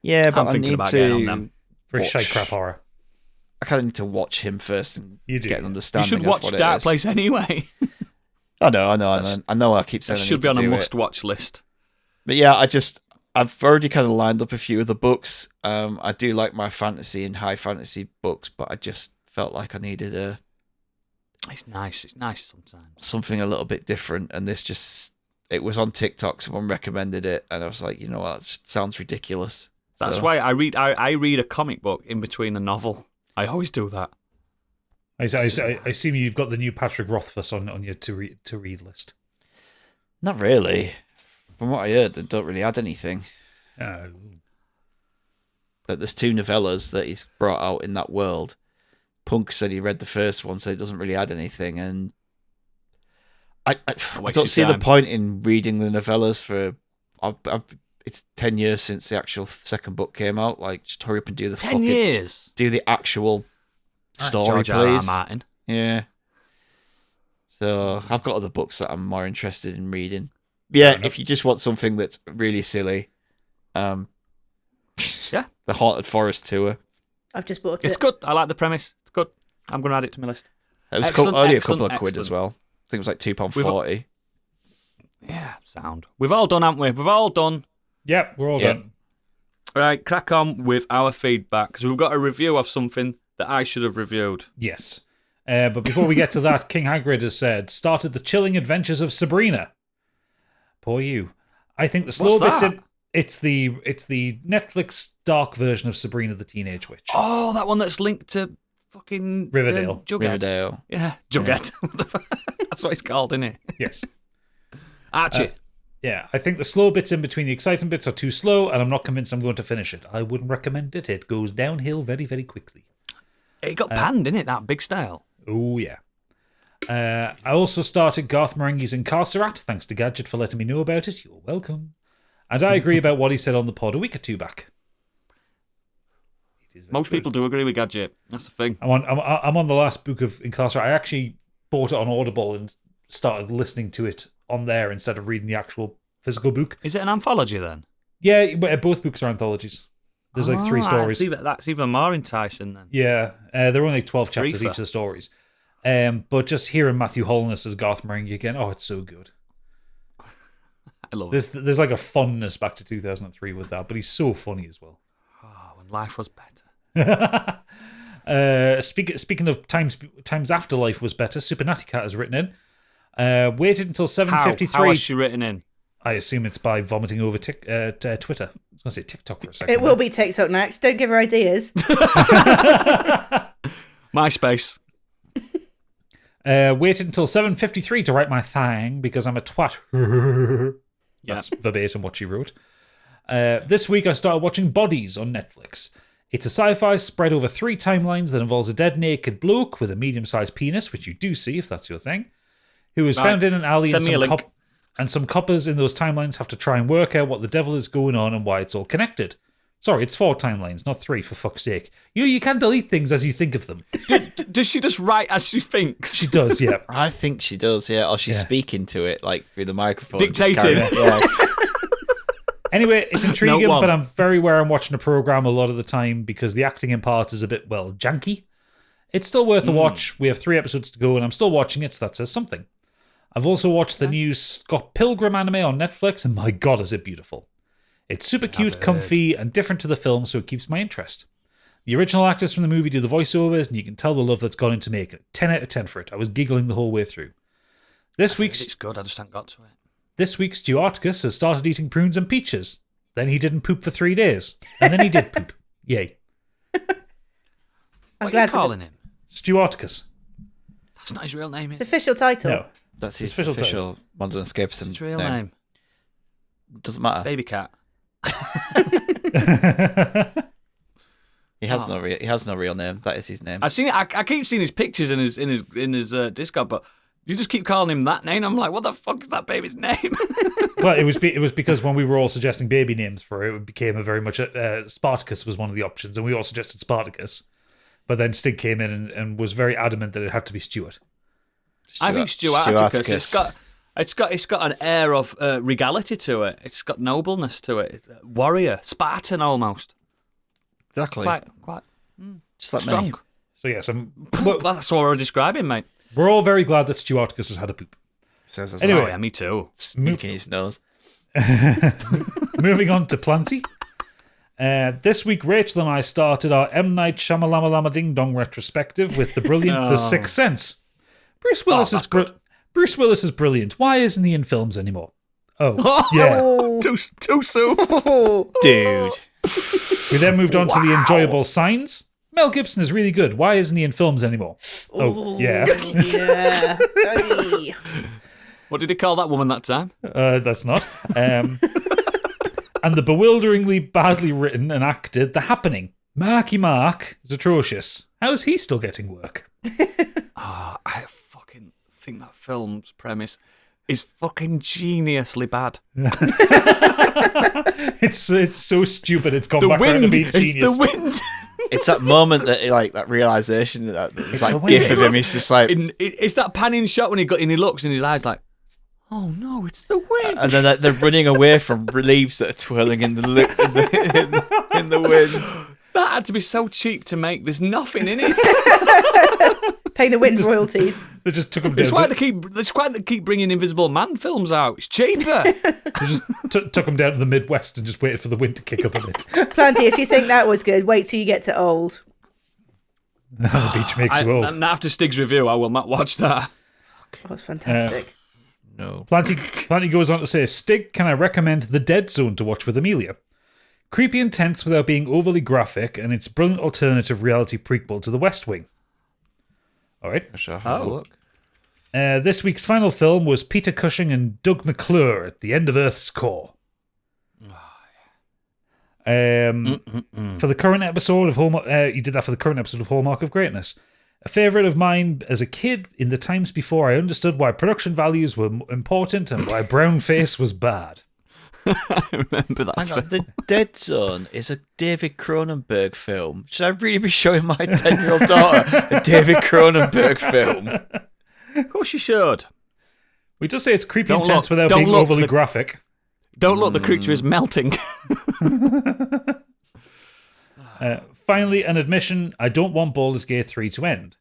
Yeah, but I'm I thinking need about getting on to. them. Very Watch. shite crap horror. I kind of need to watch him first and You do. get an You understanding. should of watch what it Dark is. Place anyway. I know. I keep That saying I should need be on to a do it. must-watch list. But yeah, I've already kind of lined up a few of the books. I do like my fantasy and high fantasy books, but I just felt like I needed It's nice. It's nice sometimes. something a little bit different. And it was on TikTok. Someone recommended it, and I was like, you know what, that sounds ridiculous. That's So- why I read a comic book in between a novel. I always do that. I assume you've got the new Patrick Rothfuss on your to read list. Not really. From what I heard, they don't really add anything. Oh. That there's 2 novellas that he's brought out in that world. Punk said he read the first one, so it doesn't really add anything, and I waste don't your see the time. point in reading the novellas for. It's 10 years since the actual second book came out. Like, just hurry up and do the 10 years. do the actual story, George R. R. please. Martin. Yeah. So I've got other books that I'm more interested in reading. Yeah, enough. if you just want something that's really silly, Yeah. the Haunted Forest tour. I've just bought It's it. good. I like the premise. It's good. I'm going to add it to my list. It was Excellent, only a excellent, couple of quid excellent. as well. I think it was like £2.40. Yeah, sound. We've all done, haven't we? We've all done. Yep, we're all Yeah. done. Right, crack on with our feedback because we've got a review of something that I should have reviewed. Yes. But before we get to that, King Hagrid has said, started the chilling adventures of Sabrina. Poor you. I think the slow What's bits that? in it's the Netflix dark version of Sabrina the Teenage Witch. Oh, that one that's linked to fucking Riverdale. Jughead. Riverdale. Yeah, Jughead. That's what it's called, isn't it? Yes. Archie. Yeah, I think the slow bits in between the exciting bits are too slow, and I'm not convinced I'm going to finish it. I wouldn't recommend it. It goes downhill very, very quickly. It got panned, didn't it? That big style. Oh, yeah. I also started Garth Marenghi's Incarcerat. Thanks to Gadget for letting me know about it. You're welcome. And I agree about what he said on the pod a week or two back. It is very Most good. people do agree with Gadget. That's the thing. I'm on the last book of Incarcerat. I actually bought it on Audible and started listening to it on there instead of reading the actual physical book. Is it an anthology then? Yeah, but both books are anthologies. There's like 3 stories. That's even more enticing then. Yeah, they're only 12 chapters Briefer. each of the stories. But just hearing Matthew Holness as Garth Marenghi again, oh, it's so good. I love it. There's like a funness back to 2003 with that, but he's so funny as well. Oh, when life was better. Speaking of times after life was better, Supernatty Cat has written in. Waited until How 7:53. was she written in? I assume it's by vomiting over Twitter. I was going to say TikTok for a second. It will be TikTok next. Don't give her ideas. MySpace. Waited until 7:53 to write my thing because I'm a twat. That's verbatim what she wrote. This week I started watching Bodies on Netflix. It's a sci-fi spread over 3 timelines that involves a dead naked bloke with a medium-sized penis, which you do see if that's your thing, who is Right. found in an alley Send me a link. and some coppers in those timelines have to try and work out what the devil is going on and why it's all connected. Sorry, it's 4 timelines, not 3, for fuck's sake. You can delete things as you think of them. Does she just write as she thinks? She does, yeah. I think she does, yeah. Or she's speaking to it, like, through the microphone. just Dictating. carrying it, yeah. Anyway, it's intriguing, Note 1. but I'm very aware I'm watching a program a lot of the time because the acting in parts is a bit, well, janky. It's still worth a watch. We have 3 episodes to go, and I'm still watching it, so that says something. I've also watched the new Scott Pilgrim anime on Netflix, and my god, is it beautiful. It's super cute, comfy, and different to the film, so it keeps my interest. The original actors from the movie do the voiceovers, and you can tell the love that's gone into making it. 10 out of 10 for it. I was giggling the whole way through. This It's good. I just haven't got to it. week, Stu Articus has started eating prunes and peaches. Then he didn't poop for 3 days. And then he did poop. Yay. I'm What are you glad for calling him? Stu Articus. That's not his real name. It's Is it? official title. No. That's his Official official Modern Escapism His real name. Doesn't matter. Baby cat. He has no real name. That is his name. I've seen it. I keep seeing his pictures in his Discord, but you just keep calling him that name. I'm like, what the fuck is that baby's name? Well, it was because when we were all suggesting baby names for it became a very much Spartacus was one of the options, and we all suggested Spartacus. But then Stig came in and was very adamant that it had to be Stuart. I think Stuart Atticus. It's got an air of regality to it. It's got nobleness to it. It's a warrior, Spartan almost. Exactly. Quite Just like strong. me. So yes, Well, that's what we're describing, mate. we're all very glad that Stu Articus has had a poop. Says as Anyway. Oh yeah, me too. sneaking his nose. Moving on to Planty. This week, Rachel and I started our M. Night Shyamalan Ding Dong retrospective with the brilliant The Sixth Sense. Bruce Willis is Bruce Willis is brilliant. Why isn't he in films anymore? Oh, yeah. Oh. Too soon. Dude. We then moved on to the enjoyable Signs. Mel Gibson is really good. Why isn't he in films anymore? Oh, yeah. Yeah. Hey. What did he call that woman that time? That's not. And the bewilderingly badly written and acted The Happening. Marky Mark is atrocious. How is he still getting work? I fucking think that film's premise is fucking geniusly bad. It's so stupid. It's gone The back around to wind. being It's genius. the wind. It's that moment that realization that it's the like way gif it of him. He's just like, It's that panning shot when he looks and his eyes like, Oh no, it's the wind. And then they're running away from leaves that are twirling in the wind. That had to be so cheap to make. There's nothing in it. Pay the wind royalties. They just took them down. That's why they keep bringing Invisible Man films out. It's cheaper. They just took them down to the Midwest and just waited for the wind to kick up a bit. Planty, if you think that was good, wait till you get to old. The beach makes you old. And after Stig's review, I will not watch that. Oh, that's fantastic. No. Planty goes on to say, Stig, can I recommend The Dead Zone to watch with Amelia? Creepy and tense without being overly graphic, and it's a brilliant alternative reality prequel to The West Wing. All right. I shall have a look. This week's final film was Peter Cushing and Doug McClure at the End of Earth's Core. For the current episode of you did that for the current episode of Hallmark of Greatness. A favourite of mine as a kid in the times before I understood why production values were important and why brown face was bad. I remember that. Hang on, The Dead Zone is a David Cronenberg film. Should I really be showing my 10-year-old daughter a David Cronenberg film? Of course you should. We just say it's creepy and tense without being overly graphic. Don't look, the creature is melting. Finally, an admission, I don't want Baldur's Gate 3 to end.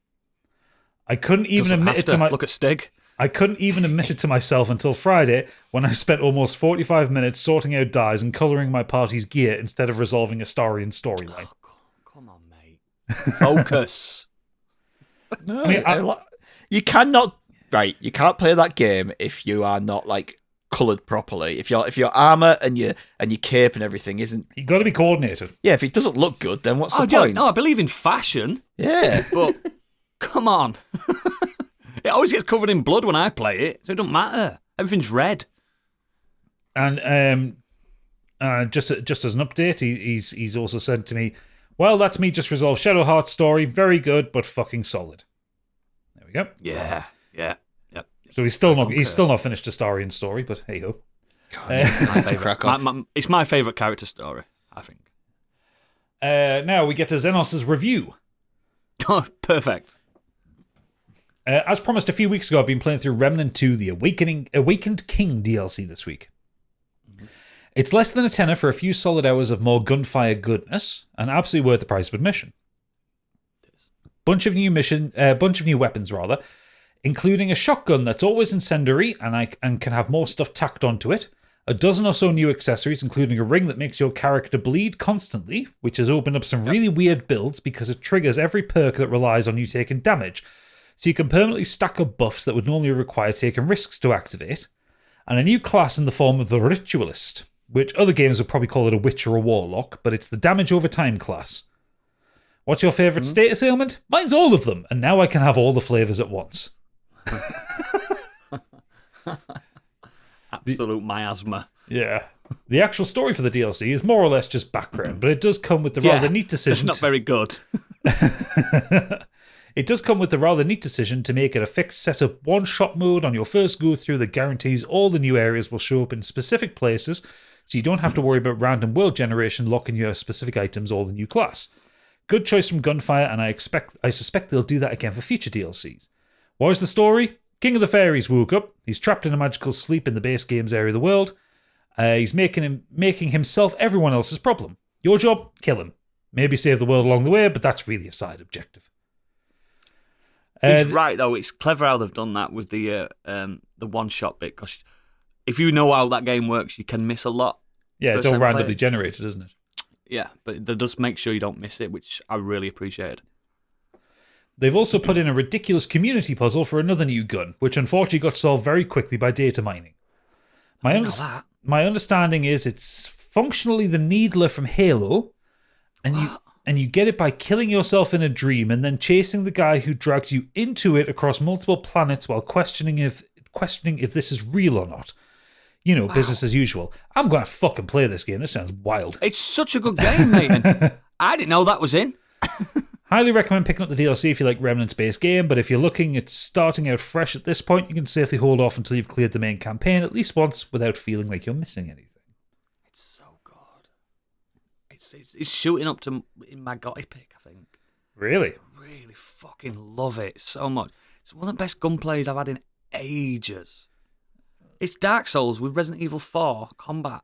I couldn't even admit it to look at Stig. I couldn't even admit it to myself until Friday when I spent almost 45 minutes sorting out dies and colouring my party's gear instead of resolving a story and storyline. Oh, come on, mate. Focus. No, I mean, you cannot. Right, you can't play that game if you are not like coloured properly. If your armour and your cape and everything isn't. You got to be coordinated. Yeah, if it doesn't look good, then what's the Yeah, point? no, I believe in fashion. Yeah, but come on. It always gets covered in blood when I play it, so it don't matter. Everything's red. And just as an update, he's also said to me, well, that's me just resolved Shadow Heart's story. Very good, but fucking solid. There we go. Yeah. So he's still not finished the story and story, but hey ho. It's my favourite character story, I think. Now we get to Xenos' review. Oh, perfect. As promised a few weeks ago, I've been playing through Remnant 2, the Awakened King DLC this week. It's less than a tenner for a few solid hours of more gunfire goodness, and absolutely worth the price of admission. Bunch of new weapons, including a shotgun that's always incendiary and can have more stuff tacked onto it. A dozen or so new accessories, including a ring that makes your character bleed constantly, which has opened up some really weird builds because it triggers every perk that relies on you taking damage. So you can permanently stack up buffs that would normally require taking risks to activate. And a new class in the form of the Ritualist, which other games would probably call it a witch or a warlock, but it's the damage over time class. What's your favourite status ailment? Mine's all of them, and now I can have all the flavours at once. Absolute miasma. Yeah. The actual story for the DLC is more or less just background, but it does come with the rather neat decision. It's not very good. It does come with the rather neat decision to make it a fixed setup one-shot mode on your first go-through that guarantees all the new areas will show up in specific places, so you don't have to worry about random world generation locking your specific items or the new class. Good choice from Gunfire, and I suspect they'll do that again for future DLCs. What is the story? King of the Fairies woke up. He's trapped in a magical sleep in the base games area of the world. He's making himself everyone else's problem. Your job? Kill him. Maybe save the world along the way, but that's really a side objective. He's right, though. It's clever how they've done that with the one-shot bit, because if you know how that game works, you can miss a lot. Yeah, it's all randomly generated, isn't it? Yeah, but they just make sure you don't miss it, which I really appreciated. They've also put in a ridiculous community puzzle for another new gun, which unfortunately got solved very quickly by data mining. My understanding is it's functionally the Needler from Halo, and you get it by killing yourself in a dream and then chasing the guy who dragged you into it across multiple planets while questioning if this is real or not. You know, business as usual. I'm going to fucking play this game. This sounds wild. It's such a good game, mate. And I didn't know that was in. Highly recommend picking up the DLC if you like Remnant's base game, but if you're looking at starting out fresh at this point, you can safely hold off until you've cleared the main campaign at least once without feeling like you're missing anything. It's so good. It's shooting up to in my Gotti pick, I think. Really? I really fucking love it so much. It's one of the best gunplays I've had in ages. It's Dark Souls with Resident Evil 4 combat.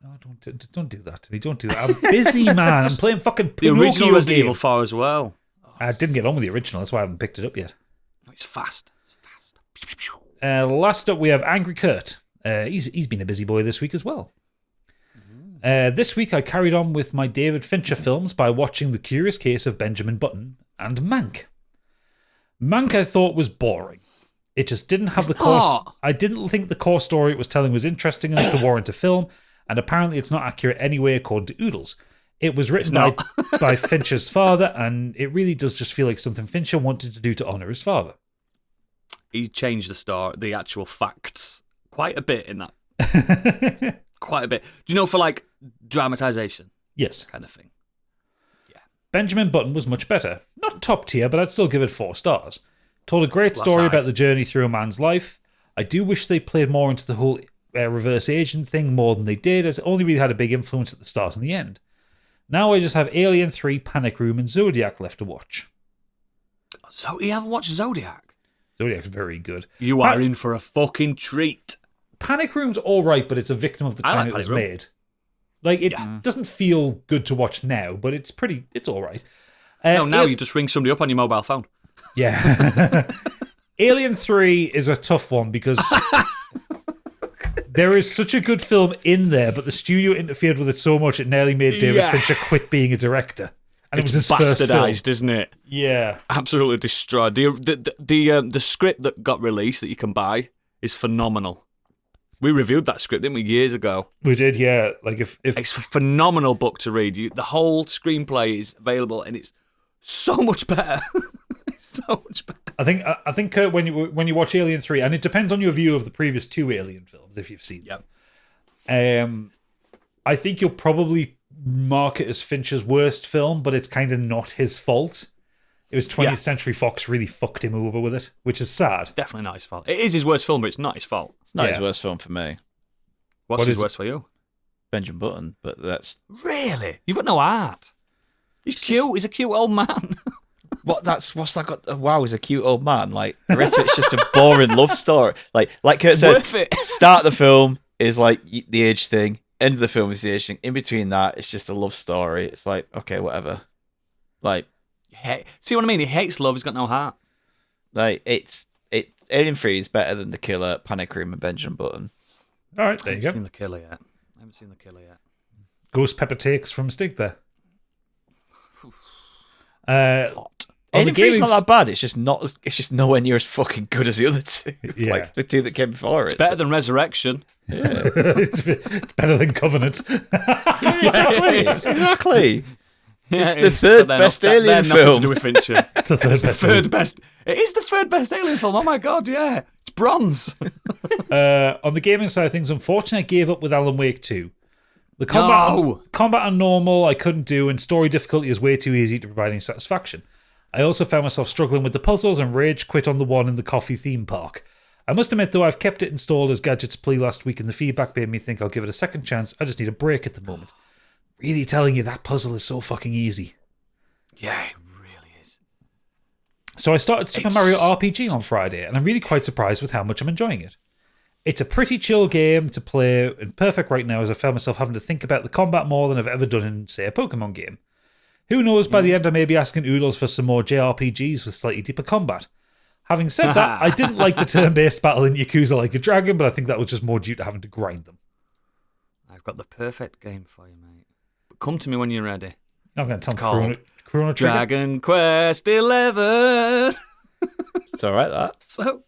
No, don't do that to me. Don't do that. I'm busy, man. I'm playing fucking The Pinocchio original Resident game. Evil 4 as well. I didn't get on with the original. That's why I haven't picked it up yet. It's fast. Last up, we have Angry Kurt. He's been a busy boy this week as well. This week, I carried on with my David Fincher films by watching The Curious Case of Benjamin Button and Mank. Mank I thought was boring. It just didn't have the core. I didn't think the core story it was telling was interesting enough to warrant a film, and apparently it's not accurate anyway, according to Oodles. It was written by Fincher's father, and it really does just feel like something Fincher wanted to do to honour his father. He changed the actual facts quite a bit in that. Quite a bit. Do you know, for like dramatization? Yes. Kind of thing. Yeah. Benjamin Button was much better. Not top tier, but I'd still give it 4 stars. Told a great story about the journey through a man's life. I do wish they played more into the whole reverse agent thing more than they did, as it only really had a big influence at the start and the end. Now I just have Alien 3, Panic Room, and Zodiac left to watch. So you haven't watched Zodiac? Zodiac's very good. You are in for a fucking treat. Panic Room's alright, but it's a victim of the time it was made. Like, it doesn't feel good to watch now, but it's alright. Now you just ring somebody up on your mobile phone. Yeah. Alien 3 is a tough one because there is such a good film in there, but the studio interfered with it so much it nearly made David Fincher quit being a director. And it was his first film. Bastardized, isn't it? Yeah. Absolutely destroyed. The script that got released that you can buy is phenomenal. We reviewed that script, didn't we, years ago? We did, yeah. Like if it's a phenomenal book to read. The whole screenplay is available, and it's so much better. So much better. I think Kurt, when you watch Alien 3, and it depends on your view of the previous 2 Alien films, if you've seen them. I think you'll probably mark it as Fincher's worst film, but it's kind of not his fault. It was 20th Century Fox really fucked him over with it, which is sad. Definitely not his fault. It is his worst film, but it's not his fault. It's not his worst film for me. What's his worst for you? Benjamin Button, but that's... Really? You've got no heart. He's cute. He's a cute old man. What's that got? Wow, he's a cute old man. Like, the rest of it's just a boring love story. Like Kurt said, worth it. Start of the film is like the age thing. End of the film is the age thing. In between that, it's just a love story. It's like, okay, whatever. Like... See what I mean? He hates love. He's got no heart. Like, Alien 3 is better than The Killer, Panic Room, and Benjamin Button. All right, there you go. I haven't seen The Killer yet. Ghost pepper takes from Stig there. Hot. Alien 3 is not that bad. It's just nowhere near as fucking good as the other two. Yeah. Like the two that came before it. It's better than Resurrection. Yeah. It's better than Covenant. Exactly. Yeah, it's the third best Alien film. Nothing to do with Fincher. It's the third best. It is the third best Alien film. Oh my god, yeah. It's bronze. On the gaming side of things, unfortunately, I gave up with Alan Wake 2. The combat on normal I couldn't do, and story difficulty is way too easy to provide any satisfaction. I also found myself struggling with the puzzles and rage quit on the one in the coffee theme park. I must admit, though, I've kept it installed as Gadgets Play last week, and the feedback made me think I'll give it a second chance. I just need a break at the moment. Really telling you that puzzle is so fucking easy. Yeah, it really is. So I started Super Mario RPG on Friday, and I'm really quite surprised with how much I'm enjoying it. It's a pretty chill game to play, and perfect right now as I found myself having to think about the combat more than I've ever done in, say, a Pokemon game. Who knows, by the end I may be asking Oodles for some more JRPGs with slightly deeper combat. Having said that, I didn't like the turn-based battle in Yakuza Like a Dragon, but I think that was just more due to having to grind them. I've got the perfect game for you, mate. But come to me when you're ready. I'm going to tell him Chrono Trigger. Dragon Quest 11. It's all right, that. So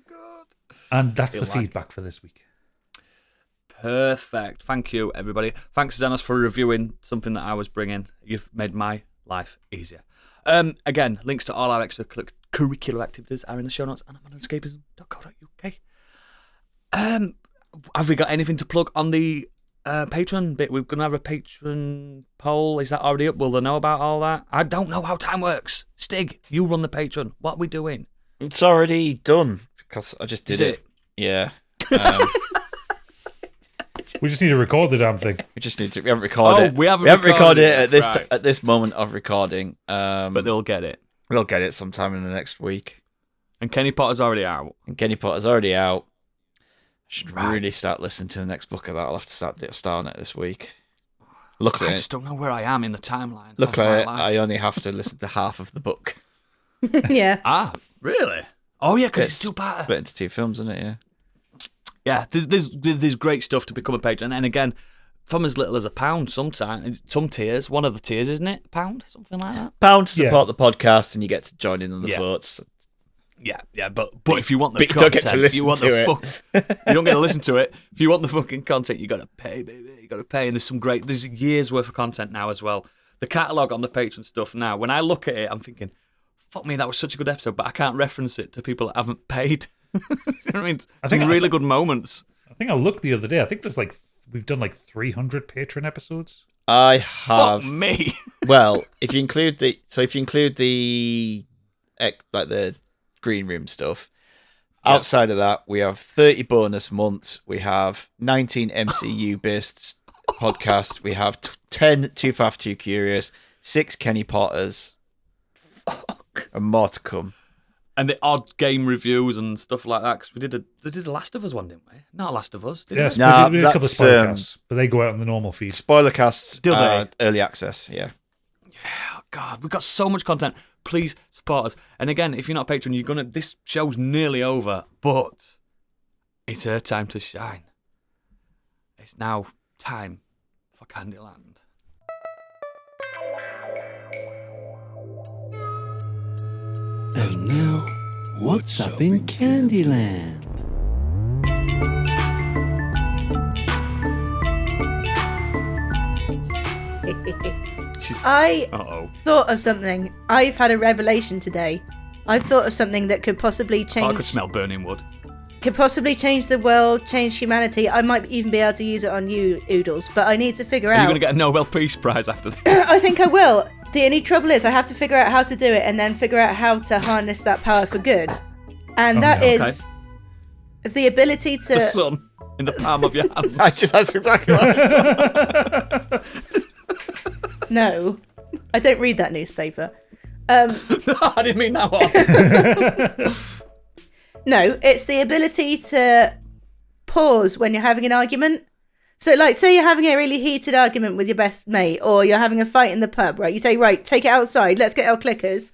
good. And that's the feedback for this week. Perfect. Thank you, everybody. Thanks, Xanos, for reviewing something that I was bringing. You've made my life easier. Again, links to all our extracurricular activities are in the show notes and at modernescapism.co.uk. Have we got anything to plug on the Patreon bit? We're going to have a Patreon poll. Is that already up? Will they know about all that? I don't know how time works. Stig, you run the Patreon. What are we doing? It's already done because I just did it. Yeah. We just need to record the damn thing. We haven't recorded it. We haven't recorded it right. at this moment of recording. But they'll get it. We'll get it sometime in the next week. And Kenny Potter's already out. Should really start listening to the next book of that. I'll have to start starting it this week. Luckily, I just don't know where I am in the timeline. Luckily, of my life. I only have to listen to half of the book. Yeah. Ah, really? Oh yeah, because it's two-parter. Split into 2 films, isn't it? Yeah. Yeah, there's great stuff to become a patron, and again, from as little as £1 sometimes. Some tiers, one of the tiers, isn't it? £1, something like that. £1 to support the podcast, and you get to join in on the votes. Yeah, but if you want the But you don't content, get to listen you want to the it. you don't get to listen to it. If you want the fucking content, you got to pay, baby. You got to pay, and there's years worth of content now as well. The catalogue on the Patreon stuff now. When I look at it, I'm thinking, fuck me, that was such a good episode, but I can't reference it to people that haven't paid. You know what I mean? Some really good moments. I think I looked the other day. I think there's we've done 300 Patreon episodes. I have. Fuck me. Well, if you include the green room stuff, outside of that, we have 30 bonus months. We have 19 MCU based podcasts. We have 10 Too Fast Too Curious, 6 Kenny Potters, and more to come. And the odd game reviews and stuff like that, because we did the Last of Us one, didn't we? Not Last of Us, did we? Yes, Nah, we did a couple of that's, podcasts, but they go out on the normal feed. Spoiler casts, Do they? early access, yeah. Oh, God, we've got so much content. Please support us. And again, if you're not a patron, this show's nearly over, but it's her time to shine. It's now time for Candyland. And now, what's up in Candyland? I Uh-oh. thought of something. I've had a revelation today. I thought of something that could possibly I change. could smell burning wood. Could possibly change the world, change humanity. I might even be able to use it on you, Oodles, but I need to figure Are you out. going to get a Nobel Peace Prize after this? I think I will. The only trouble is I have to figure out how to do it and then figure out how to harness that power for good. And that is the ability to... The sun in the palm of your hand. That's exactly what I thought. No, I don't read that newspaper. No, I didn't mean that one. No, it's the ability to pause when you're having an argument. So, say you're having a really heated argument with your best mate, or you're having a fight in the pub, right? You say, right, take it outside, let's get our clickers.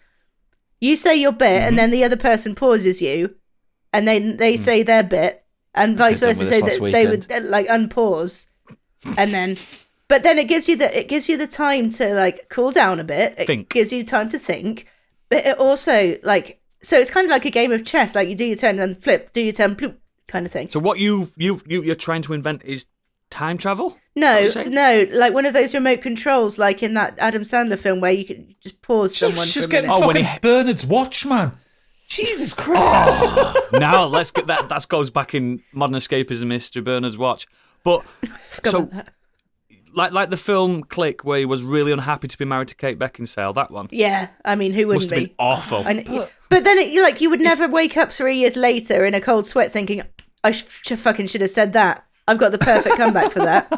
You say your bit, and then the other person pauses you, and then they say their bit, and vice versa, so that they would unpause, and then... But then it gives you the time to cool down a bit. It gives you time to think. But it also so it's kind of like a game of chess. You do your turn and then flip, do your turn, bloop, kind of thing. So what you're trying to invent is time travel? No, like one of those remote controls, like in that Adam Sandler film where you can just pause someone. She's for a getting minute. fucking Bernard's watch, man. Jesus Christ! Now let's get that. That goes back in Modern Escapism, Mr. Bernard's watch. But so. Like the film Click, where he was really unhappy to be married to Kate Beckinsale, that one. Yeah, I mean, who wouldn't Must have be? been awful. But then, you would never wake up 3 years later in a cold sweat thinking, I fucking should have said that. I've got the perfect comeback for that.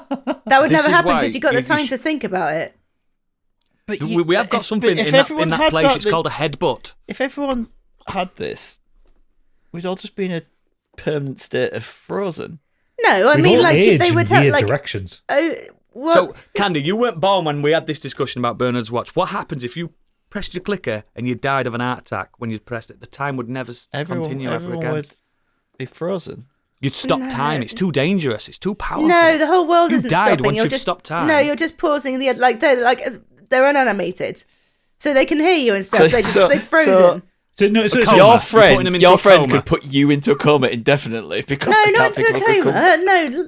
That would never happen because you got the time to think about it. But we have got something in that place. It's called a headbutt. If everyone had this, we'd all just be in a permanent state of frozen. No, I mean, they would have directions. What? So, Candy, you weren't born when we had this discussion about Bernard's watch. What happens if you pressed your clicker and you died of an heart attack when you pressed it? The time would never continue ever again. Would be frozen. You'd stop time. It's too dangerous. It's too powerful. No, the whole world isn't died stopping. once You're you've just stopped time. No, you're just pausing they're unanimated, so they can hear you and stuff. They've frozen. So your friend coma. could put you into a coma indefinitely because No, they not can't into a think of coma.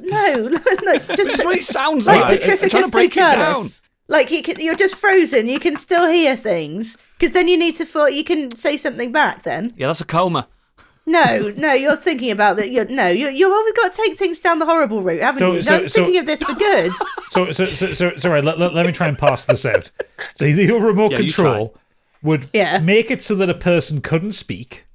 No. That's what it sounds like like. I'm trying Petrificus to break it down. totalis. You're just frozen. You can still hear things because then you need to. You can say something back. Then Yeah, that's a coma. no. You're thinking about that. You've always got to take things down the horrible route, haven't you? I'm thinking of this for good. So right. Let me try and pass this out. So your remote control would make it so that a person couldn't speak,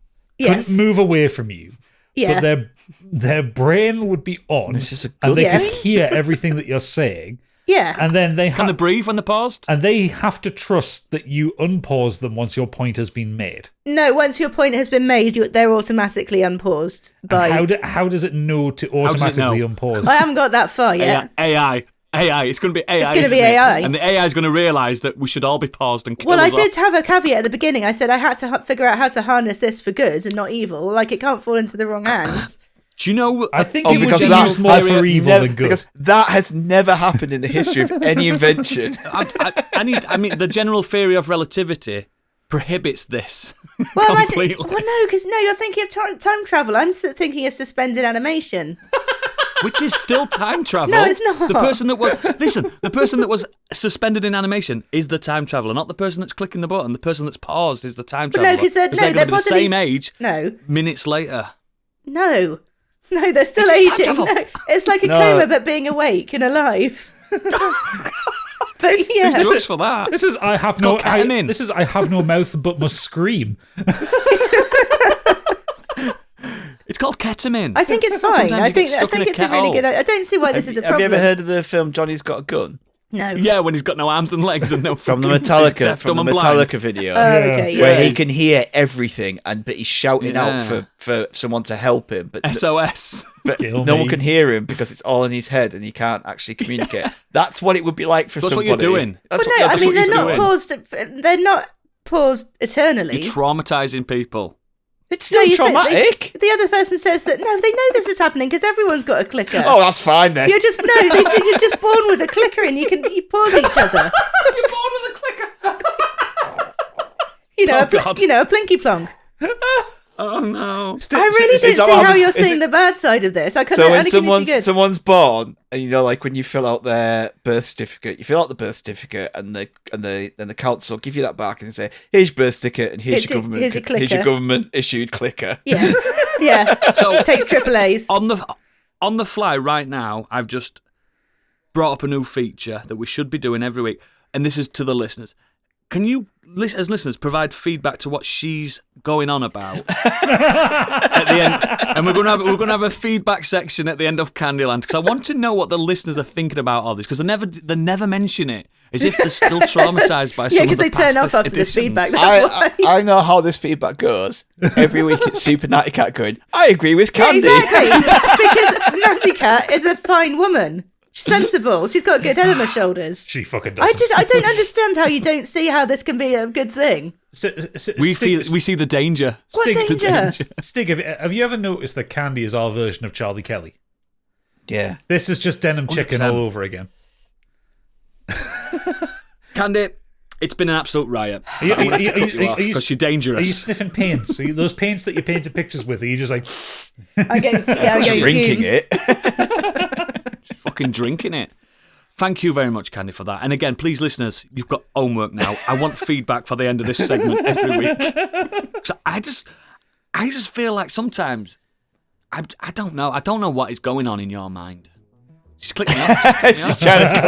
couldn't move away from you, but their brain would be on, This is and they could hear everything that you're saying, Yeah. And then Can they breathe when they're paused? and they have to trust that you unpause them once your point has been made. No, once your point has been made, they're automatically unpaused. And how does it know to automatically know? unpause? I haven't got that far yet. AI. It's going to be AI. It's gonna be isn't it? AI. And the AI is going to realise that we should all be paused and kill Well, I us all. did have a caveat at the beginning. I said I had to figure out how to harness this for good and not evil. Like, it can't fall into the wrong hands. Do you know? I think Oh, it would because be that used more for evil than good. Because that has never happened in the history of any invention. I mean, the general theory of relativity prohibits this Well, completely. no, because you're thinking of time travel. I'm thinking of suspended animation. Which is still time travel. No, it's not. The person that was suspended in animation is the time traveler, not the person that's clicking the button. The person that's paused is the time But traveler. no, 'cause they're going to be the possibly- same age. No. Minutes later. No, they're still It's just aging. time travel. No, it's like a No. Kramer, but being awake and alive. But yeah, There's drugs for that. This is I have no. Got ketamine. This is I have no mouth but must scream. It's called ketamine. I think it's fine. Sometimes I you think get stuck in a it's a really kettle. good. I don't see why this is a Have problem. you ever heard of the film Johnny's Got a Gun? No. Yeah, when he's got no arms and legs and no From the fucking- Metallica, deaf, from the dumb and blind. Metallica video. Okay. Where Yeah. he can hear everything, but he's shouting Yeah. out for someone to help him, but SOS. Kill no me. one can hear him because it's all in his head and he can't actually communicate. That's what it would be like for That's what somebody. you're doing. That's Well, what, no, that's I mean what they're you're not doing. paused. They're not paused eternally. You're traumatizing people. It's No, still you said- traumatic. the other person says that no, they know this is happening because everyone's got a clicker. Oh, that's fine then. You're just you're just born with a clicker and you pause each other. You're born with a clicker. You know, Oh, God. a plinky plonk. Oh no. I really don't is that see what how happens- you're is seeing it- the bad side of this. I couldn't. So I when only couldn't see good. someone's born, and you know, like when you fill out their birth certificate, you fill out the birth certificate, and then the council give you that back and say, "Here's your birth certificate, and here's your Here's your clicker." government issued clicker." Yeah, yeah. So Takes triple A's. on the fly right now, I've just brought up a new feature that we should be doing every week, and this is to the listeners. Can you, as listeners, provide feedback to what she's going on about at the end? And we're going to have a feedback section at the end of Candyland because I want to know what the listeners are thinking about all this because they never mention it as if they're still traumatized by some Yeah, of because the they turn past off after the editions. feedback. That's why. I know how this feedback goes. Every week it's Super Natty Cat going, "I agree with Yeah, Candy." exactly. Because Nancy Cat is a fine woman. She's sensible. She's got a good head on her shoulders. She fucking does. I don't understand how you don't see how this can be a good thing. We see the danger. What danger? Stig, have you ever noticed that Candy is our version of Charlie Kelly? Yeah. This is just denim chicken 100%. all over again. Candy, it's been an absolute riot. Are you- I'm gonna have to are you- cut you off are you- because you're Are you dangerous. sniffing paints? Are you, those paints that you painted pictures with? Are you just like, I'm getting Drinking fumes. it. Fucking drinking it. Thank you very much, Candy, for that. And again, please, listeners, you've got homework now. I want feedback for the end of this segment every week. So I just feel like sometimes I don't know. I don't know what is going on in your mind. She's clicking me off. She's trying to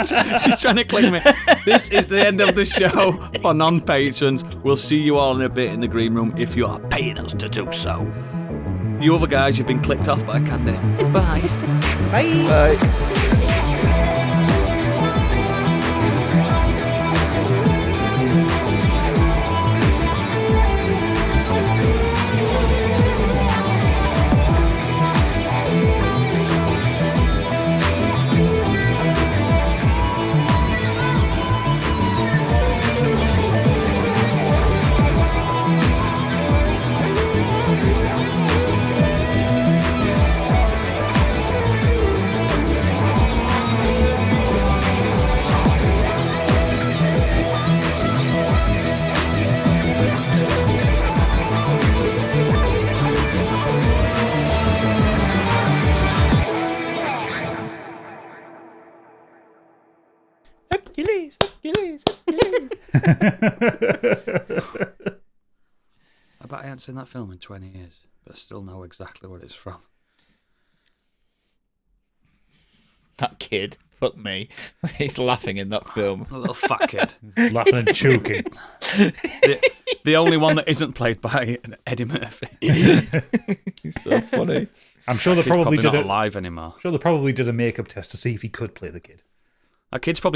click. She's trying to click me. This is the end of the show for non-patrons. We'll see you all in a bit in the green room if you are paying us to do so. You other guys, you've been clicked off by Candy. Bye. Bye. I bet I haven't seen that film in 20 years, but I still know exactly what it's from. That kid. Fuck me. He's laughing in that film. A little fat kid. laughing and choking? The only one that isn't played by Eddie Murphy. He's so funny. I'm sure they He's probably probably did not it. alive anymore. Sure, they probably did a makeup test to see if he could play the kid. That kid's probably